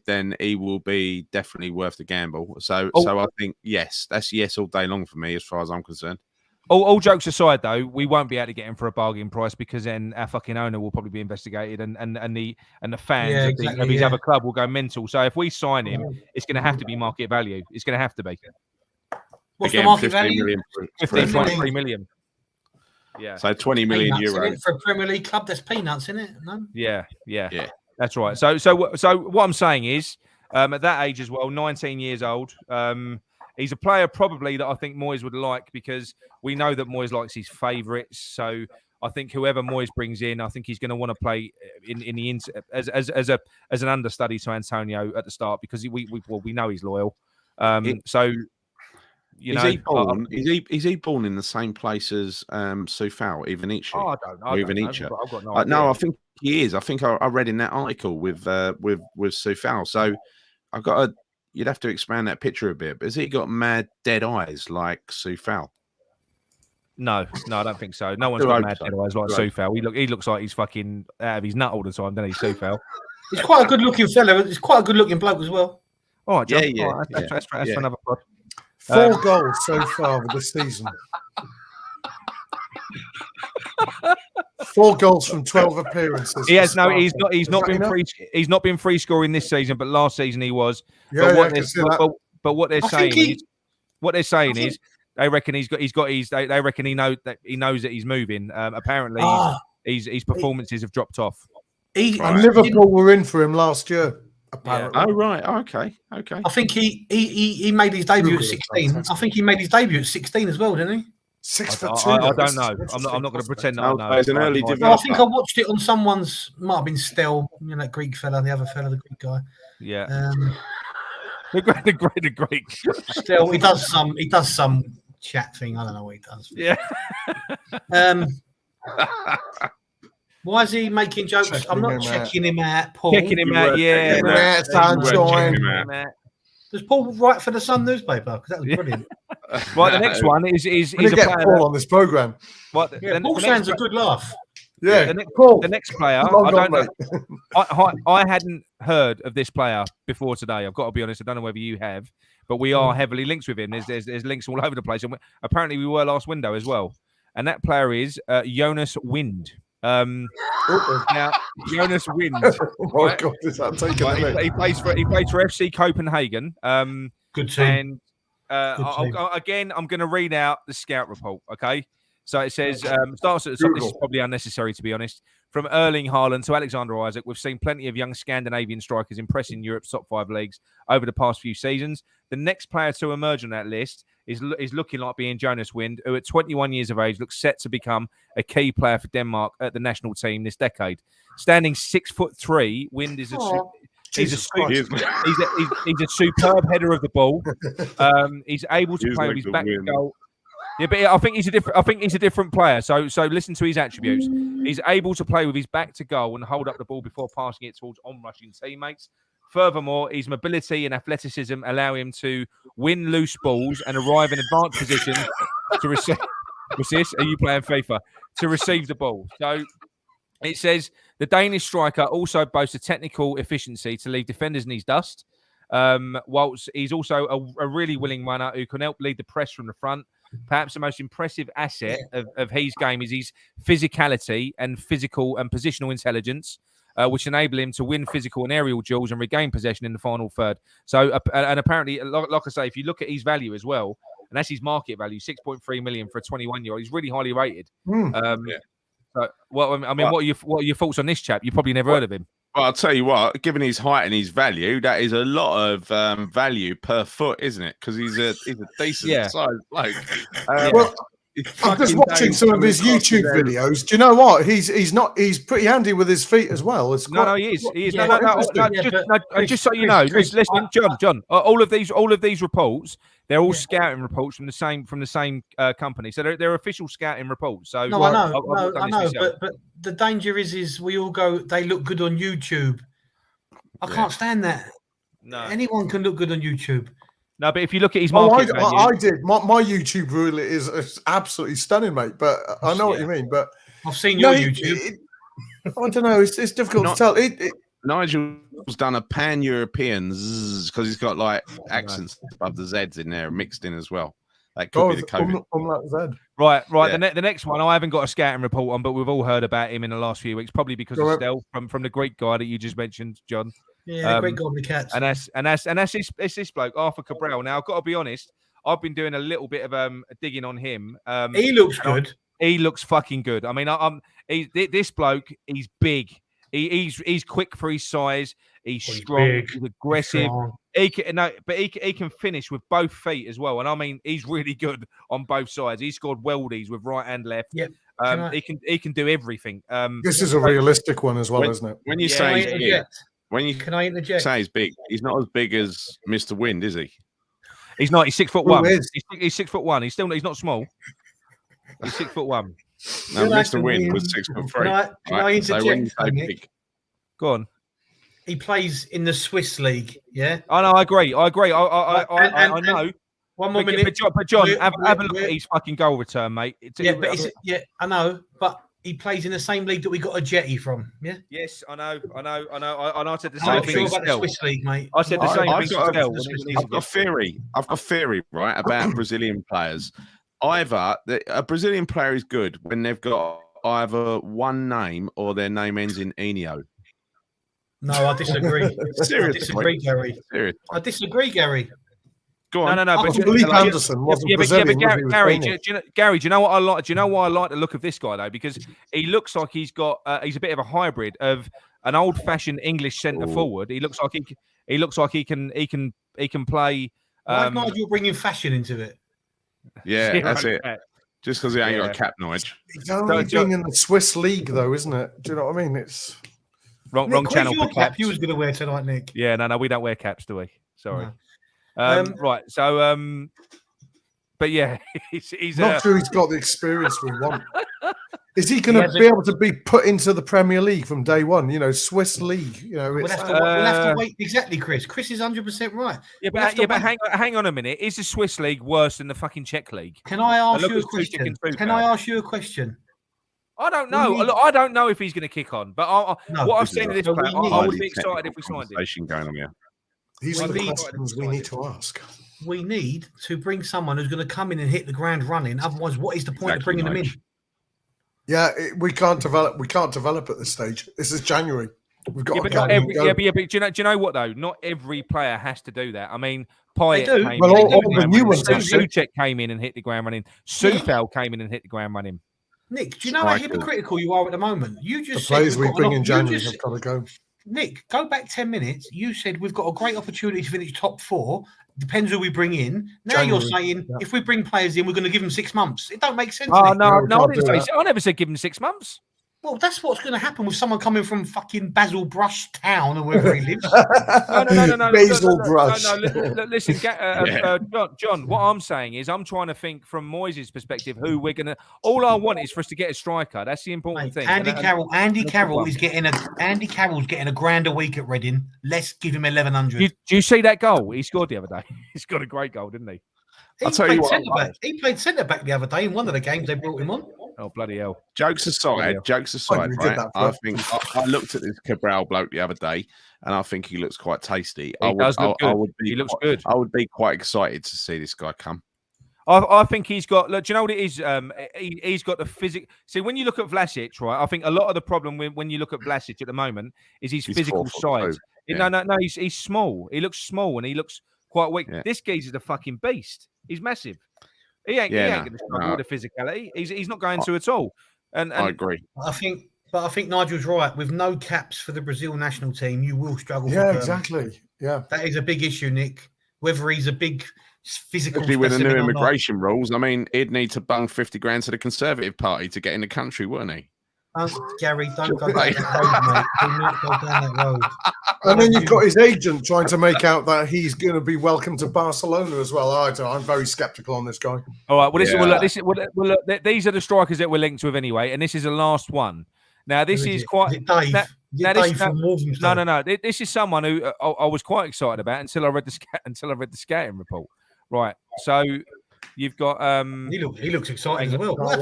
then he will be definitely worth the gamble. So I think that's yes all day long for me as far as I'm concerned. All jokes aside, though, we won't be able to get him for a bargain price because then our fucking owner will probably be investigated, and the fans of his other club will go mental. So if we sign him, it's going to have to be market value. It's going to have to be. What's the market value? 15.3 million. Yeah. So 20 million euros for a Premier League club. That's peanuts, isn't it? No. Yeah. That's right. So what I'm saying is, at that age as well, 19 years old, he's a player probably that I think Moyes would like, because we know that Moyes likes his favourites. So I think whoever Moyes brings in, I think he's going to want to play in the as an understudy to Antonio at the start, because we know he's loyal. So. Is he born in the same place as Soufal, Ivanici? Oh, I don't know. I've got no idea. No, I think he is. I think I read in that article with Soufal. So you'd have to expand that picture a bit. But has he got mad dead eyes like Soufal? No, I don't think so. No one's got mad dead eyes like Soufal. He looks like he's fucking out of his nut all the time, doesn't he, Soufal? He's quite a good-looking fella. He's quite a good-looking bloke as well. All right, John. Yeah. All right, that's for another pod. 4 goals so far with this season. 4 goals from 12 appearances. He has no. He's not been free scoring this season, but last season he was. Yeah, but what they're saying is they reckon they reckon he knows that he's moving. Apparently, his performances have dropped off. And Liverpool were in for him last year. Apparently. Oh right, okay. I think he made his debut at 16. I think he made his debut at 16 as well, didn't he? 6'2". I don't know. I'm not going to pretend that I know. It's an early developer. I think I watched it on someone's. Might have been Stel, that Greek fella, the other fella, the Greek guy. Yeah. The Greek. Stel, he does some chat thing. I don't know what he does. Yeah. Why is he making jokes? I'm not checking him out, Paul. Checking him out, yeah. Does Paul write for the Sun newspaper? Because that was brilliant. Right, the next one is a get Paul on this program. Paul sounds a good laugh. Yeah, the next player, I don't know. I hadn't heard of this player before today. I've got to be honest. I don't know whether you have, but we are heavily linked with him. There's links all over the place, and apparently we were last window as well. And that player is Jonas Wind. Now Jonas Wind. Oh God, is that taking he plays for FC Copenhagen. Good team. And again, I'm going to read out the scout report. Okay, so it says starts at the top. This is probably unnecessary, to be honest. From Erling Haaland to Alexander Isak, we've seen plenty of young Scandinavian strikers impressing Europe's top 5 leagues over the past few seasons. The next player to emerge on that list is looking like being Jonas Wind, who at 21 years of age looks set to become a key player for Denmark at the national team this decade. Standing 6'3", Wind is he's a superb header of the ball. He's able to play with his back to goal. Yeah, but I think he's a different player. So listen to his attributes. He's able to play with his back to goal and hold up the ball before passing it towards on-rushing teammates. Furthermore, his mobility and athleticism allow him to win loose balls and arrive in advanced positions to receive. What's this? Are you playing FIFA? To receive the ball. So it says the Danish striker also boasts a technical efficiency to leave defenders in his dust. Whilst he's also a really willing runner who can help lead the press from the front. Perhaps the most impressive asset of his game is his physicality and physical and positional intelligence, which enable him to win physical and aerial duels and regain possession in the final third. So, and apparently, like I say, if you look at his value as well, and that's his market value, 6.3 million for a 21-year-old, he's really highly rated. So, well, I mean, what are your thoughts on this chap? You probably never heard of him. Well, I'll tell you what, given his height and his value, that is a lot of value per foot, isn't it? Because he's a decent size bloke. Well, I'm just watching some of his YouTube videos. Do you know what? He's pretty handy with his feet as well. It's quite, no, he is. Just so you know, listen, John. All of these reports, they're all scouting reports from the same company. So they're official scouting reports. So no, I know. But the danger is we all go. They look good on YouTube. I can't stand that. No, anyone can look good on YouTube. No, but if you look at his market value... I did. My YouTube rule is absolutely stunning, mate. But I know what you mean. But I've seen your YouTube. I don't know. It's difficult to tell. Nigel's done a pan-European because he's got like accents above the Zs in there mixed in as well. That could be the code. Right. Yeah. The next one, I haven't got a scouting report on, but we've all heard about him in the last few weeks, probably because of Stel from the Greek guy that you just mentioned, John. Yeah, the Great Goblin Cats. And that's this bloke, Arthur Cabral. Now I've got to be honest, I've been doing a little bit of digging on him. He looks good. He looks fucking good. I mean, this bloke. He's big. He's quick for his size. He's strong. Big, He's aggressive. he's He can finish with both feet as well. And I mean, he's really good on both sides. He scored weldies with right and left. Yep. He can do everything. This is a realistic one as well, isn't it? When you say he's big, can I interject? say he's big, he's not as big as Mr. Wind, is he? He's not. He's 6'1". He's 6'1". He's not small. He's 6'1". No, Mr. Wind was 6'3". Can I interject? So when you say big, Go on. He plays in the Swiss league. Yeah. I know. I agree. I know. One more minute. But John, have a look at his fucking goal return, mate. I know. But he plays in the same league that we got a jetty from. Yeah. Yes, I know. I said the I'm same not thing. sure about the Swiss league, mate. I said the same I've thing. got a theory. I've got a theory, right, about Brazilian players. Either a Brazilian player is good when they've got either one name or their name ends in Enio. No, I disagree. Seriously, I disagree, Gary. Seriously. I disagree, Gary. Go on. No. But Philippe Anderson wasn't Brazilian. Gary, do you know what I like? Do you know why I like the look of this guy though? Because he looks like he's got he's a bit of a hybrid of an old-fashioned English centre forward. He looks like he can play. Why not you bringing fashion into it? Yeah, that's it. Just because he ain't got a cap, Nige. He's only being in the Swiss league, though, isn't it? Do you know what I mean? It's wrong Nick, channel for cap caps. you was going to wear tonight, Nick. Yeah, no, we don't wear caps, do we? Sorry. No. Right, so but yeah, he's not sure he's got the experience we want. Is he going to be able to be put into the Premier League from day one? You know, Swiss league. You know, we'll have to wait. Exactly, Chris. Chris is 100% right. Yeah, but hang on a minute. Is the Swiss league worse than the fucking Czech league? Can I ask you a question? Can I ask you a question? I don't know. I don't know if he's going to kick on, but what I've seen of this player, I would be excited if we signed him. Going on here. These are the questions we need to ask. We need to bring someone who's going to come in and hit the ground running. Otherwise, what is the point of bringing them in? Yeah, we can't develop. We can't develop at this stage. This is January. We've got. But do you know what though? Not every player has to do that. I mean, Payet came in. The new ones. Suchek came in and hit the ground running. Sufal came in and hit the ground running. Nick, do you know how hypocritical you are at the moment? You just the players we bring in January have got to go. Nick, go back 10 minutes. You said we've got a great opportunity to finish top 4. Depends who we bring in. Now January, you're saying if we bring players in, we're going to give them 6 months. It don't make sense. Oh, no, I never said give them 6 months. Well, that's what's going to happen with someone coming from fucking Basil Brush Town or wherever he lives. No. Basil Brush. Listen, John, what I'm saying is I'm trying to think from Moyes' perspective who we're going to... All I want is for us to get a striker. That's the important thing. Andy Carroll's getting a grand a week at Reading. Let's give him 1,100. Do you see that goal he scored the other day? He scored a great goal, didn't he? He played centre back the other day in one of the games they brought him on. Oh, bloody hell. Jokes aside, right? I think I looked at this Cabral bloke the other day and I think he looks quite tasty. He looks good. I would be quite excited to see this guy come. I think he's got. Look, do you know what it is? He's got the physical. See, when you look at Vlasic, right? I think a lot of the problem when you look at Vlasic at the moment is his physical size. Yeah. No. He's small. He looks small and he looks quite weak. Yeah. This geezer's a fucking beast. He's massive. He ain't going to struggle with the physicality. He's not going to at all. And I agree. I think Nigel's right. With no caps for the Brazil national team, you will struggle. Yeah, exactly. Yeah, that is a big issue, Nick. Whether he's a big physical, especially with the new immigration rules, I mean, he'd need to bung 50 grand to the Conservative Party to get in the country, wouldn't he? Gary, don't go down that road, mate. Do not go down that road. And then you've got his agent trying to make out that he's going to be welcome to Barcelona as well. I'm very sceptical on this guy. All right. Well, these are the strikers that we're linked with anyway, and this is the last one. Now, this is quite. No. This is someone who I was quite excited about until I read the scouting report. Right. So. You've got he looks exciting as well. You've got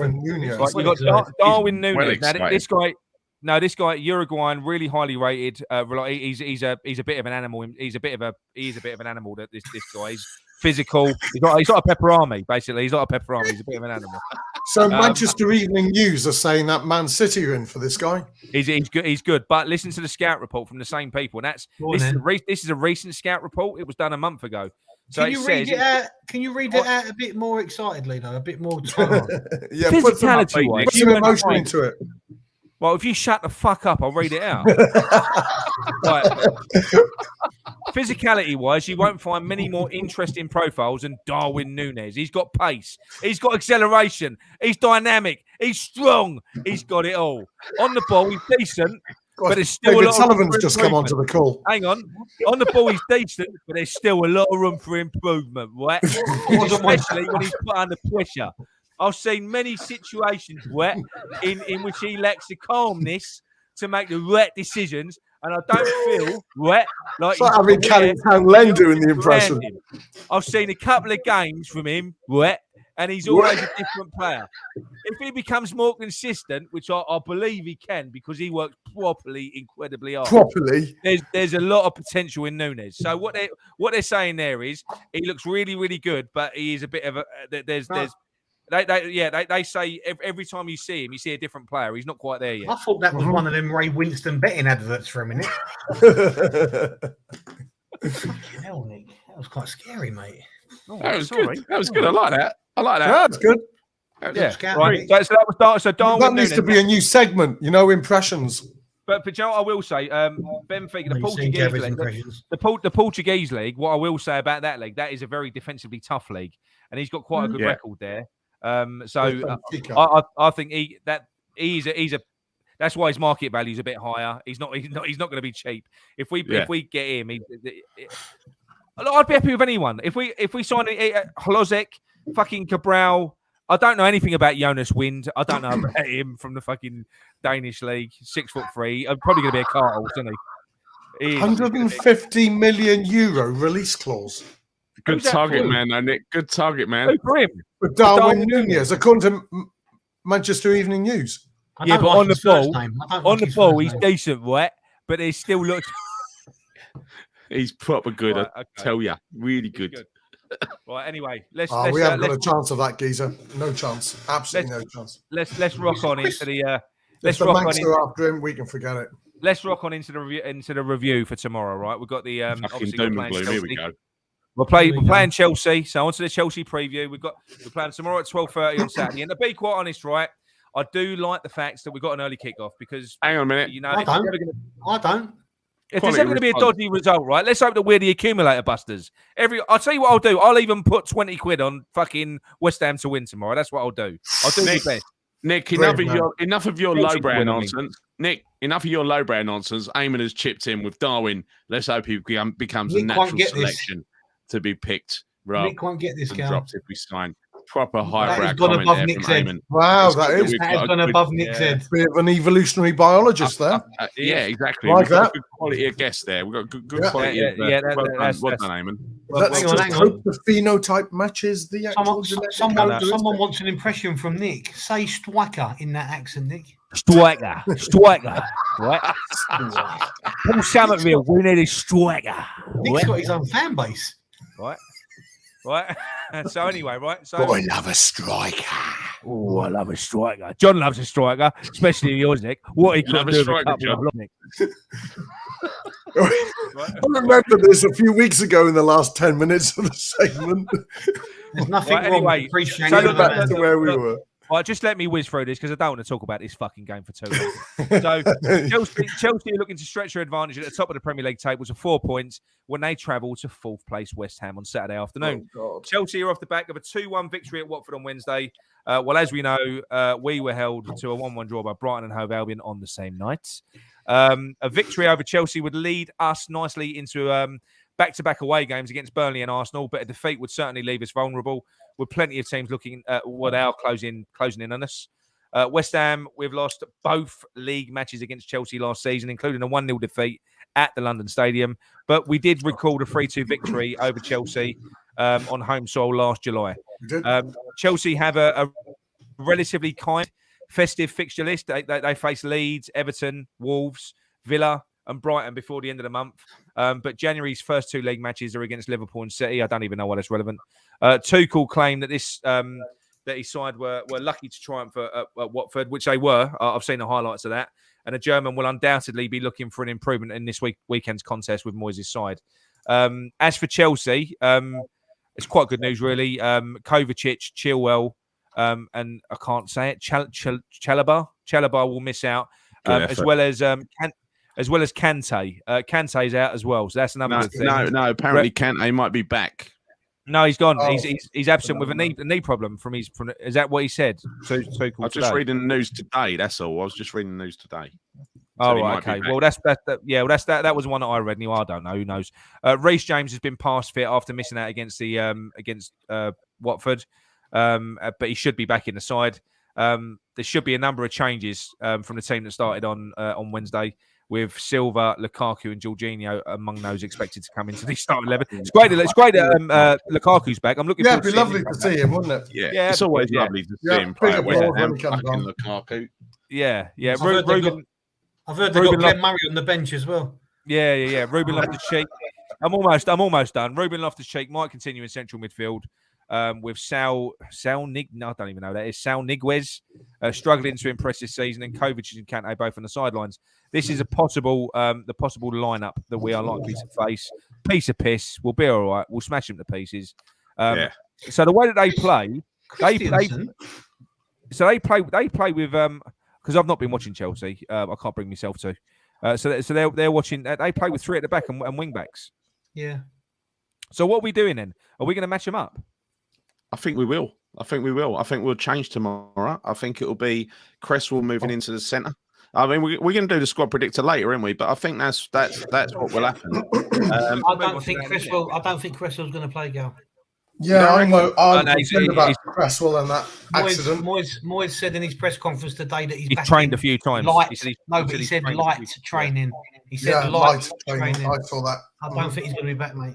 Darwin Núñez. Now, this guy, Uruguayan, really highly rated. He's a bit of an animal. He is a bit of an animal. That this guy is physical. He's got a pepperami, basically. He's not a pepperami. He's a bit of an animal. So Manchester Evening News are saying that Man City are in for this guy. He's good. He's good. But listen to the scout report from the same people, and this is a recent scout report. It was done a month ago. So Can you read it out? Can you read it out a bit more excitedly, though? A bit more time. Yeah, put some emotion into it. Well, if you shut the fuck up, I'll read it out. Right. Physicality-wise, you won't find many more interesting profiles than Darwin Núñez. He's got pace. He's got acceleration. He's dynamic. He's strong. He's got it all. On the ball, he's decent. God, but there's still David a lot Sullivan's of just come onto the call. Hang on. On the ball, he's decent, but there's still a lot of room for improvement, right? Especially when he's put under pressure. I've seen many situations, right, in which he lacks the calmness to make the right decisions, and I don't feel, right, like it's like having Callington Len doing the impression. I've seen a couple of games from him, right, and he's always a different player. If he becomes more consistent, which I believe he can, because he works properly, incredibly hard. Properly, there's a lot of potential in Núñez. So what they're saying there is he looks really, really good, but he is a bit of a They say every time you see him, you see a different player. He's not quite there yet. I thought that was one of them Ray Winston betting adverts for a minute. Hell, Nick, that was quite scary, mate. Oh, that was good. That was good. I like that. Yeah, that's good. Right. So that was so Darwin. That needs to be a new segment, impressions. But you know what I will say, Benfica, the Portuguese league, the Portuguese league. What I will say about that league, that is a very defensively tough league, and he's got quite a good record there. So I think he's a. That's why his market value is a bit higher. He's not going to be cheap. If we get him, I'd be happy with anyone. If we sign Hlozek, fucking Cabral. I don't know anything about Jonas Wind. I don't know about him from the fucking Danish league. 6'3". I'm probably going to be a car horse, isn't he? 150 million euro release clause. Good target, man, though, Nick. Good target, man. Who for him? For Darwin Núñez, according to Manchester Evening News. Yeah, but on the ball, he's decent, right? But he still looks. He's proper good. Right, I tell you, really good. Right. Anyway, we haven't got a chance of that, geezer. No chance. Absolutely no chance. Let's rock on into the. Let's rock on after him. We can forget it. Let's rock on into the review for tomorrow. Right. We've got the obviously doom and gloom. Here we go. We're playing Chelsea. So on to the Chelsea preview. We're playing tomorrow at 12:30 on Saturday. And to be quite honest, right, I do like the fact that we've got an early kickoff because hang on a minute. I don't. If there's ever going to be a dodgy result, right? Let's hope that we're the accumulator busters. I'll tell you what I'll do. I'll even put 20 quid on fucking West Ham to win tomorrow. That's what I'll do. I'll do my best. Nick, enough of your lowbrow nonsense. Nick, enough of your lowbrow nonsense. Eamon has chipped in with Darwin. Let's hope he becomes a natural selection to be picked. Nick won't get this guy. Dropped if we sign. Proper highbrow comment above there Nick's from head. Eamon. Wow, that has gone above Nick's head. Bit of an evolutionary biologist there. Yeah, exactly. Like We've got that. good quality of guest there. We've got good quality of well done, Eamon. Let's just hope the phenotype matches the actual someone wants an impression from Nick. Say striker in that accent, Nick. Striker. Right? Paul Summerville, we need a striker. Nick's got his own fan base. Right. So anyway, right. So I love a striker. Oh, I love a striker. John loves a striker, especially yours, Nick. What he could do with a couple of Nick. I remember this a few weeks ago in the last 10 minutes of the segment. There's nothing wrong with appreciating so back to where we were. Well, just let me whiz through this because I don't want to talk about this fucking game for too long. So Chelsea are looking to stretch their advantage at the top of the Premier League table to 4 points when they travel to fourth place West Ham on Saturday afternoon. Chelsea are off the back of a 2-1 victory at Watford on Wednesday. Well, as we know, we were held to a 1-1 draw by Brighton and Hove Albion on the same night. A victory over Chelsea would lead us nicely into back-to-back away games against Burnley and Arsenal, but a defeat would certainly leave us vulnerable, with plenty of teams looking at what they are closing in on us. West Ham, we've lost both league matches against Chelsea last season, including a 1-0 defeat at the London Stadium. But we did record a 3-2 victory over Chelsea on home soil last July. Chelsea have a relatively kind, festive fixture list. They face Leeds, Everton, Wolves, Villa, and Brighton before the end of the month. But January's first two league matches are against Liverpool and City. I don't even know why that's relevant. Tuchel claimed that that his side were lucky to triumph at Watford, which they were. I've seen the highlights of that. And a German will undoubtedly be looking for an improvement in this weekend's contest with Moyes' side. As for Chelsea, it's quite good news, really. Kovacic, Chilwell, and I can't say it. Chalobah will miss out, as well as Kante. Kante's out as well, so that's another good thing. No. Apparently, Kante might be back. No, he's gone. Oh. He's absent with a knee problem from his. Is that what he said? I was just reading the news today. That's all. I was just reading the news today. Oh, right, okay. Well, that was one that I read. I don't know. Who knows? Reece James has been past fit after missing out against Watford, but he should be back in the side. There should be a number of changes from the team that started on Wednesday, with Silva, Lukaku, and Jorginho among those expected to come into the starting 11. It's great that Lukaku's back. I'm looking. Yeah, it'd be lovely to see him, wouldn't it? Yeah, it's always lovely to see him play at West Ham. Fucking Lukaku. Yeah. I've heard they got Glenn Murray on the bench as well. Yeah. Ruben Loftus-Cheek. I'm almost done. Ruben Loftus-Cheek might continue in central midfield. With Sal Niguez struggling to impress this season, and Kovacic and Kante both on the sidelines. This is the possible lineup that we are likely to face. Piece of piss. We'll be all right. We'll smash them to pieces. So the way that they play, they play with because I've not been watching Chelsea. I can't bring myself to. So they're watching. They play with three at the back and wing backs. Yeah. So what are we doing then? Are we going to match them up? I think we will. I think we'll change tomorrow. I think it'll be Cresswell moving into the centre. I mean, we're going to do the squad predictor later, aren't we? But I think that's what will happen. I don't think Cresswell's going to play, Gal. Yeah, I'm concerned about Cresswell and that accident. Moyes said in his press conference today that he's back trained a few times. He said light training. He said light training. I saw that. I don't think he's going to be back, mate.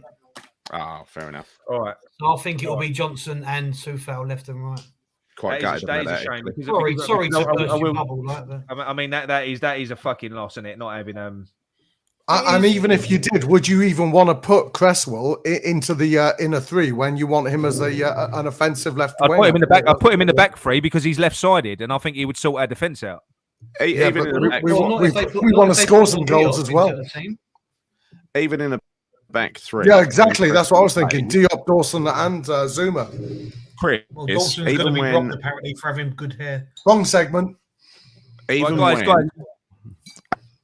Oh, fair enough. All right. So I think it will be Johnson and Soufal left and right. Quite gutted about that. Sorry to burst your bubble like that. I mean that is a fucking loss, isn't it? Not having And even if you did, would you even want to put Cresswell into the inner three when you want him as an offensive left winger? I'd put him in the back three because he's left-sided, and I think he would sort our defence out. We want to score some goals as well. Even in a back three. Yeah, exactly. That's what I was thinking. Diop, Dawson, and Zuma. Chris, Dawson's going to be rocked apparently for having good hair. Wrong segment. Even guys.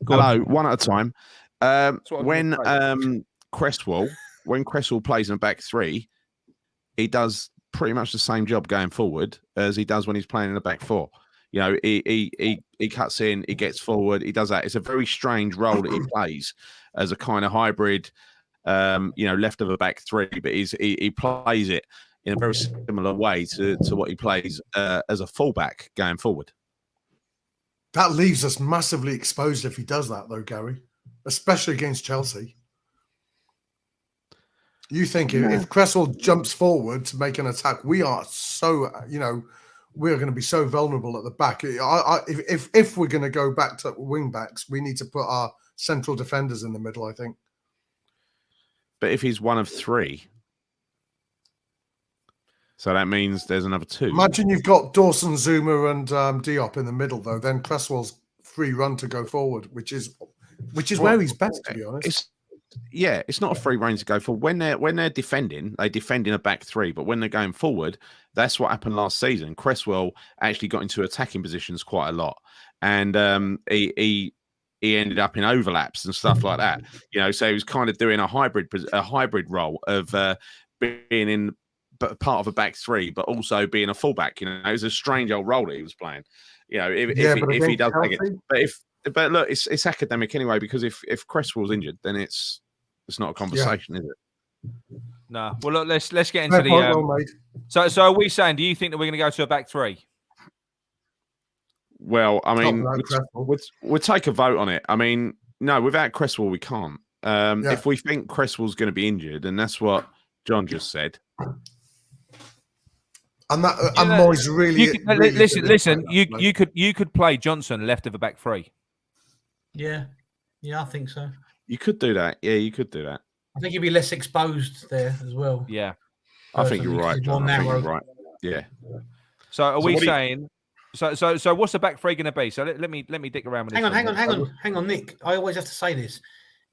Hello, one at a time. When Cresswell plays in a back three, he does pretty much the same job going forward as he does when he's playing in a back four. You know, he cuts in, he gets forward, he does that. It's a very strange role that he plays as a kind of hybrid, left of a back three, but he plays it in a very similar way to what he plays as a fullback going forward. That leaves us massively exposed if he does that, though, Gary, especially against Chelsea. You think if Cresswell jumps forward to make an attack, we are so, we're going to be so vulnerable at the back. If we're going to go back to wing backs, we need to put our central defenders in the middle, I think. But if he's one of three, so that means there's another two. Imagine you've got Dawson, Zuma, and Diop in the middle, though. Then Cresswell's free run to go forward, which is where he's best, to be honest. It's not a free rein to go for. When they're defending, they defend in a back three. But when they're going forward, that's what happened last season. Cresswell actually got into attacking positions quite a lot, and he ended up in overlaps and stuff like that. So he was kind of doing a hybrid role of being in part of a back three, but also being a fullback. It was a strange old role that he was playing. If he does take it, but look, it's academic anyway, because if Cresswell's injured, then it's not a conversation, is it? No. Well, look, let's get into the. So are we saying? Do you think that we're going to go to a back three? Well, I mean, we'll take a vote on it. I mean, no, without Cresswell, we can't. If we think Cresswell's going to be injured, and that's what John just said. And Moyes really. Listen. You could play Johnson left of a back three. Yeah, I think so. You could do that. Yeah, you could do that. I think he'd be less exposed there as well. Yeah, I think you're right, John. I think you're right. Yeah. So are we saying? So what's the back three going to be? So let me dig around with this. Hang on, Nick. I always have to say this.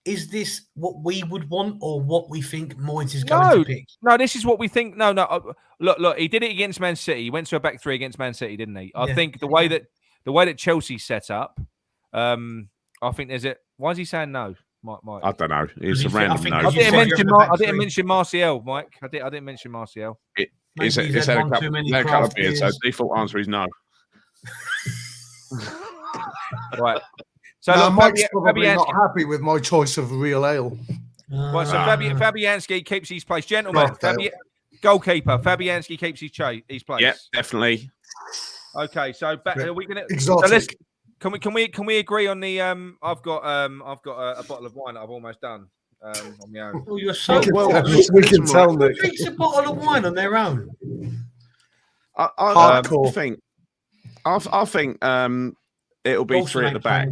is this what we would want or what we think Moyes is going to pick? No, this is what we think. No. Look, he did it against Man City. He went to a back three against Man City, didn't he? I think the way that Chelsea's set up, I think there's it. Why is he saying no, Mike? I don't know. It's a random no. I didn't mention Martial, Mike. I didn't mention Martial. He's had a couple of beers, so default answer is no. Right. So now, Mike's probably not happy with my choice of real ale. Right, so Fabianski keeps his place. Gentlemen, goalkeeper, Fabianski keeps his place. Yeah, definitely. Okay, so are we gonna exotic? So can we agree on the I've got a bottle of wine that I've almost done on my own. Oh, you're so we can tell Nick. Who drinks a bottle of wine on their own? I think it'll be three at the back.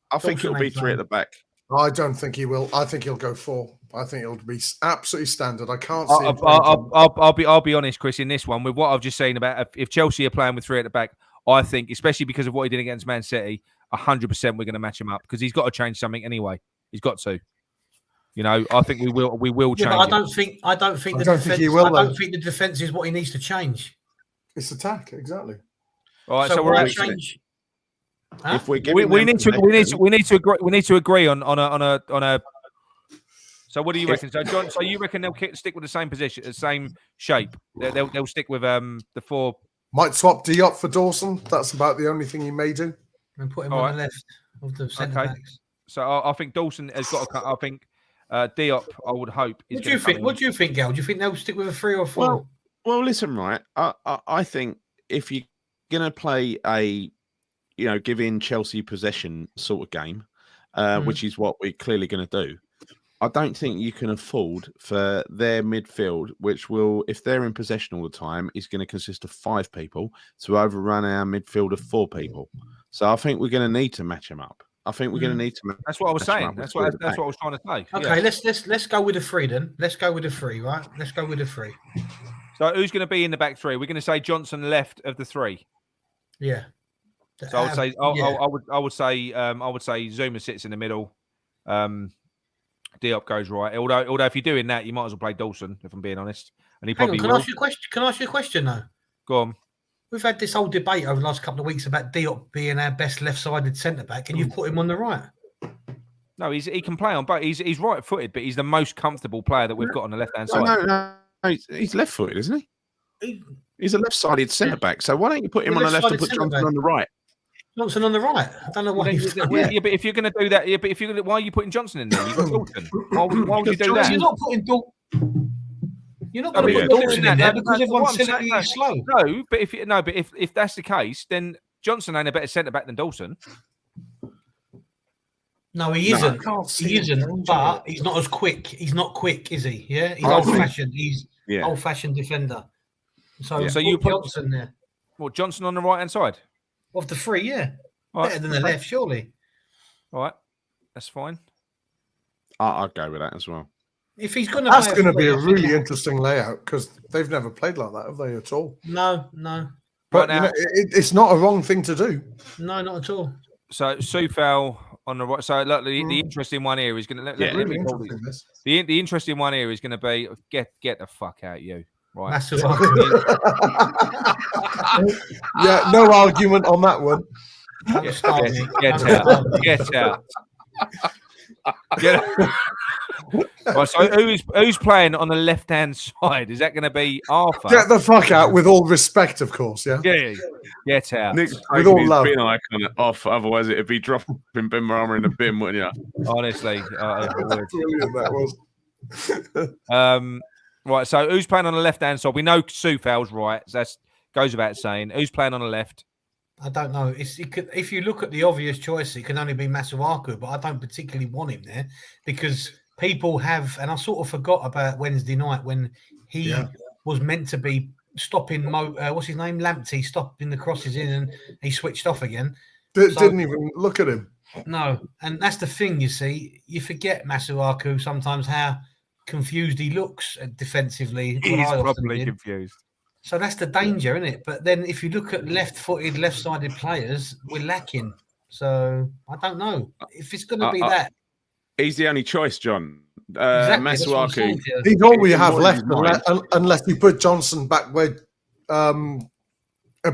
I think it'll be three at the back. I don't think he will. I think he'll go 4. I think it'll be absolutely standard. I can't see. I'll be honest, Chris. In this one, with what I've just seen about if Chelsea are playing with 3 at the back, I think, especially because of what he did against Man City, 100% we're going to match him up because he's got to change something anyway. He's got to. You know, I think we will change. But I don't think the defense is what he needs to change. It's attack, exactly. All right, so we're at change. Huh? If we need to agree on a. So what do you reckon? So John, so you reckon they'll stick with the same position, the same shape? They'll stick with the 4. Might swap Diop for Dawson. That's about the only thing he may do. And put him on the left of the centre backs. So I think Dawson has got to. I think Diop, I would hope. What do you think? What do you think, Gal? Do you think they'll stick with a 3 or 4? Well, listen, right. I think if you're going to play a, give in Chelsea possession sort of game, which is what we're clearly going to do, I don't think you can afford for their midfield, which will, if they're in possession all the time, is going to consist of 5 people to overrun our midfield of 4 people. So I think we're going to need to match them up. I think we're going to need to. That's what I was saying. That's what I was trying to say. Okay, let's go with a 3 then. Let's go with a 3, right? Let's go with a 3. So who's going to be in the back 3? We're going to say Johnson left of the 3. Yeah. So I would say I would say Zuma sits in the middle. Diop goes right. Although if you're doing that, you might as well play Dawson. If I'm being honest, and he probably Can I ask you a question? Can I ask you a question though? Go on. We've had this whole debate over the last couple of weeks about Diop being our best left-sided centre back, and you've put him on the right. No, he can play on both. He's right-footed, but he's the most comfortable player that we've got on the left-hand side. No, he's left-footed, isn't he? He's a left-sided centre back. So why don't you put him on the left and put Johnson on the right? Johnson on the right. I don't know why. Yeah, but if you're going to do that, why are you putting Johnson in there? You've got Dalton. Why would you do that? You're not putting Dalton. You're not going to put Dalton in there because everyone's silly and slow. No, but if that's the case, then Johnson ain't a better centre back than Dalton. No, he isn't. He isn't. But he's not as quick. He's not quick, is he? Yeah, he's old-fashioned. He's old-fashioned defender. So you put Johnson there. What, Johnson on the right-hand side? Of the 3, yeah. Right. Better than the left, surely. All right. That's fine. I'll go with that as well. If he's going to That's going to be a really interesting layout because they've never played like that, have they, at all? No. But it's not a wrong thing to do. No, not at all. So Soufal on the right. So look, the interesting one here is going to the interesting one here is going to be get the fuck out, you. Right. That's yeah, no argument on that one. Get out. Right, so who's playing on the left-hand side? Is that going to be Arthur? Get the fuck out, with all respect, of course. Yeah. Get out. Nick's with all love. Bin icon off, otherwise it'd be dropping Ben Rama in the bin, wouldn't you? Honestly, brilliant that was. Right, so who's playing on the left-hand side? We know Soufal's right. So that goes without saying. Who's playing on the left? I don't know. If you look at the obvious choice, it can only be Masuaku, but I don't particularly want him there because people have, and I sort of forgot about Wednesday night when he was meant to be stopping, what's his name? Lamptey, stopping the crosses in and he switched off again. Didn't even look at him. No, and that's the thing, you see. You forget Masuaku sometimes how confused he looks defensively. He's probably confused. So that's the danger, isn't it? But then if you look at left-footed, left-sided players, we're lacking. So I don't know if it's going to be that. He's the only choice, John. Exactly, that's what I'm Masuaku. saying, yeah. He's all we have What left, is mine? unless you put Johnson back where,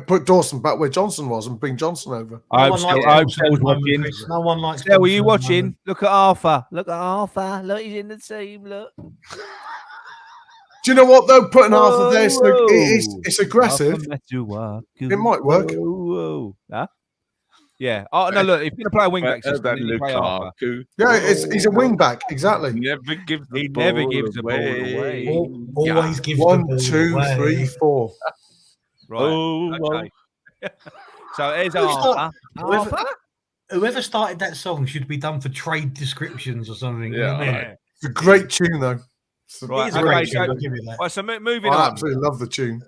put Dawson back where Johnson was and bring Johnson over. I No hope one likes Phil's Johnson at the moment, watching. Chris. No one likes Phil, are Johnson you at the watching? moment. Look at Arthur. Look at Arthur. Look, he's in the team. Look. Do you know what though? Putting Arthur there, so Whoa. it's aggressive. It might work. Whoa. Huh? Yeah. Oh no! Look, if you're gonna play a wing back system, then you play Arthur. Lukaku. Yeah, he's a wing back, exactly. Never gives the He ball never gives the ball away. away. Always gives the 1, ball 2, away. 3, 4. Right. Oh, Okay. So there's Who's Arthur. Whoever- Arthur? Whoever started that song should be done for trade descriptions or something. you know what I mean? Yeah. It's a great tune though. Right. It is a Okay. great So, tune, I'll give you that. right, so moving I on. absolutely love the tune.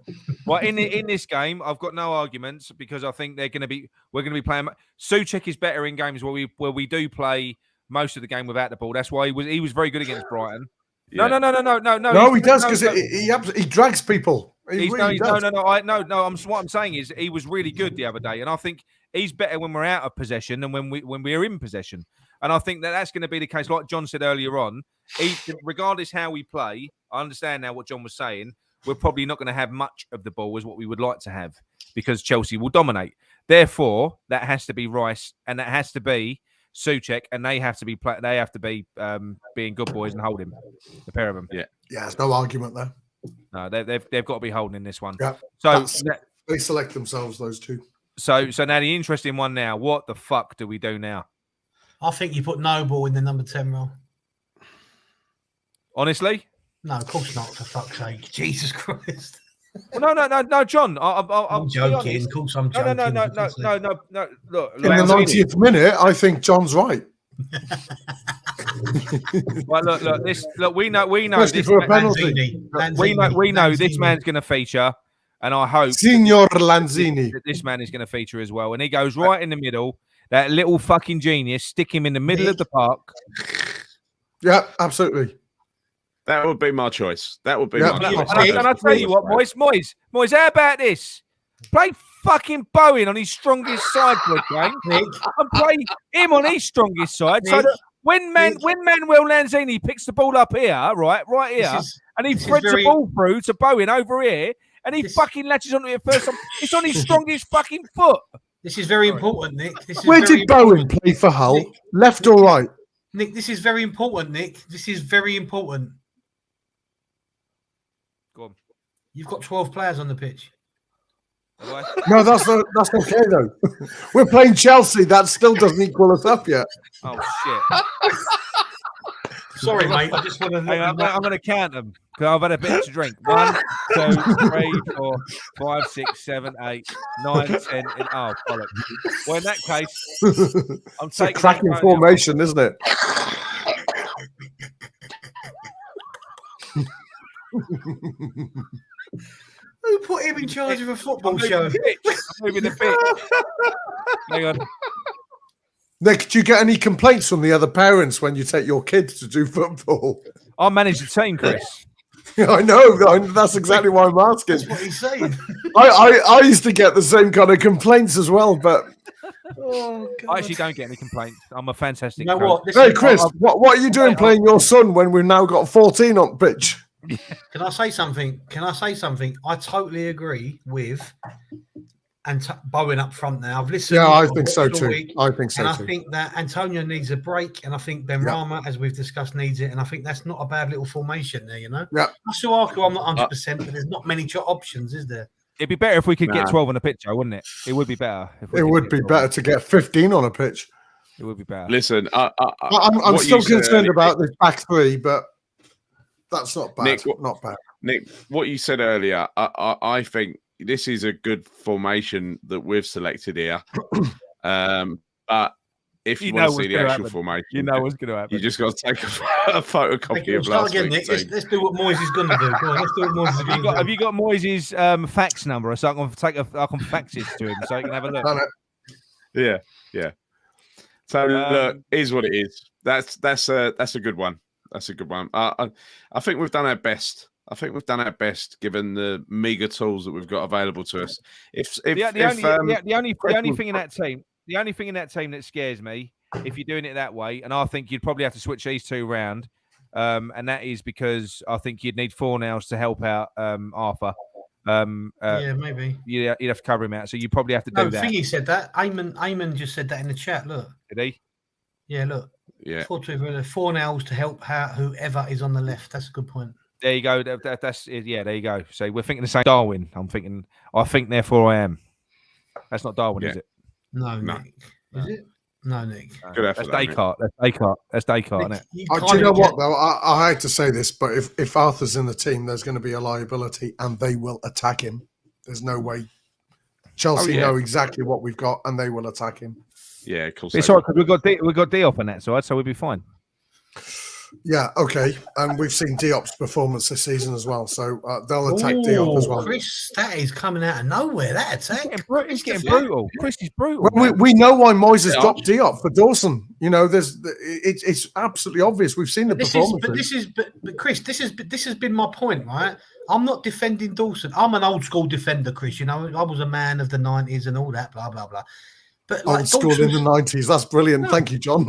Well, in this game, I've got no arguments because I think we're going to be playing. Suchek is better in games where we do play most of the game without the ball. That's why he was very good against Brighton. Yeah. No, he does because he drags people. He really does. What I'm saying is he was really good the other day, and I think he's better when we're out of possession than when we're in possession. And I think that's going to be the case. Like John said earlier on, regardless how we play, I understand now what John was saying. We're probably not going to have much of the ball as what we would like to have because Chelsea will dominate. Therefore, that has to be Rice and that has to be Suchek, and they have to be being good boys and holding the pair of them. Yeah, there's no argument there. No, they've got to be holding in this one. Yeah, so they select themselves, those two. So now the interesting one now. What the fuck do we do now? I think you put Noble in the number 10 role. Honestly? No, of course not, for fuck's sake. Jesus Christ. Well, no, John. I'm joking. Of course I'm joking. No. Look, in the 90th minute, I think John's right. Well, look. We know. Especially this for a penalty. We know this man's going to feature, and I hope Signor Lanzini that this man is going to feature as well. And he goes right in the middle. That little fucking genius. Stick him in the middle of the park. Yeah, absolutely. That would be my choice. That would be my choice. And I tell you what, Moyes, how about this? Play fucking Bowen on his strongest side for a game, and play him on his strongest side. So that when Manuel Lanzini picks the ball up here, right here, and he threads the ball through to Bowen over here, and he fucking latches onto it first time, it's on his strongest fucking foot. This is very important, Nick. Where did Bowen play for Hull? Nick, left or right? Nick, this is very important, Nick. This is very important. Go on. You've got 12 players on the pitch. No, that's okay though. We're playing Chelsea. That still doesn't equal us up yet. Oh shit! Sorry, mate. I just want to. I'm going to count them because I've had a bit to drink. 1, 2, 3, 4, 5, 6, 7, 8, 9, 10. Oh, bollocks. Well, in that case, I'm it's a cracking formation, isn't it? Who put him in charge of a football show? I'm moving the pitch. Hang on. Nick, do you get any complaints from the other parents when you take your kids to do football? I manage the team, Chris. I know. That's exactly why I'm asking. That's what he's saying. I used to get the same kind of complaints as well, but I actually don't get any complaints. I'm a fantastic. You know what? Hey, Chris, what are you doing playing your son when we've now got 14 on pitch? Can I say something? I totally agree with Bowen up front now. I've listened. Yeah, I think so too. I think think that Antonio needs a break, and I think Benrahma, as we've discussed, needs it. And I think that's not a bad little formation there, you know? Yeah. Masuaku, I'm not 100%, but there's not many options, is there? It'd be better if we could get 12 on a pitch, though, wouldn't it? It would be better. It would be better to get 15 on a pitch. It would be better. Listen, I'm still concerned about this back three, but that's not bad. Nick, not bad. Nick, what you said earlier, I think this is a good formation that we've selected here. But if you want to see the actual formation, you know what's going to happen. You just got to take a photocopy of last again, week's Nick. Let's do what Moyes is going to do. Go on, let's do what Moyes is going to do. Have you got Moyes' fax number, so I can fax it to him so he can have a look? Yeah. So look, is what it is. That's a good one. That's a good one. I think we've done our best. Given the meager tools that we've got available to us. The only thing in that team that scares me if you're doing it that way, and I think you'd probably have to switch these two round, and that is because I think you'd need Fornals to help out Arthur. Yeah, maybe. You'd have to cover him out, so you probably have to do that. I think he said that. Eamon just said that in the chat. Look. Did he? Yeah, look. Yeah. 4-2-4 to help out whoever is on the left. That's a good point. There you go. That's it. Yeah, there you go. So we're thinking the same. Darwin. I think, therefore I am. That's not Darwin, is it? No, Nick. Is it? No, Nick. Good effort. That's Descartes. That's Descartes, isn't it? Do you know what, though? I hate to say this, but if Arthur's in the team, there's going to be a liability and they will attack him. There's no way. Chelsea know exactly what we've got and they will attack him. Yeah, of course. It's all right because we've got Diop on that side, so we'll be fine. Yeah, okay. And we've seen Diop's performance this season as well, so they'll attack Diop as well. Chris, that is coming out of nowhere, that attack. It's getting brutal. Chris is brutal. Well, we know why Moyes has dropped Diop for Dawson. You know, it's absolutely obvious. We've seen the performance. But Chris, this has been my point, right? I'm not defending Dawson. I'm an old school defender, Chris. You know, I was a man of the 90s and all that, blah, blah, blah. But old school in the 90s. That's brilliant. No. Thank you, John.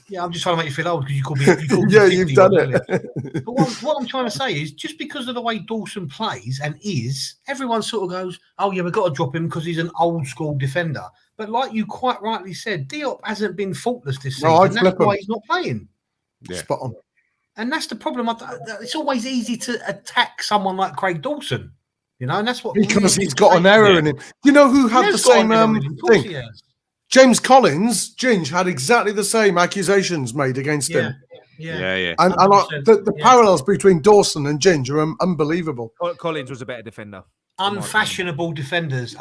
Yeah, I'm just trying to make you feel old because you called me. Yeah, you've done it. But what I'm trying to say is just because of the way Dawson plays and is, everyone sort of goes, oh, yeah, we've got to drop him because he's an old school defender. But like you quite rightly said, Diop hasn't been faultless this season. No, that's why he's not playing. Yeah. Spot on. And that's the problem. It's always easy to attack someone like Craig Dawson, you know, and that's what because he's got an error in him. You know who had the same thing? James Collins, Ginge, had exactly the same accusations made against him. Yeah. And the parallels between Dawson and Ginge are unbelievable. Collins was a better defender. Unfashionable defenders. They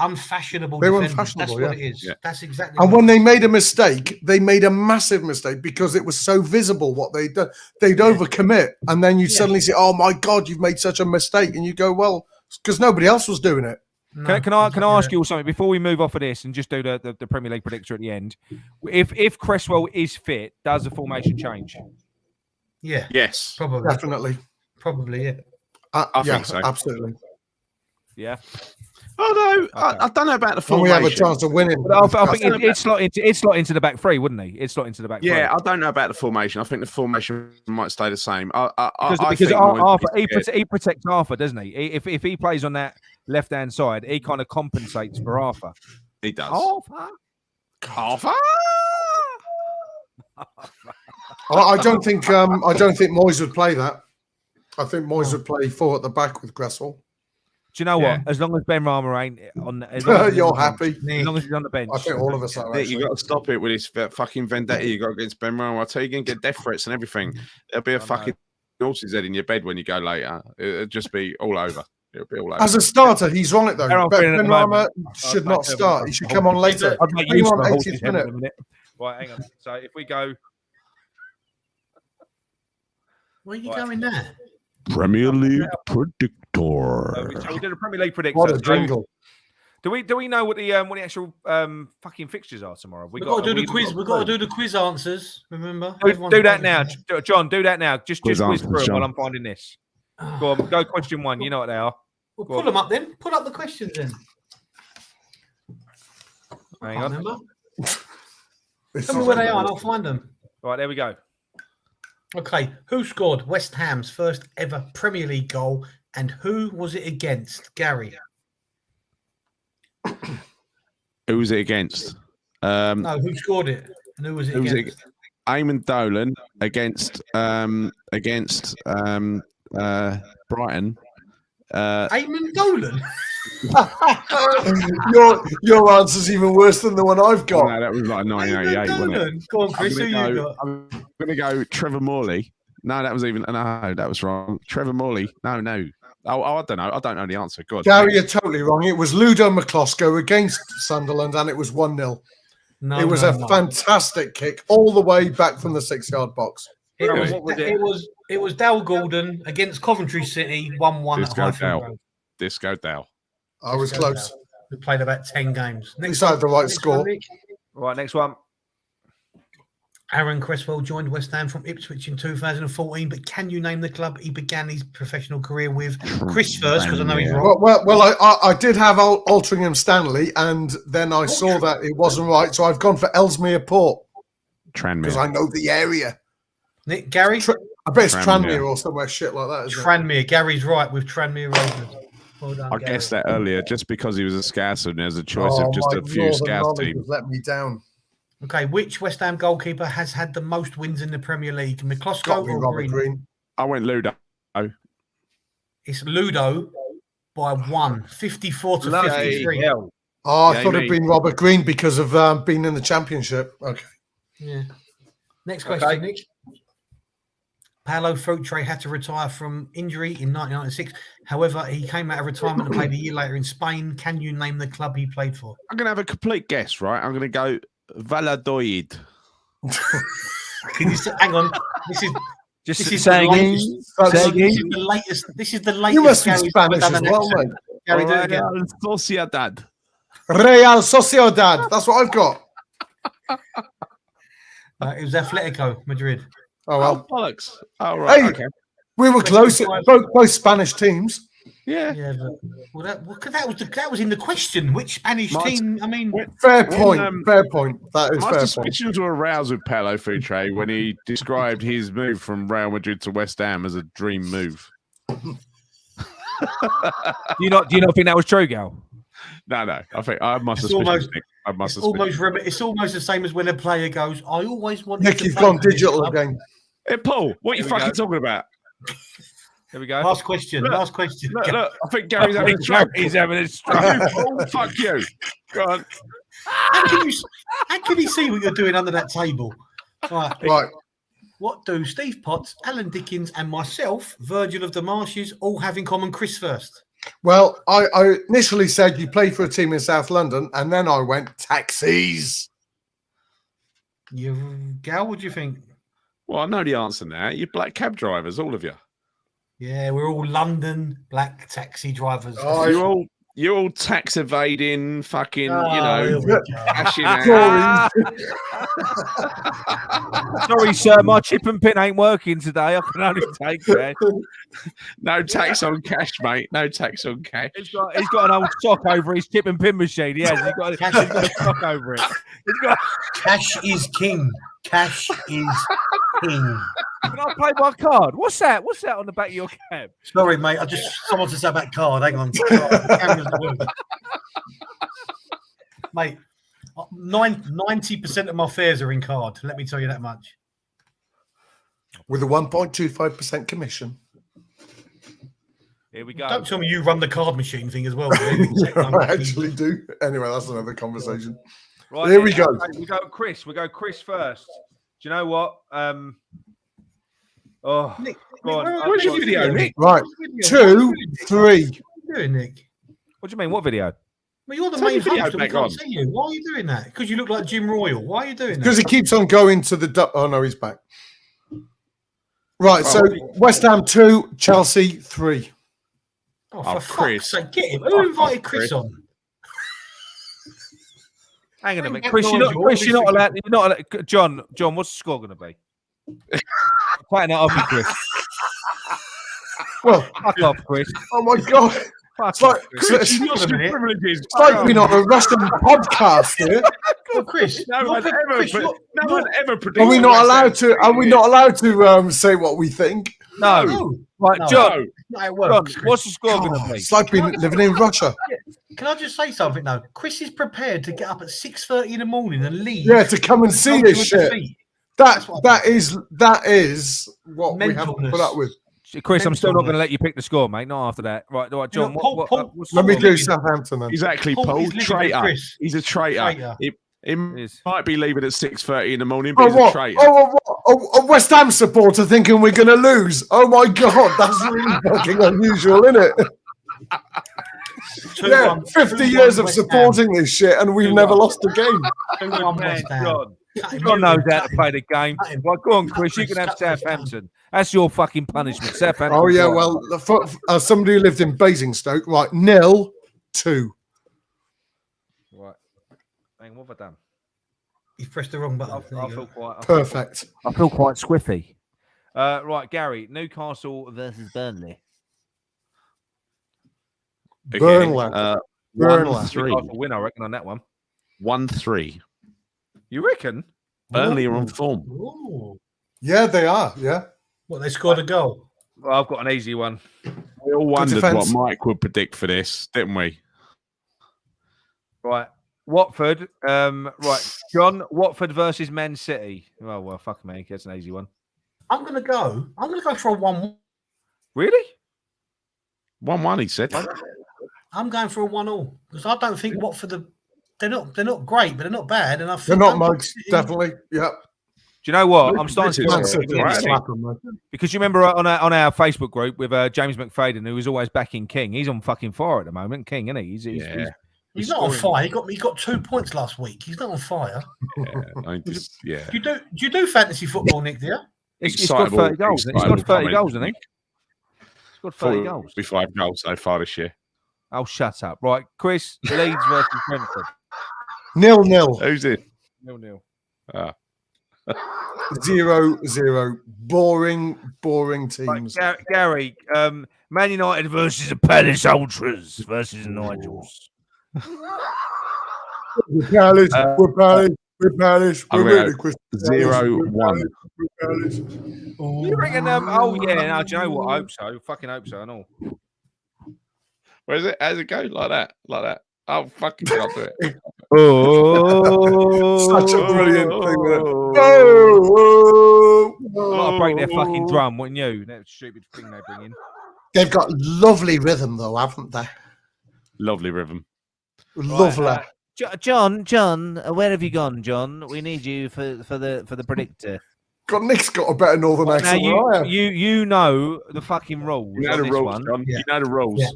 were unfashionable, That's what it is. Yeah. That's exactly. And when they made a mistake, they made a massive mistake because it was so visible what they'd done. They'd overcommit, and then you suddenly say, "Oh my God, you've made such a mistake," and you go, "Well, because nobody else was doing it." No, can I ask you something before we move off of this and just do the Premier League predictor at the end? If Cresswell is fit, does the formation change? Yeah. Yes. Probably. Definitely. Probably. Yeah. I think so. Absolutely. Yeah. Oh no, okay. I don't know about the formation. We have a chance of winning. I think it's slot into the back three, wouldn't he? It's slot into the back three. Yeah, I don't know about the formation. I think the formation might stay the same. Because Arthur, he protects Arthur, doesn't he? If he plays on that left-hand side, he kind of compensates for Arthur. He does. Arthur. I don't think Moyes would play that. I think Moyes would play 4 at the back with Cresswell. Do you know what? As long as Ben Rama ain't on, you're happy. As long as he's on the bench, I think all of us are. You got to stop it with his fucking vendetta you got against Ben Rama. I tell you, you're gonna get death threats and everything. There'll be a fucking horse's head in your bed when you go later. It'll just be all over. It'll be all over. As a starter, he's on it though. Ben Rama should not start. He should come on later. I'd make use of a horse's head in a minute. Right, hang on. So if we go, where are you going there? Premier League Predictor. So we did a Premier League Predictor. What a jingle. Do we know what the actual fucking fixtures are tomorrow? We've got to do the quiz. We've got to do the quiz answers. Remember? Do that now, John. Do that now. Just whiz through it while I'm finding this. Go on. Go question 1. You know what they are. Well, pull them up then. Pull up the questions then. Hang on. Remember? Tell me where they are, and I'll find them. Right, there we go. Okay, who scored West Ham's first ever Premier League goal, and who was it against? Gary. Who was it against? No, who scored it, and who was it against? Eamon Dolan against Brighton. Eamon Dolan. your answer's even worse than the one I've got. No, that was like 1988, wasn't it? Go on, Chris. Who you got? I'm going to go Trevor Morley. No, that was wrong. Trevor Morley. No. Oh, I don't know. I don't know the answer. God, Gary, you're totally wrong. It was Ludo McCloskey against Sunderland, and it was 1-0. No, it was a fantastic kick all the way back from the 6-yard box. It was Dale Gordon against Coventry City, 1-1 at Highfield Road. Disco Dale. I was close. We played about 10 games. Next had the right score. Right, next one. Aaron Cresswell joined West Ham from Ipswich in 2014, but can you name the club he began his professional career with? Chris first, because I know he's wrong. Well, I did have Altrincham Stanley, and then I saw that it wasn't right, so I've gone for Ellesmere Port. because I know the area. Nick, Gary? I bet it's Tranmere. Tranmere or somewhere shit like that, isn't it? Tranmere. Gary's right with Tranmere Rovers. Well done, I Gary. guessed that earlier just because he was a Scouse and there's a choice of just my a few Northern Scouse knowledge teams. has let me down. Okay, which West Ham goalkeeper has had the most wins in the Premier League? Got McCloskey me, or Robert Green? Green. I went Ludo. It's Ludo by 1, 54 to Bloody 53. hell. Oh, I Yeah, thought you it'd been Robert Green because of being in the Championship. Okay. Yeah. Next question, Okay. Nick. Paolo Futre had to retire from injury in 1996. However, he came out of retirement and played a year later in Spain. Can you name the club he played for? I'm going to have a complete guess, right? I'm going to go Valladolid. Can you hang on? This is say the again. latest. Say again. This is the latest. This is the latest. You must be Gary's Spanish done as an well, accent. mate. Gary, do it again. Real Sociedad. Real Sociedad. That's what I've got. It was Atletico Madrid. Oh, well. Oh, bollocks. Oh, right. Hey, Okay. we were close. Both Spanish teams. Yeah. Yeah, but that was in the question. Which Spanish team? I mean, Fair point. Fair point. That is My fair point. suspicions were aroused with Paolo Futre when he described his move from Real Madrid to West Ham as a dream move. Do you not think that was true, Gal? No. I think I have my It's suspicions. almost- Nick. I have my it's suspicions. it's almost the same as when a player goes, "I always wanted." Nick, to you've play gone for this digital club." again. Hey, Paul, what are you Here we fucking go. talking about? Here we go. Last question. Last question. Look, I think Gary's having a stroke. He's having a stroke. Oh, fuck you. Go on. How can you see what you're doing under that table? Right. Right. What do Steve Potts, Alan Dickens, and myself, Virgil of the Marshes, all have in common? Chris first. Well, I initially said you played for a team in South London, and then I went taxis. Gal, what do you think? Well, I know the answer now. You're black cab drivers, all of you. Yeah, we're all London black taxi drivers. Oh, You're all tax evading, fucking, here we go. cashing out. Sorry, sir, my chip and pin ain't working today. I can only take that. No tax on cash, mate. No tax on cash. He's got an old sock over his chip and pin machine. He has. He's got a sock over it. He's got. Cash is king. Cash is king. Can I play my card? What's that? What's that on the back of your cab? Sorry, mate. Someone to say about card. Hang on. The camera's not working. Mate, 90% of my fares are in card. Let me tell you that much. with a 1.25% commission. Here we go. Don't tell me you run the card machine thing as well. I actually do. Anyway, that's another conversation. Right, Here we go. Okay, we go Chris. We go Chris first. Do you know what? Oh, Nick, go on. Where's your video, Nick? Right. 2, 3. What are you doing, Nick? What do you mean? What video? Well, you're the Turn main your video host and we back can't on. see you. Why are you doing that? Because you look like Jim Royal. Why are you doing Because that? he keeps on going to the... Oh, no, he's back. Right, so West Ham 2, Chelsea 3. Oh, Oh, for Chris. fuck's sake, get him. Who invited Chris on? Hang on a minute, Bring Chris. back You're not. Nigel. Chris, you're not allowed. You're not allowed. John, what's the score going to be? Fighting that off, you, Chris. Well, Fuck off, Chris. oh my God. Fuck It's like, off, Chris. it's Hang on a minute. Privileges. it's like being on a Russian podcast here. Oh, Chris, No one ever predicted. Are we not West allowed Ham to? Are we not allowed to say what we think? No. No. Right, No. John. Not how it John, works, Chris. what's the score going to Oh, be? it's like being living in Russia. Can I just say something though? Chris is prepared to get up at 6:30 in the morning and leave. Yeah, to come and see Come this to a shit. defeat. That is what we have to Mentalness. put up with. Chris, I'm still not Mental. going to let you pick the score, mate. Not after that. Right, John. Paul- what's the Let me score? do Southampton then. Exactly, Paul Paul. is living with Traitor. Chris. He's a traitor. Traitor. He Is. might be leaving at 6:30 in the morning, but Oh, he's a what? traitor. A West Ham supporter thinking we're going to lose. Oh my God, that's really fucking unusual, isn't it? 2-1 50 years of West Ham. supporting this shit and we've 2-1. never lost a game. 2-1 Man, West Ham. John. Cut him John in. knows how Cut to him. play the game. Cut him. Well, go on, Chris. You can have Cut West Ham. Southampton. That's your fucking punishment. Southampton. Oh yeah, well, as somebody who lived in Basingstoke, right, 0-2. Right. Hang on, what have I done? He's pressed the wrong button. I There you feel go. quite. Perfect. I feel quite squiffy. Right, Gary. Newcastle versus Burnley. Burnley. Burnley. 1-3. Newcastle win, I reckon, on that one. 1-3. You reckon? Burnley are on form. Ooh. Yeah, they are. Yeah. What, they scored a goal? Well, I've got an easy one. We all wondered defense. what Mike would predict for this, didn't we? Right. Watford. Right. John, Watford versus Man City. Oh, well, fuck me. That's an easy one. I'm gonna go for a 1-1. Really? 1-1, he said. I'm going for a 1-1 because I don't think Watford they're not great, but they're not bad. And I think They're not mugs, definitely. Yeah. Do you know what? I'm starting to Man feel City, it. slap 'em, man. Because you remember on our Facebook group with James McFadden, who was always backing King. He's on fucking fire at the moment. King, isn't he? He's not on fire. He got 2 points last week. He's not on fire. Yeah. Do you do fantasy football, Nick? Do you? He's got 30 goals. He's got 30 goals, hasn't he? He's got 30 goals. 5 goals so far this year. Oh, shut up. Right, Chris, Leeds versus Brentford. 0-0. Who's it? 0-0. 0-0. Boring teams. Right, Gary, Man United versus the Palace Ultras versus Nigel's. We're Palace. We're Palace. We're really quick. 0-1. You reckon? Oh yeah, no, do you know what? I hope so. Fucking hope so. I know. Where is it? How's it go? Like that. Oh, fucking can't do it. Such a brilliant thing. A lot of break their fucking drum, wouldn't you? That stupid thing they bring in. They've got lovely rhythm, though, haven't they? Lovely rhythm. Lovely. Right, John, where have you gone, John? We need you for the predictor. Nick's got a better northern accent than I have. You know the fucking rules. You know the rules, John. Yeah. You know the rules. Yeah.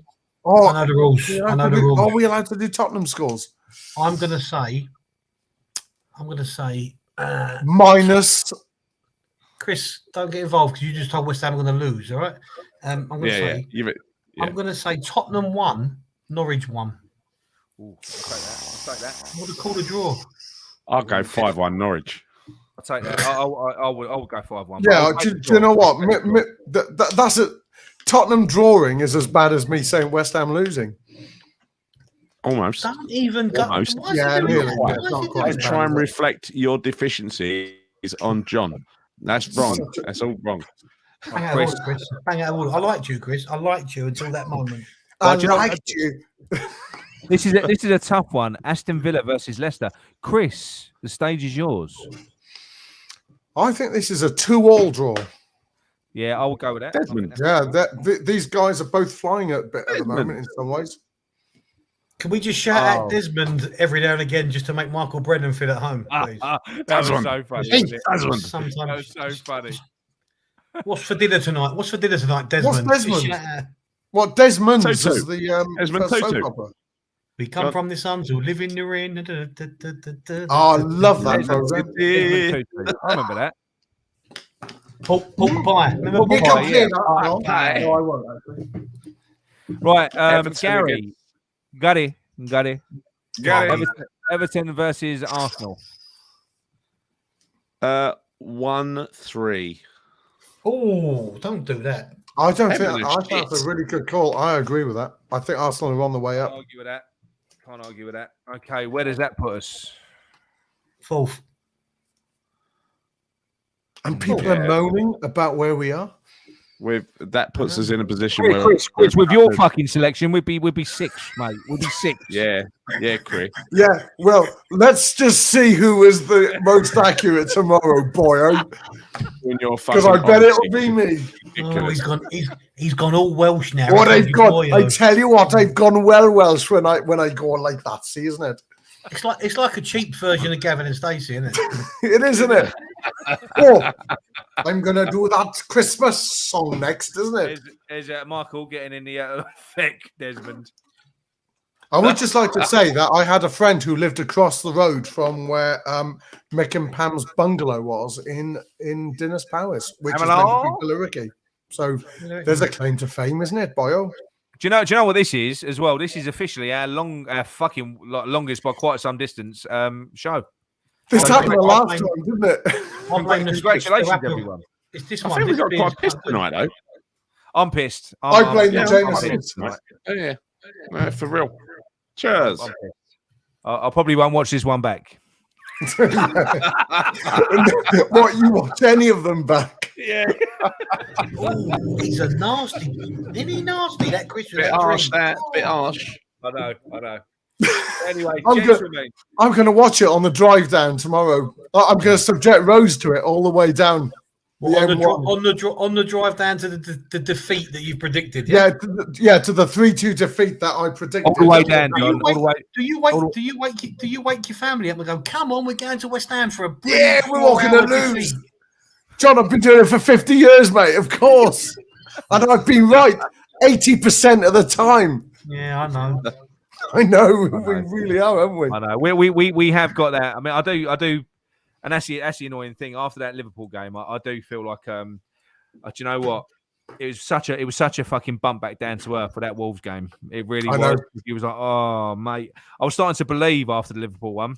Oh, I know the rules. I know the rules. Are we allowed to do Tottenham scores? I'm gonna say Minus. Chris, don't get involved because you just told West Ham are going to lose. All right. I'm going to say. I'm going to say Tottenham 1, Norwich 1. Ooh, I'll take that. I would have called a draw. I'll go 5-1 Norwich. I'll take that. I would go 5-1. Yeah. Do you know what? That's it. Tottenham drawing is as bad as me saying West Ham losing. Almost. Don't even go. Almost. Yeah, nearly. Let's try and reflect your deficiencies on John. That's wrong. That's all wrong. Bang out of order, Chris. Bang out of order. I liked you, Chris. I liked you until that moment. I liked you. This is a tough one. Aston Villa versus Leicester. Chris, the stage is yours. I think this is a 2-2 draw. Yeah, I will go with that. Desmond. Yeah, these guys are both flying at the moment in some ways. Can we just shout out Desmond every now and again just to make Michael Brennan feel at home, please? That was so funny. Sometimes. That was so funny. What's for dinner tonight? Desmond? What's Desmond? What Desmond's is the Desmond soap Tutu. opera. We come from the Suns who live in the rain. Oh, I love that program. I remember that. Pork pie. Remember We pork can pie? play that. pie. No, I won't actually. Right, Gary. Gary. Everton versus Arsenal. 1-3. Oh, don't do that. I think Everton's that's a really good call. I agree with that. I think Arsenal are on the way up. Can't argue with that. Okay, where does that put us? 4th. And people are moaning about where we are. That puts us in a position Chris, with your fucking selection, we'd be 6th, mate. We'd be 6th. Yeah, Chris. Yeah, well, let's just see who is the most accurate tomorrow, boyo. Because I bet it'll be me. Oh, he's gone all Welsh now. What they've got, I tell you what, they've gone well Welsh when I go like that. See, isn't it? It's like a cheap version of Gavin and Stacey, isn't it? It is, isn't it? Oh, I'm gonna do that Christmas song next, isn't it? Is Michael getting in the thick, Desmond? I would just like to say that I had a friend who lived across the road from where Mick and Pam's bungalow was in Dinas Powys, which is meant to be Billericay. So there's a claim to fame, isn't it, boyo? Do you know what this is as well? This is officially our longest by quite some distance show. This happened the last time, didn't it? Congratulations, everyone. It's this I one. think we got quite pissed tonight, though. I'm pissed. I blame the Jamesons. Oh, yeah. No, for real. Cheers. I probably won't watch this one back. What, you watch any of them back? Yeah. Oh, he's a nasty. Isn't he nasty? That Christian. Bit harsh, that. Bit harsh. I know. Anyway, I'm gentlemen. I'm going to watch it on the drive down tomorrow. I'm going to subject Rose to it all the way down. Well, on the drive down to the defeat that you predicted. Yeah, to the 3-2 defeat that I predicted. All the way down, John. Do you wake your family up and go, come on, we're going to West Ham for a Yeah, we're all going to lose. John, I've been doing it for 50 years, mate, of course. And I've been right 80% of the time. Yeah, I know. I know. We really are, haven't we? I know. We have got that. I mean, I do. And that's the annoying thing. After that Liverpool game, I do feel like, do you know what? It was such a fucking bump back down to earth for that Wolves game. It really was. It was like, oh mate, I was starting to believe after the Liverpool one.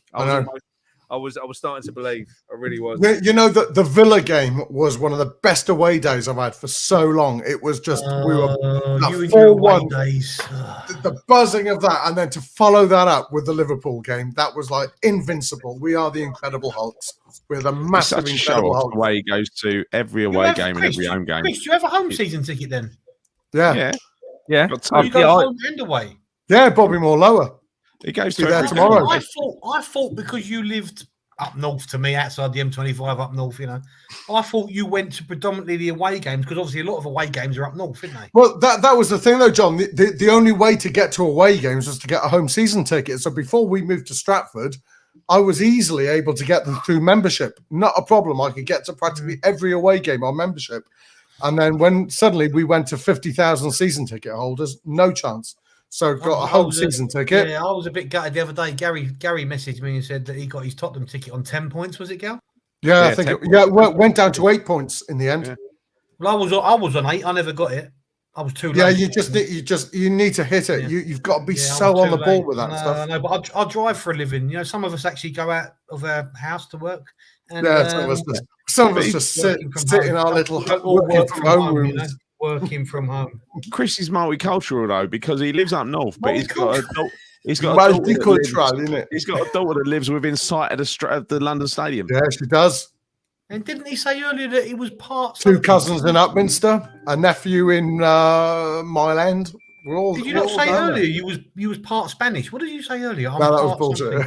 I was starting to believe. I really was. You know that the Villa game was one of the best away days I've had for so long. It was just we were 4-1 days. The buzzing of that, and then to follow that up with the Liverpool game, that was like invincible. We are the Incredible Hulks. We're the massive Such a Incredible show off Hulks. the way he goes to every away game and every home game. Chris, do you have a home season ticket then? Yeah. Yeah. You go home and away. Yeah, Bobby Moore lower. He goes Be to there every tomorrow. game. I thought because you lived up north to me, outside the M25 up north, I thought you went to predominantly the away games because obviously a lot of away games are up north, isn't they? Well, that was the thing though, John. The only way to get to away games was to get a home season ticket. So before we moved to Stratford, I was easily able to get them through membership. Not a problem. I could get to practically every away game on membership. And then when suddenly we went to 50,000 season ticket holders, no chance. So got a home season ticket. Yeah, I was a bit gutted the other day. Gary messaged me and said that he got his Tottenham ticket on 10 points. Was it, Gal? Yeah, I think it went down to 8 points in the end. Yeah. Well, I was on 8. I never got it. I was too late. Yeah, you need to hit it. Yeah. You've got to be so on the ball with that stuff. I know, but I drive for a living. Some of us actually go out of our house to work. And, some of us just sit in our little working from home rooms. Working from home. Chris is multicultural though because he lives up north, but he's got a daughter that lives within sight of the London Stadium. Yeah, she does. And didn't he say earlier that he was part? Two cousins in Upminster, a nephew in Mile End. Did you not say earlier you was part Spanish? What did you say earlier? No, that was bullshit.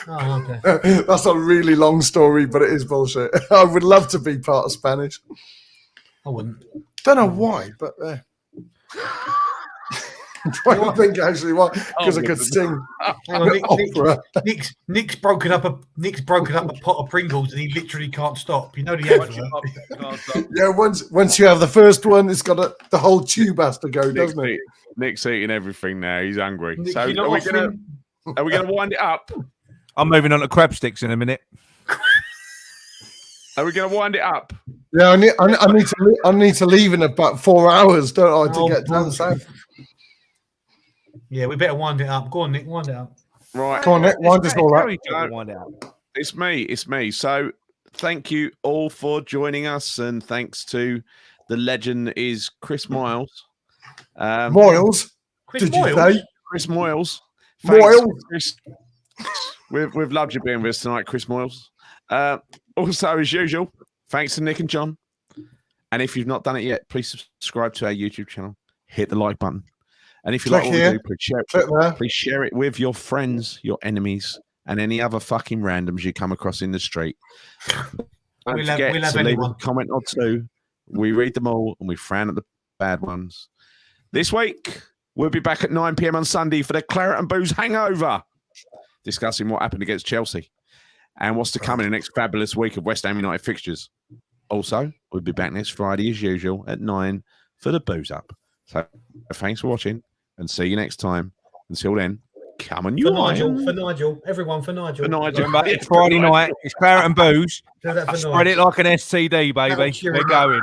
Oh, okay. That's a really long story, but it is bullshit. I would love to be part of Spanish. I wouldn't. Don't know why, but I'm trying to think actually why, because I could sing opera. Nick's broken up a pot of Pringles and he literally can't stop. You know the advert. Yeah, once you have the first one, it's got the whole tube has to go, doesn't it? Nick's eating everything now. He's hungry. Nick, so are we gonna wind it up? I'm moving on to crab sticks in a minute. Are we going to wind it up? Yeah, I need to leave in about 4 hours, don't I, to get down south? Yeah, we better wind it up. Go on, Nick, wind it up. Right. Come on, Nick, wind us all up. Wind it up. It's me. So thank you all for joining us, and thanks to the legend is Chris Miles. Moyles? Chris Moyles? Chris Moyles. Moyles. Chris. We've loved you being with us tonight, Chris Moyles. Also, as usual, thanks to Nick and John. And if you've not done it yet, please subscribe to our YouTube channel. Hit the like button. And if you like what we do, please share it with your friends, your enemies, and any other fucking randoms you come across in the street. Don't forget to leave a comment or two. We read them all and we frown at the bad ones. This week, we'll be back at 9 p.m. on Sunday for the Claret and Booze Hangover, discussing what happened against Chelsea and what's to come in the next fabulous week of West Ham United fixtures. Also, we'll be back next Friday as usual at 9 for the Booze Up. So thanks for watching and see you next time. Until then, come on, you for Nigel, everyone for Nigel. It's Friday night. It's Claret and Booze. Spread it like an STD, baby. We're going.